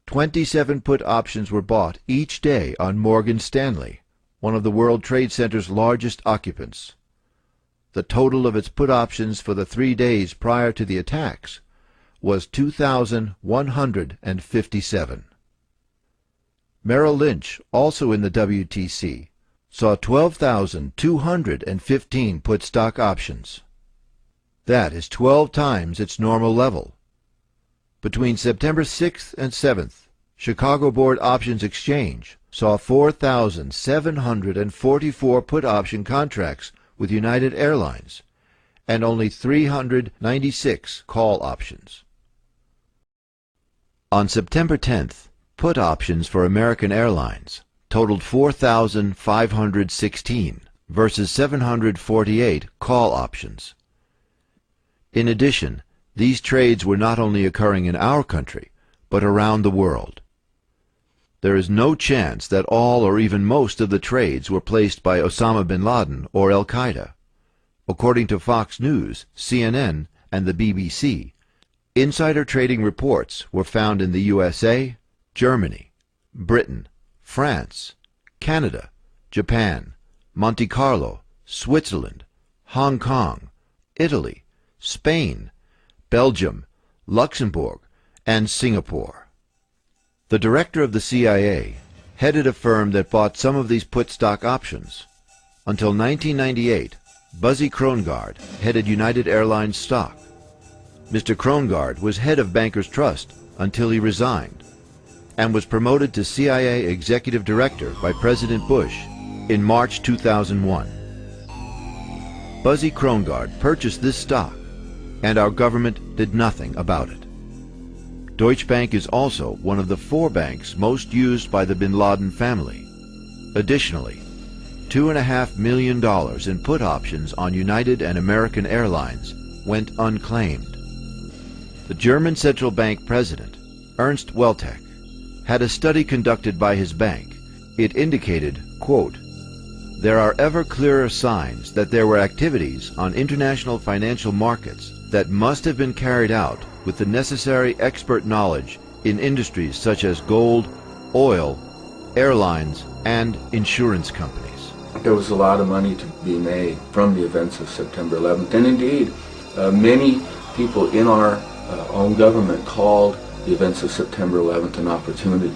27 put options were bought each day on Morgan Stanley, one of the World Trade Center's largest occupants. The total of its put options for the 3 days prior to the attacks was 2,157. Merrill Lynch, also in the WTC, saw 12,215 put stock options. That is 12 times its normal level. Between September 6th and 7th, Chicago Board Options Exchange saw 4,744 put option contracts with United Airlines and only 396 call options. On September 10th, put options for American Airlines totaled 4,516 versus 748 call options. In addition, these trades were not only occurring in our country, but around the world. There is no chance that all or even most of the trades were placed by Osama bin Laden or Al-Qaeda. According to Fox News, CNN, and the BBC, insider trading reports were found in the USA, Germany, Britain, France, Canada, Japan, Monte Carlo, Switzerland, Hong Kong, Italy, Spain, Belgium, Luxembourg, and Singapore. The director of the CIA headed a firm that bought some of these put stock options. Until 1998, Buzzy Krongard headed United Airlines stock. Mr. Krongard was head of Bankers Trust until he resigned and was promoted to CIA Executive Director by President Bush in March 2001. Buzzy Krongard purchased this stock, and our government did nothing about it. Deutsche Bank is also one of the 4 banks most used by the bin Laden family. Additionally, $2.5 million in put options on United and American Airlines went unclaimed. The German central bank president, Ernst Weltek, had a study conducted by his bank. It indicated, quote, "There are ever clearer signs that there were activities on international financial markets that must have been carried out with the necessary expert knowledge in industries such as gold, oil, airlines, and insurance companies." There was a lot of money to be made from the events of September 11th, and indeed, many people in our own government called the events of September 11th an opportunity.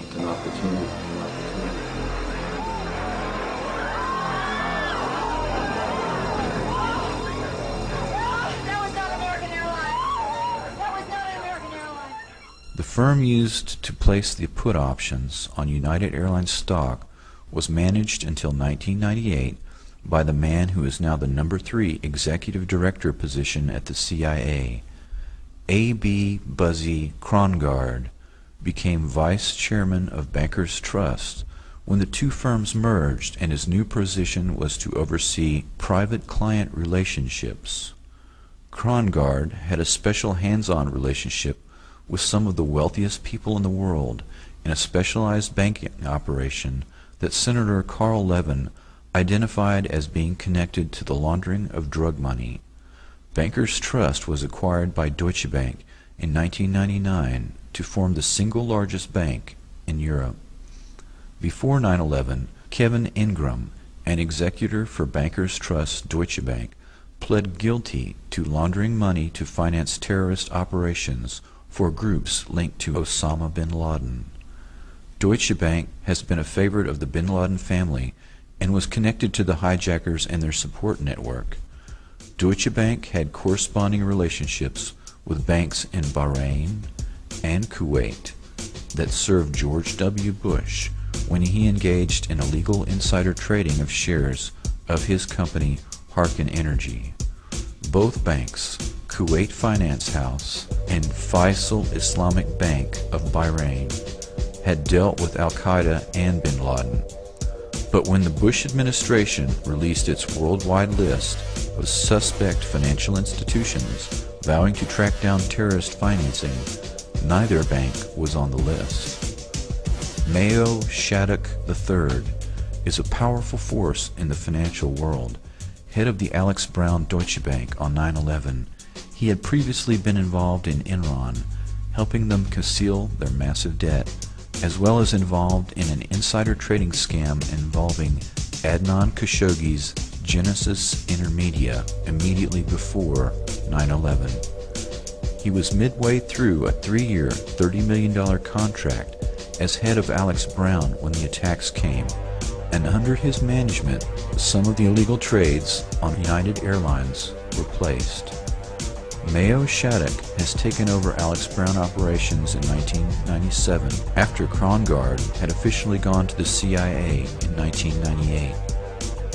The firm used to place the put options on United Airlines stock was managed until 1998 by the man who is now the number 3 executive director position at the CIA. A.B. Buzzy Krongard became vice chairman of Bankers Trust when the 2 firms merged, and his new position was to oversee private client relationships. Krongard had a special hands-on relationship with some of the wealthiest people in the world in a specialized banking operation that Senator Carl Levin identified as being connected to the laundering of drug money. Bankers Trust was acquired by Deutsche Bank in 1999 to form the single largest bank in Europe. Before 9/11, Kevin Ingram, an executor for Bankers Trust Deutsche Bank, pled guilty to laundering money to finance terrorist operations for groups linked to Osama bin Laden. Deutsche Bank has been a favorite of the bin Laden family and was connected to the hijackers and their support network. Deutsche Bank had corresponding relationships with banks in Bahrain and Kuwait that served George W. Bush when he engaged in illegal insider trading of shares of his company Harkin Energy. Both banks, Kuwait Finance House and Faisal Islamic Bank of Bahrain, had dealt with Al-Qaeda and bin Laden. But when the Bush administration released its worldwide list of suspect financial institutions vowing to track down terrorist financing, neither bank was on the list. Mayo Shattuck III is a powerful force in the financial world. Head of the Alex Brown Deutsche Bank on 9/11, he had previously been involved in Enron, helping them conceal their massive debt, as well as involved in an insider trading scam involving Adnan Khashoggi's Genesis Intermedia immediately before 9/11. He was midway through a 3-year, $30 million contract as head of Alex Brown when the attacks came, and under his management, some of the illegal trades on United Airlines were placed. Mayo Shattuck has taken over Alex Brown operations in 1997 after Krongard had officially gone to the CIA in 1998.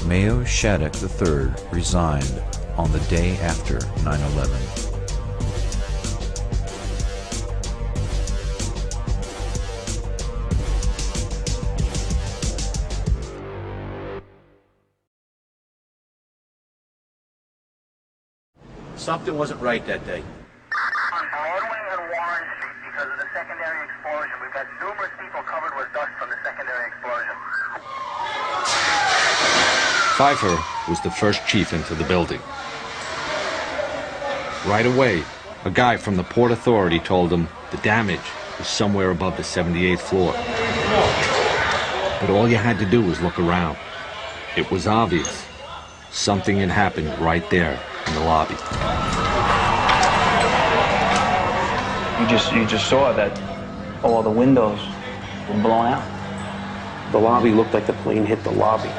Mayo Shattuck III resigned on the day after 9/11. Something wasn't right that day. On Broadway and Warren Street, because of the secondary explosion, we've got numerous people covered with dust from the secondary explosion. Pfeiffer was the first chief into the building. Right away, a guy from the Port Authority told him the damage was somewhere above the 78th floor. But all you had to do was look around. It was obvious. Something had happened right there in the lobby. You just saw that all the windows were blown out. The lobby looked like the plane hit the lobby.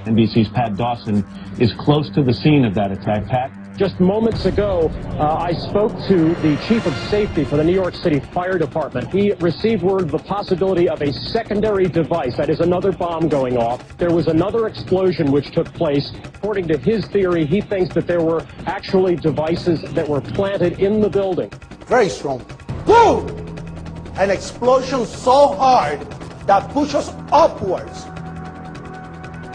NBC's Pat Dawson is close to the scene of that attack. Pat? Just moments ago, I spoke to the chief of safety for the New York City Fire Department. He received word of the possibility of a secondary device, that is another bomb going off. There was another explosion which took place. According to his theory, he thinks that there were actually devices that were planted in the building. Very strong. Boom! An explosion so hard that pushes upwards.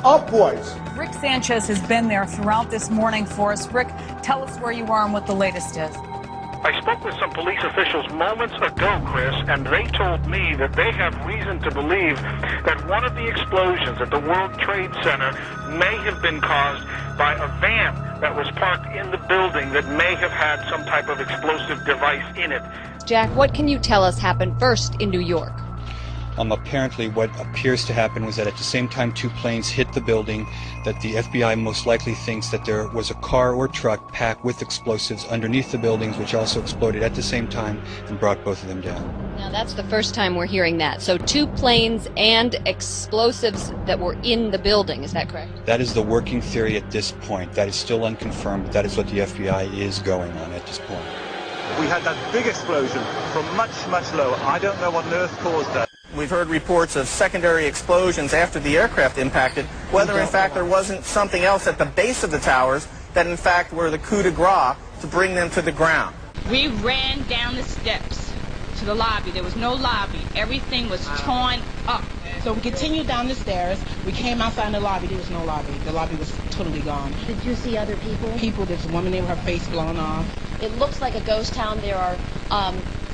Upwards. Rick Sanchez has been there throughout this morning for us. Rick, tell us where you are and what the latest is. I spoke with some police officials moments ago, Chris, and they told me that they have reason to believe that one of the explosions at the World Trade Center may have been caused by a van that was parked in the building that may have had some type of explosive device in it. Jack, what can you tell us happened first in New York? Apparently what appears to happen was that at the same time two planes hit the building, that the FBI most likely thinks that there was a car or truck packed with explosives underneath the buildings, which also exploded at the same time and brought both of them down. Now that's the first time we're hearing that. So two planes and explosives that were in the building, is that correct? That is the working theory at this point. That is still unconfirmed, but that is what the FBI is going on at this point. We had that big explosion from much, much lower. I don't know what on earth caused that. We've heard reports of secondary explosions after the aircraft impacted, whether in fact there wasn't something else at the base of the towers that in fact were the coup de grace to bring them to the ground. We ran down the steps to the lobby. There was no lobby. Everything was torn up. So we continued down the stairs. We came outside in the lobby. There was no lobby. The lobby was totally gone. Did you see other people? People. There's a woman there with her face blown off. It looks like a ghost town. There are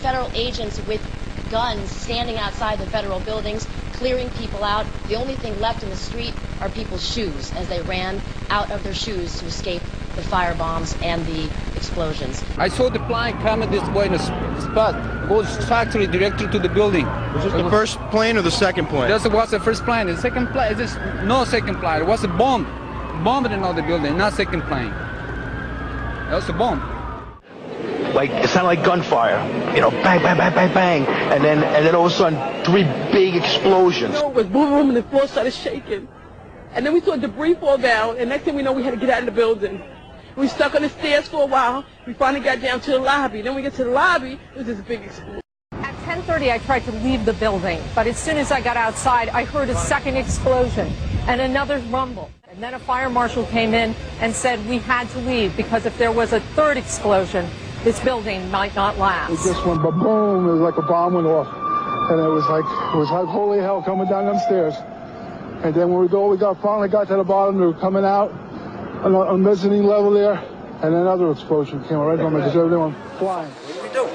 federal agents with guns standing outside the federal buildings, clearing people out. The only thing left in the street are people's shoes as they ran out of their shoes to escape the fire bombs and the explosions. I saw the plane coming this way in a spot, goes factory directly to the building. Was this the first plane or the second plane? That was the first plane. The second plane, there's no second plane. It was a bomb. Bombed in the building, not second plane. That was a bomb. Like, it sounded like gunfire, you know, bang, bang, bang, bang, bang, and then all of a sudden, 3 big explosions. You know, it was boom, boom, and the floor started shaking. And then we saw debris fall down, and next thing we know, we had to get out of the building. We stuck on the stairs for a while. We finally got down to the lobby. Then we get to the lobby, it was this big explosion. At 10:30, I tried to leave the building, but as soon as I got outside, I heard a second explosion and another rumble. And then a fire marshal came in and said we had to leave because if there was a third explosion, this building might not last. It just went ba-boom. It was like a bomb went off. And it was like holy hell coming down them stairs. And then when we finally got to the bottom, we were coming out on mezzanine level there. And another explosion came right on me because everyone went flying. What did we do?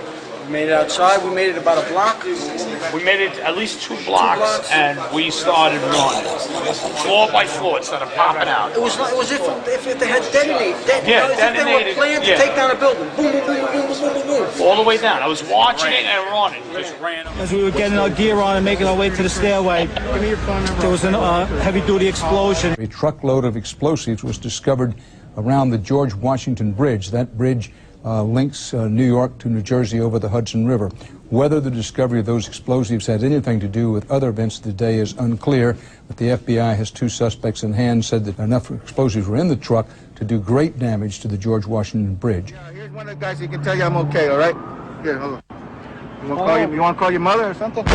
We made it outside. We made it about a block. We made it at least 2 blocks, and we started running. Floor by floor, it started popping out. It was if they had detonated. Yeah, as if they were planned to take down a building. Boom, boom, boom, boom, boom, boom, boom, boom. All the way down. I was watching it and running. Just ran. As we were getting our gear on and making our way to the stairway, there was a heavy-duty explosion. A truckload of explosives was discovered around the George Washington Bridge. That bridge links New York to New Jersey over the Hudson River. Whether the discovery of those explosives had anything to do with other events of the day is unclear, but the FBI has 2 suspects in hand, said that enough explosives were in the truck to do great damage to the George Washington Bridge. Yeah, here's one of the guys who can tell you I'm okay, all right? Here, hold on. You want to call your mother or something?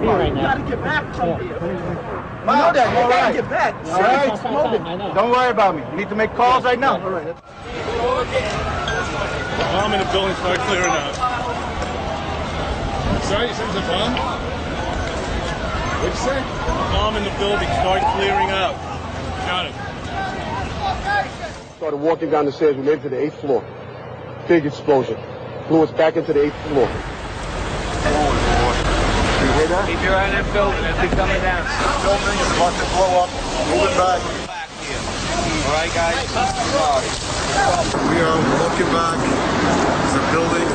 You gotta get back from here. Mom, Dad, you gotta get back. All right? Don't worry about me. You need to make calls right now. All right. The bomb in the building started clearing out. Sorry, you said it was a bomb? What'd you say? The bomb in the building started clearing out. Got it. Started walking down the stairs. We made it to the 8th floor. Big explosion. Blew us back into the 8th floor. Keep your eye on that building as they're coming down. The building is about to blow up. Moving back. All right, guys. We are looking back. There's a building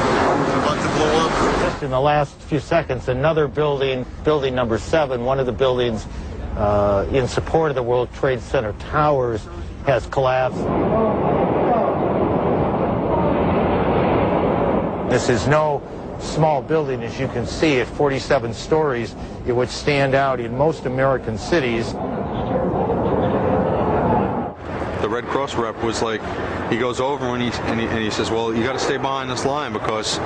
about to blow up. Just in the last few seconds, another building, building number 7, one of the buildings in support of the World Trade Center towers, has collapsed. This is no small building. As you can see, at 47 stories, it would stand out in most American cities. The Red Cross rep was like, he goes over and he says, well, you got to stay behind this line because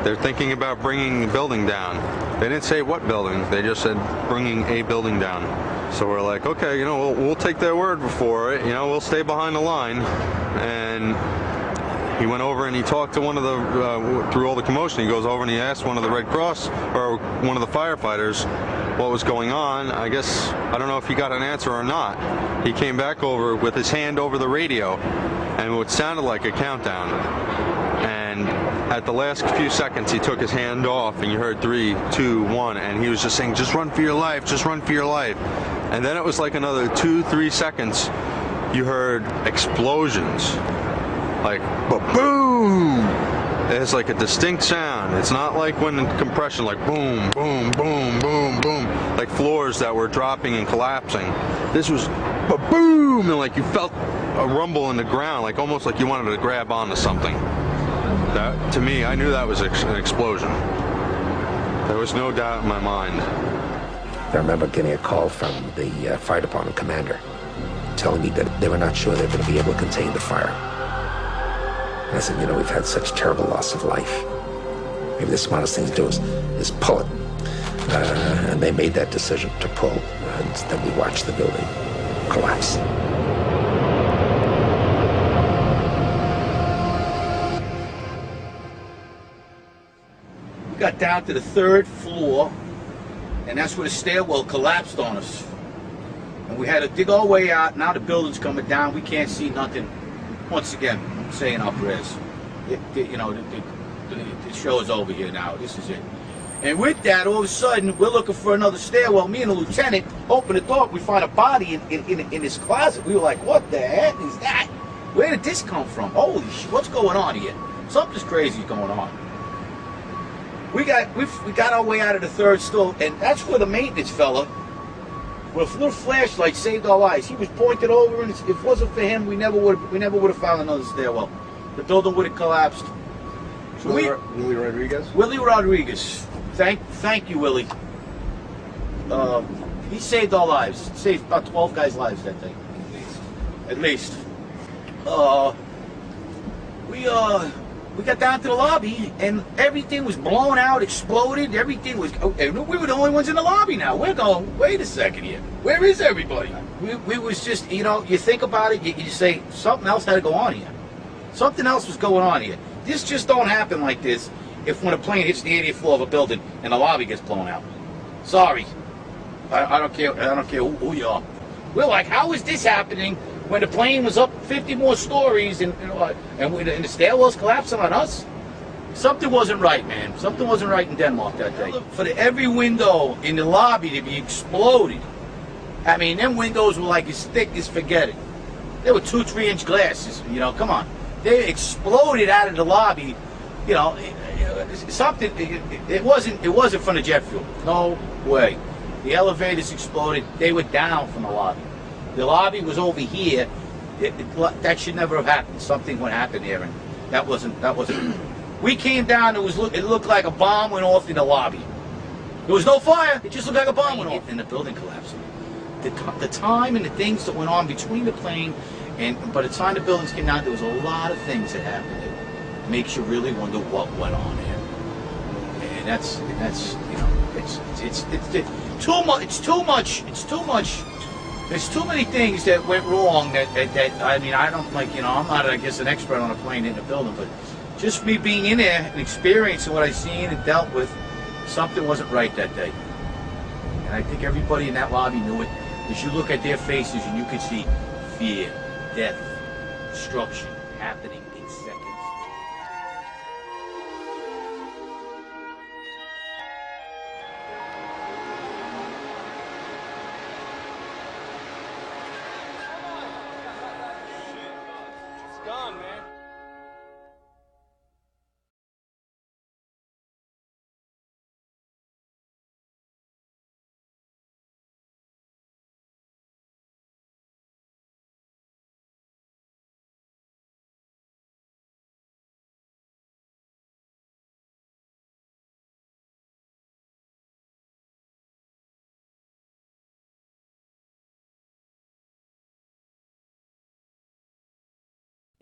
they're thinking about bringing the building down. They didn't say what building, they just said bringing a building down. So we're like, okay, you know, we'll take their word for it, you know, we'll stay behind the line. And he went over and he talked to one of the, through all the commotion, he goes over and he asked one of the Red Cross, or one of the firefighters, what was going on. I guess, I don't know if he got an answer or not. He came back over with his hand over the radio, and what sounded like a countdown. And at the last few seconds, he took his hand off, and you heard 3, 2, 1, and he was just saying, just run for your life, just run for your life. And then it was like another 2, 3 seconds, you heard explosions. Like, boom! It's like a distinct sound. It's not like when compression, like boom, boom, boom, boom, boom, like floors that were dropping and collapsing. This was boom, and like you felt a rumble in the ground, like almost like you wanted to grab onto something. That, to me, I knew that was an explosion. There was no doubt in my mind. I remember getting a call from the fire department commander telling me that they were not sure they were going to be able to contain the fire. And I said, you know, we've had such terrible loss of life. Maybe the smartest thing to do is pull it. And they made that decision to pull, and then we watched the building collapse. We got down to the 3rd floor, and that's where the stairwell collapsed on us. And we had to dig our way out. Now the building's coming down. We can't see nothing. Once again, saying our prayers. You know, the show is over here now. This is it. And with that, all of a sudden, we're looking for another stairwell. Me and the lieutenant open the door. We find a body in this closet. We were like, what the heck is that? Where did this come from? Holy shit, what's going on here? Something's crazy going on. We got our way out of the 3rd story, and that's where the maintenance fella with a little flashlight saved our lives. He was pointed over, and if it wasn't for him, we never would have found another stairwell. The building would have collapsed. So Willie Rodriguez? Willie Rodriguez. Thank you, Willie. He saved our lives. Saved about 12 guys' lives that day. At least. We got down to the lobby, and everything was blown out, exploded. Everything was. We were the only ones in the lobby now. We're going, wait a second here. Where is everybody? We was just, you know, you think about it, you say, something else had to go on here. Something else was going on here. This just don't happen like this if when a plane hits the 80th floor of a building and the lobby gets blown out. Sorry. I don't care who you are. We're like, how is this happening when the plane was up 50 more stories and the stairwells collapsing on us? Something wasn't right, man. Something wasn't right in Denmark that day. For every window in the lobby to be exploded. I mean, them windows were like as thick as forget it. They were 2-3-inch glasses, you know, come on. They exploded out of the lobby, you know, something, it wasn't from the jet fuel. No way. The elevators exploded. They were down from the lobby. The lobby was over here. That should never have happened. Something would happen there, and that wasn't. We came down. It looked like a bomb went off in the lobby. There was no fire. It just looked like a bomb went off, and the building collapsed. The time and the things that went on between the plane and by the time the buildings came down, there was a lot of things that happened that makes you really wonder what went on there. And that's you know, it's too much. It's too much. There's too many things that went wrong that I mean, I don't like, you know, I'm not, I guess, an expert on a plane in a building, but just me being in there and experiencing what I've seen and dealt with, something wasn't right that day. And I think everybody in that lobby knew it. As you look at their faces and you could see fear, death, destruction happening in seconds. It's gone, man.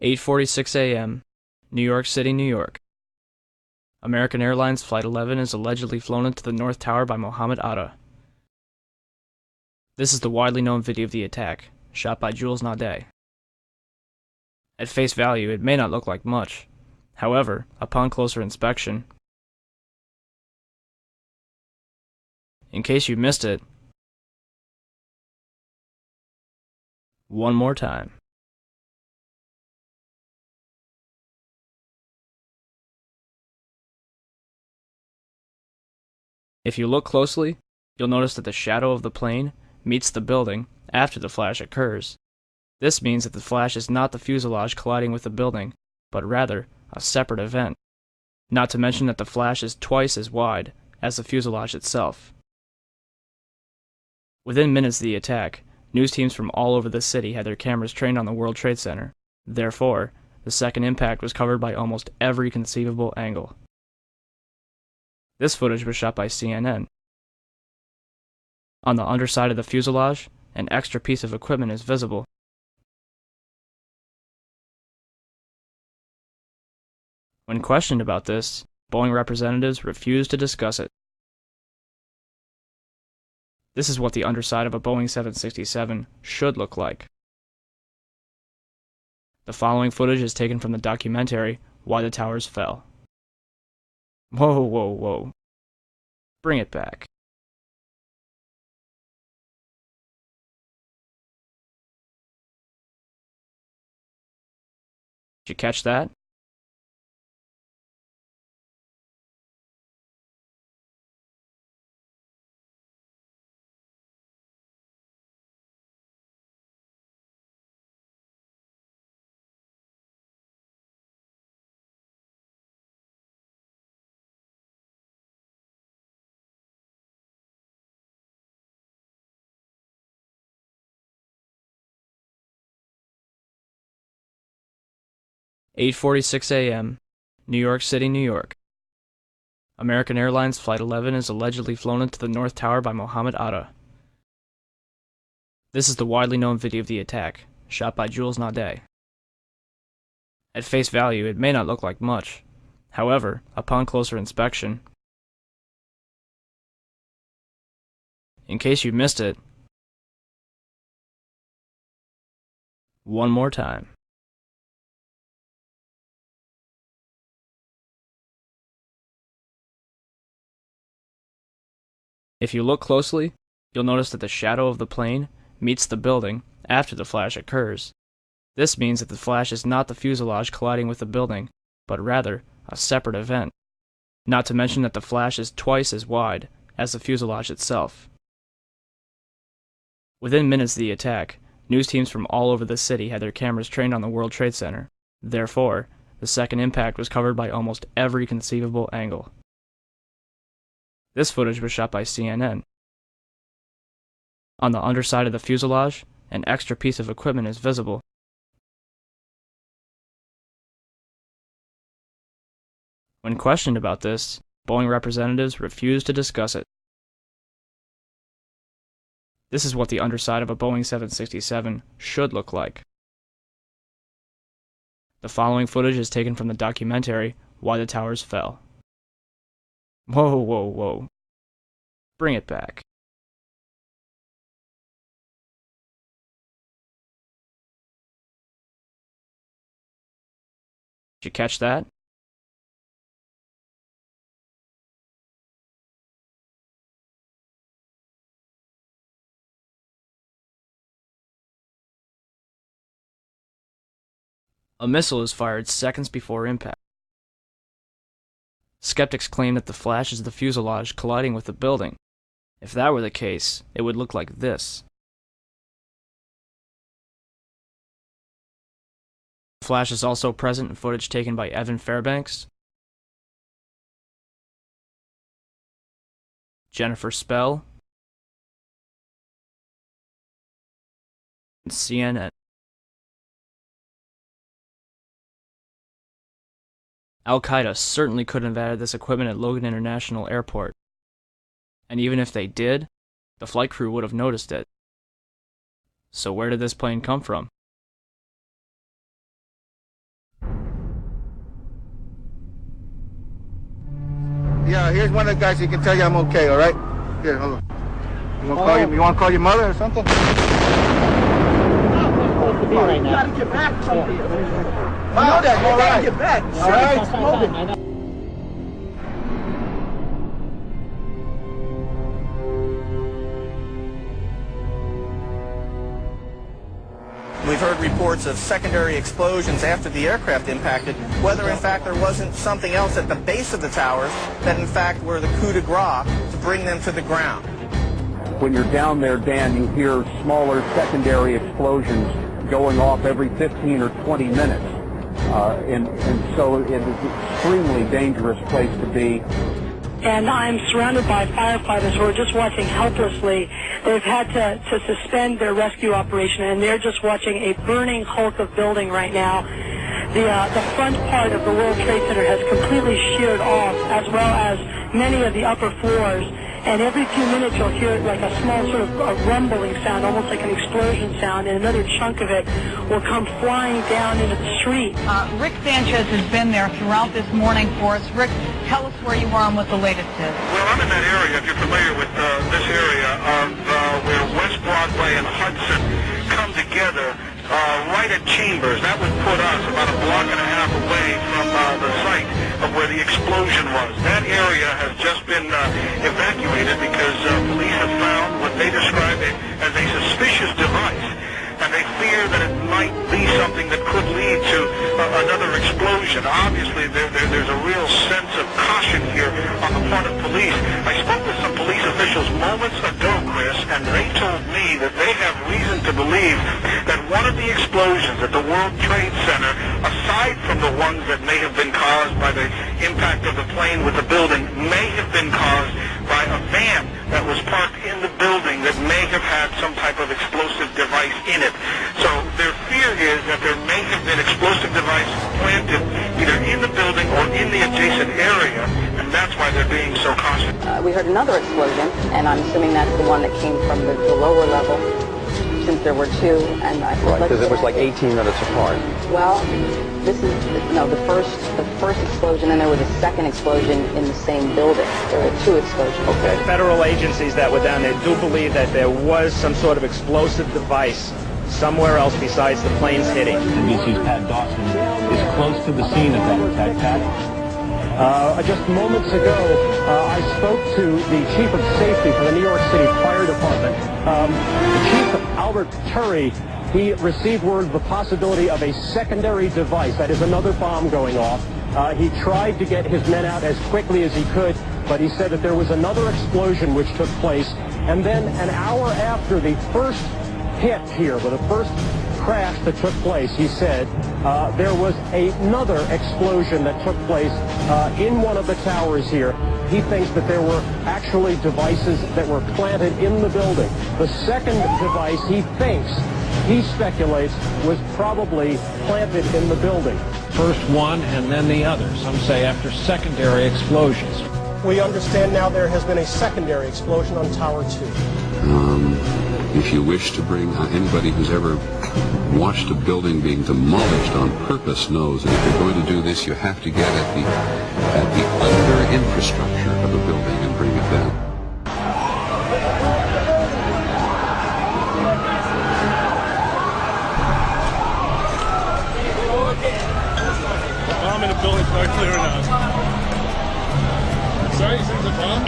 8:46 a.m., New York City, New York. American Airlines Flight 11 is allegedly flown into the North Tower by Mohammed Atta. This is the widely known video of the attack, shot by Jules Naudet. At face value, it may not look like much. However, upon closer inspection, in case you missed it, one more time. If you look closely, you'll notice that the shadow of the plane meets the building after the flash occurs. This means that the flash is not the fuselage colliding with the building, but rather a separate event. Not to mention that the flash is twice as wide as the fuselage itself. Within minutes of the attack, news teams from all over the city had their cameras trained on the World Trade Center. Therefore, the second impact was covered by almost every conceivable angle. This footage was shot by CNN. On the underside of the fuselage, an extra piece of equipment is visible. When questioned about this, Boeing representatives refused to discuss it. This is what the underside of a Boeing 767 should look like. The following footage is taken from the documentary Why the Towers Fell. Whoa, whoa, whoa. Bring it back. Did you catch that? "8:46 a.m., New York City, New York. American Airlines Flight 11 is allegedly flown into the North Tower by Mohammed Atta. This is the widely known video of the attack, shot by Jules Naudet. At face value, it may not look like much. However, upon closer inspection, in case you missed it, one more time. If you look closely, you'll notice that the shadow of the plane meets the building after the flash occurs. This means that the flash is not the fuselage colliding with the building, but rather a separate event. Not to mention that the flash is twice as wide as the fuselage itself. Within minutes of the attack, news teams from all over the city had their cameras trained on the World Trade Center. Therefore, the second impact was covered by almost every conceivable angle. This footage was shot by CNN. On the underside of the fuselage, an extra piece of equipment is visible. When questioned about this, Boeing representatives refused to discuss it. This is what the underside of a Boeing 767 should look like. The following footage is taken from the documentary Why the Towers Fell. Whoa, whoa, whoa. Bring it back. Did you catch that? A missile is fired seconds before impact. Skeptics claim that the flash is the fuselage colliding with the building. If that were the case, it would look like this. The flash is also present in footage taken by Evan Fairbanks, Jennifer Spell, and CNN. Al-Qaeda certainly couldn't have added this equipment at Logan International Airport. And even if they did, the flight crew would have noticed it. So where did this plane come from? Yeah, here's one of the guys who can tell you I'm okay, all right? Here, hold on. You want to call your mother or something? You gotta get back from here. I know that. You gotta get back. All right. Smoking. We've heard reports of secondary explosions after the aircraft impacted, whether in fact there wasn't something else at the base of the towers that in fact were the coup de grace to bring them to the ground. When you're down there, Dan, you hear smaller secondary explosions going off every 15 or 20 minutes. And so it is an extremely dangerous place to be. And I'm surrounded by firefighters who are just watching helplessly. They've had to suspend their rescue operation, and they're just watching a burning hulk of building right now. The front part of the World Trade Center has completely sheared off, as well as many of the upper floors. And every few minutes you'll hear like a small sort of a rumbling sound, almost like an explosion sound, and another chunk of it will come flying down into the street. Rick Sanchez has been there throughout this morning for us. Rick, tell us where you are and what the latest is. Well, I'm in that area, if you're familiar with this area, of where West Broadway and Hudson come together right at Chambers. That would put us about a block and a half away from the site of where the explosion was. That area has just been evacuated because police have found what they describe as a suspicious device, and they fear that it might be something that could lead to another explosion. Obviously, there's a real sense of caution here on the part of police. I spoke with some police officials moments ago, Chris, and they told me that they have reason to believe that one of the explosions at the World Trade Center, aside from the ones that may have been caused by the impact of the plane with the building, may have been caused by a van that was parked in the building that may have had some type of explosive device in it. So their fear is that there may have been explosive device planted either in the building or in the adjacent area, and that's why they're being so cautious. We heard another explosion, and I'm assuming that's the one that came from the lower level, since there were two. And I right, because it was like 18 minutes apart. Well, this is the first explosion, and there was a second explosion in the same building. There were two explosions. Okay. Federal agencies that were down there do believe that there was some sort of explosive device somewhere else besides the plane's hitting. NBC's Pat Dawson is close to the scene of that attack. Pat? Just moments ago, I spoke to the Chief of Safety for the New York City Fire Department. Chief Albert Turry, he received word of the possibility of a secondary device, that is another bomb going off. He tried to get his men out as quickly as he could, but he said that there was another explosion which took place. And then an hour after the first hit here, with the first crash that took place, he said there was another explosion that took place in one of the towers here. He thinks that there were actually devices that were planted in the building. The second device, he speculates, was probably planted in the building. First one and then the other. Some say after secondary explosions. We understand now there has been a secondary explosion on Tower 2. If you wish to bring anybody who's ever watched a building being demolished on purpose knows that if you're going to do this, you have to get at the under infrastructure of a building and bring it down. Bomb in the building, start clearing out. Sorry, you said it's a bomb?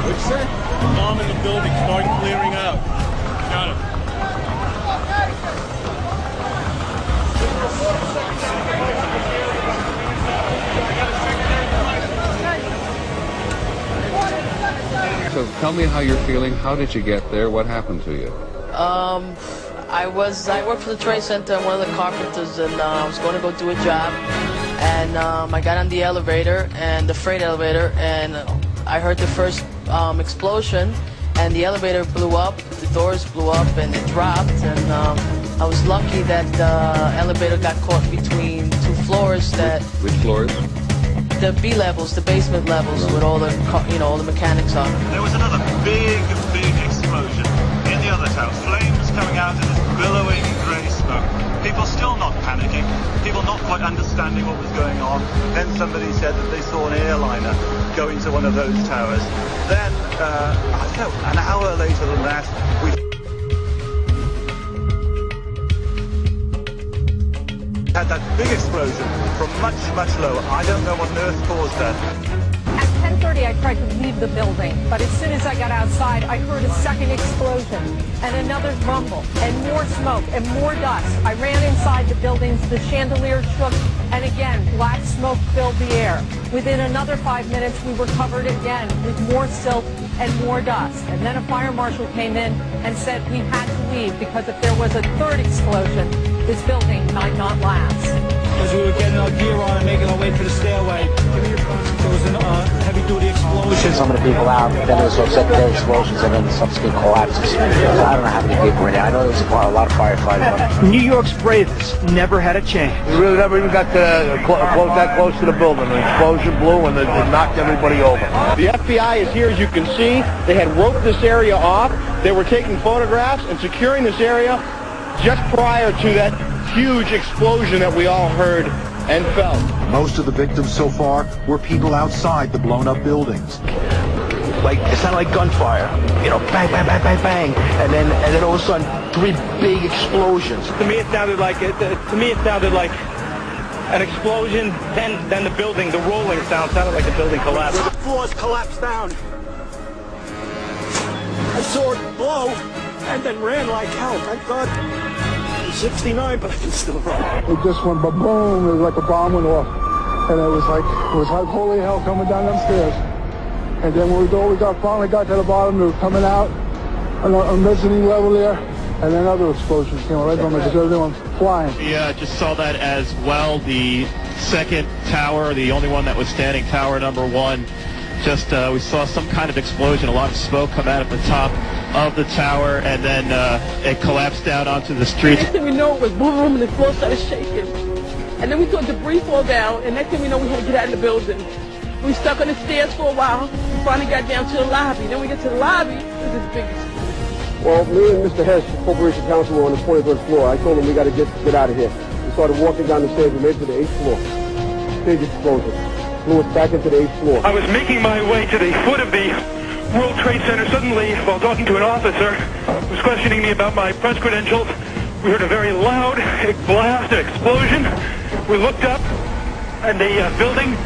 What'd you say? Bomb in the building, start clearing out. Got it. So tell me how you're feeling. How did you get there? What happened to you? I worked for the Trade Center. I'm one of the carpenters, and I was going to go do a job. And I got on the elevator, and the freight elevator, and I heard the first explosion, and the elevator blew up, the doors blew up, and it dropped, and I was lucky that the elevator got caught between two floors. Which floors? The B levels, the basement levels, with all the all the mechanics on. There was another big explosion in the other tower. Flames coming out of this billowing grey smoke. People People still not panicking, people not quite understanding what was going on. Then somebody said that they saw an airliner go into one of those towers. Then, I don't know, an hour later than that, we had that big explosion from much, much lower. I don't know what on earth caused that. At 10:30, I tried to leave the building, but as soon as I got outside, I heard a second explosion and another rumble and more smoke and more dust. I ran inside the buildings, the chandelier shook, and again, black smoke filled the air. Within another 5 minutes, we were covered again with more silt and more dust. And then a fire marshal came in and said we had to leave because if there was a third explosion, this building might not last. As we were getting our gear on and making our way to the stairway, there was a heavy-duty explosion. Some of the people out, then there was some secondary explosions, and then subsequent collapses. So I don't know how many people were in there. I know there was a lot of firefighters. New York's bravest never had a chance. We really never even got to that close to the building. An explosion blew and it knocked everybody over. The FBI is here, as you can see. They had roped this area off. They were taking photographs and securing this area just prior to that huge explosion that we all heard and felt. Most of the victims so far were people outside the blown-up buildings. Like, it sounded like gunfire. You know, bang, bang, bang, bang, bang, and then all of a sudden, 3 big explosions. To me, it sounded like an explosion. Then the building, the rolling sound sounded like the building collapsed. The floors collapsed down. I saw it blow and then ran like hell. Thank God. I'm 69, but I can still run. It just went ba-boom. It was like a bomb went off. And it was like holy hell coming down them stairs. And then when we finally got to the bottom, they were coming out on a mezzanine level there. And then other explosions came right from it because everyone was flying. We just saw that as well. The second tower, the only one that was standing, tower number 1, we saw some kind of explosion, a lot of smoke come out at the top of the tower, and then it collapsed down onto the street. Next thing we know, it was boom, and the floor started shaking. And then we saw debris fall down, and next thing we know, we had to get out of the building. We stuck on the stairs for a while. We finally got down to the lobby. Then we get to the lobby, it was this big explosion. Well, me and Mr. Hess, Corporation Counsel, were on the 23rd floor. I told him we got to get out of here. We started walking down the stairs. We made it to the 8th floor. Big explosion. Blew us back into the 8th floor. I was making my way to the foot of the World Trade Center. Suddenly, while talking to an officer who was questioning me about my press credentials, we heard a very loud blast, an explosion. We looked up, and the building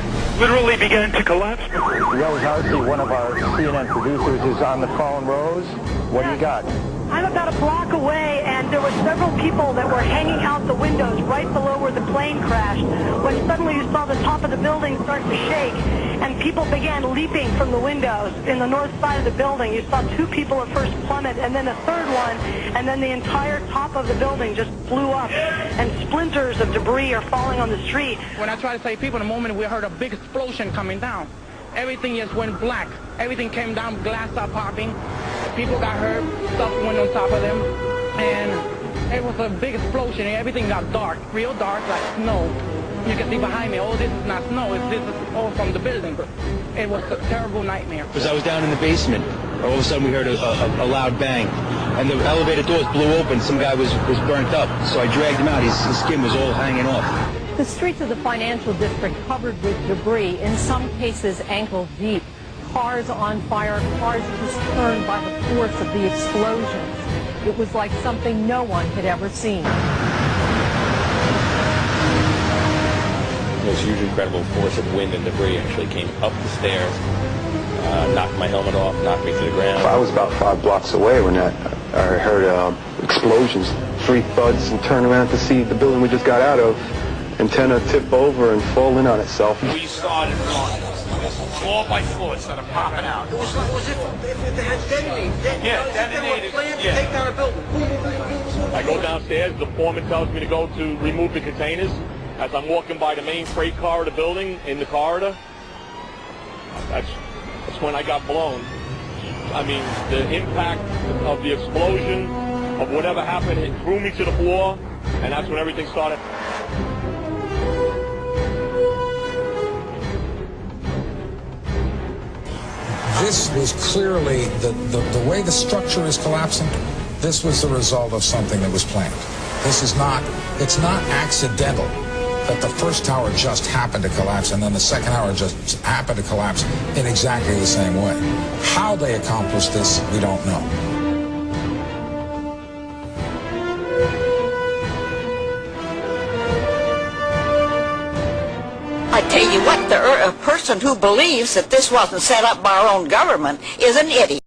literally began to collapse. Rose Arcee, one of our CNN producers, is on the phone. Rose, what do you got? I'm about a block away, and there were several people that were hanging out the windows right below where the plane crashed, when suddenly you saw the top of the building start to shake, and people began leaping from the windows in the north side of the building. You saw 2 people at first plummet, and then a third one, and then the entire top of the building just blew up, and splinters of debris are falling on the street. When I tried to save people, in a moment we heard a big explosion coming down. Everything just went black. Everything came down, glass started popping. People got hurt, stuff went on top of them, and it was a big explosion. Everything got dark, real dark, like snow. You can see behind me, oh, this is not snow, this is all from the building. It was a terrible nightmare. Because I was down in the basement, all of a sudden we heard a loud bang, and the elevator doors blew open. Some guy was burnt up, so I dragged him out. His skin was all hanging off. The streets of the financial district covered with debris, in some cases ankle deep. Cars on fire, cars just turned by the force of the explosions. It was like something no one had ever seen. This huge, incredible force of wind and debris actually came up the stairs, knocked my helmet off, knocked me to the ground. I was about 5 blocks away when I heard explosions, 3 thuds, and turned around to see the building we just got out of. Antenna tip over and fall in on itself. We started floor by floor, it started popping out. It was if they had detonated. Detonated. Take down a building. I go downstairs, the foreman tells me to go to remove the containers. As I'm walking by the main freight car of the building, in the corridor, that's when I got blown. I mean, the impact of the explosion, of whatever happened, it threw me to the floor, and that's when everything started. This was clearly, the way the structure is collapsing, this was the result of something that was planned. It's not accidental that the first tower just happened to collapse and then the second tower just happened to collapse in exactly the same way. How they accomplished this, we don't know. I tell you what, a person who believes that this wasn't set up by our own government is an idiot.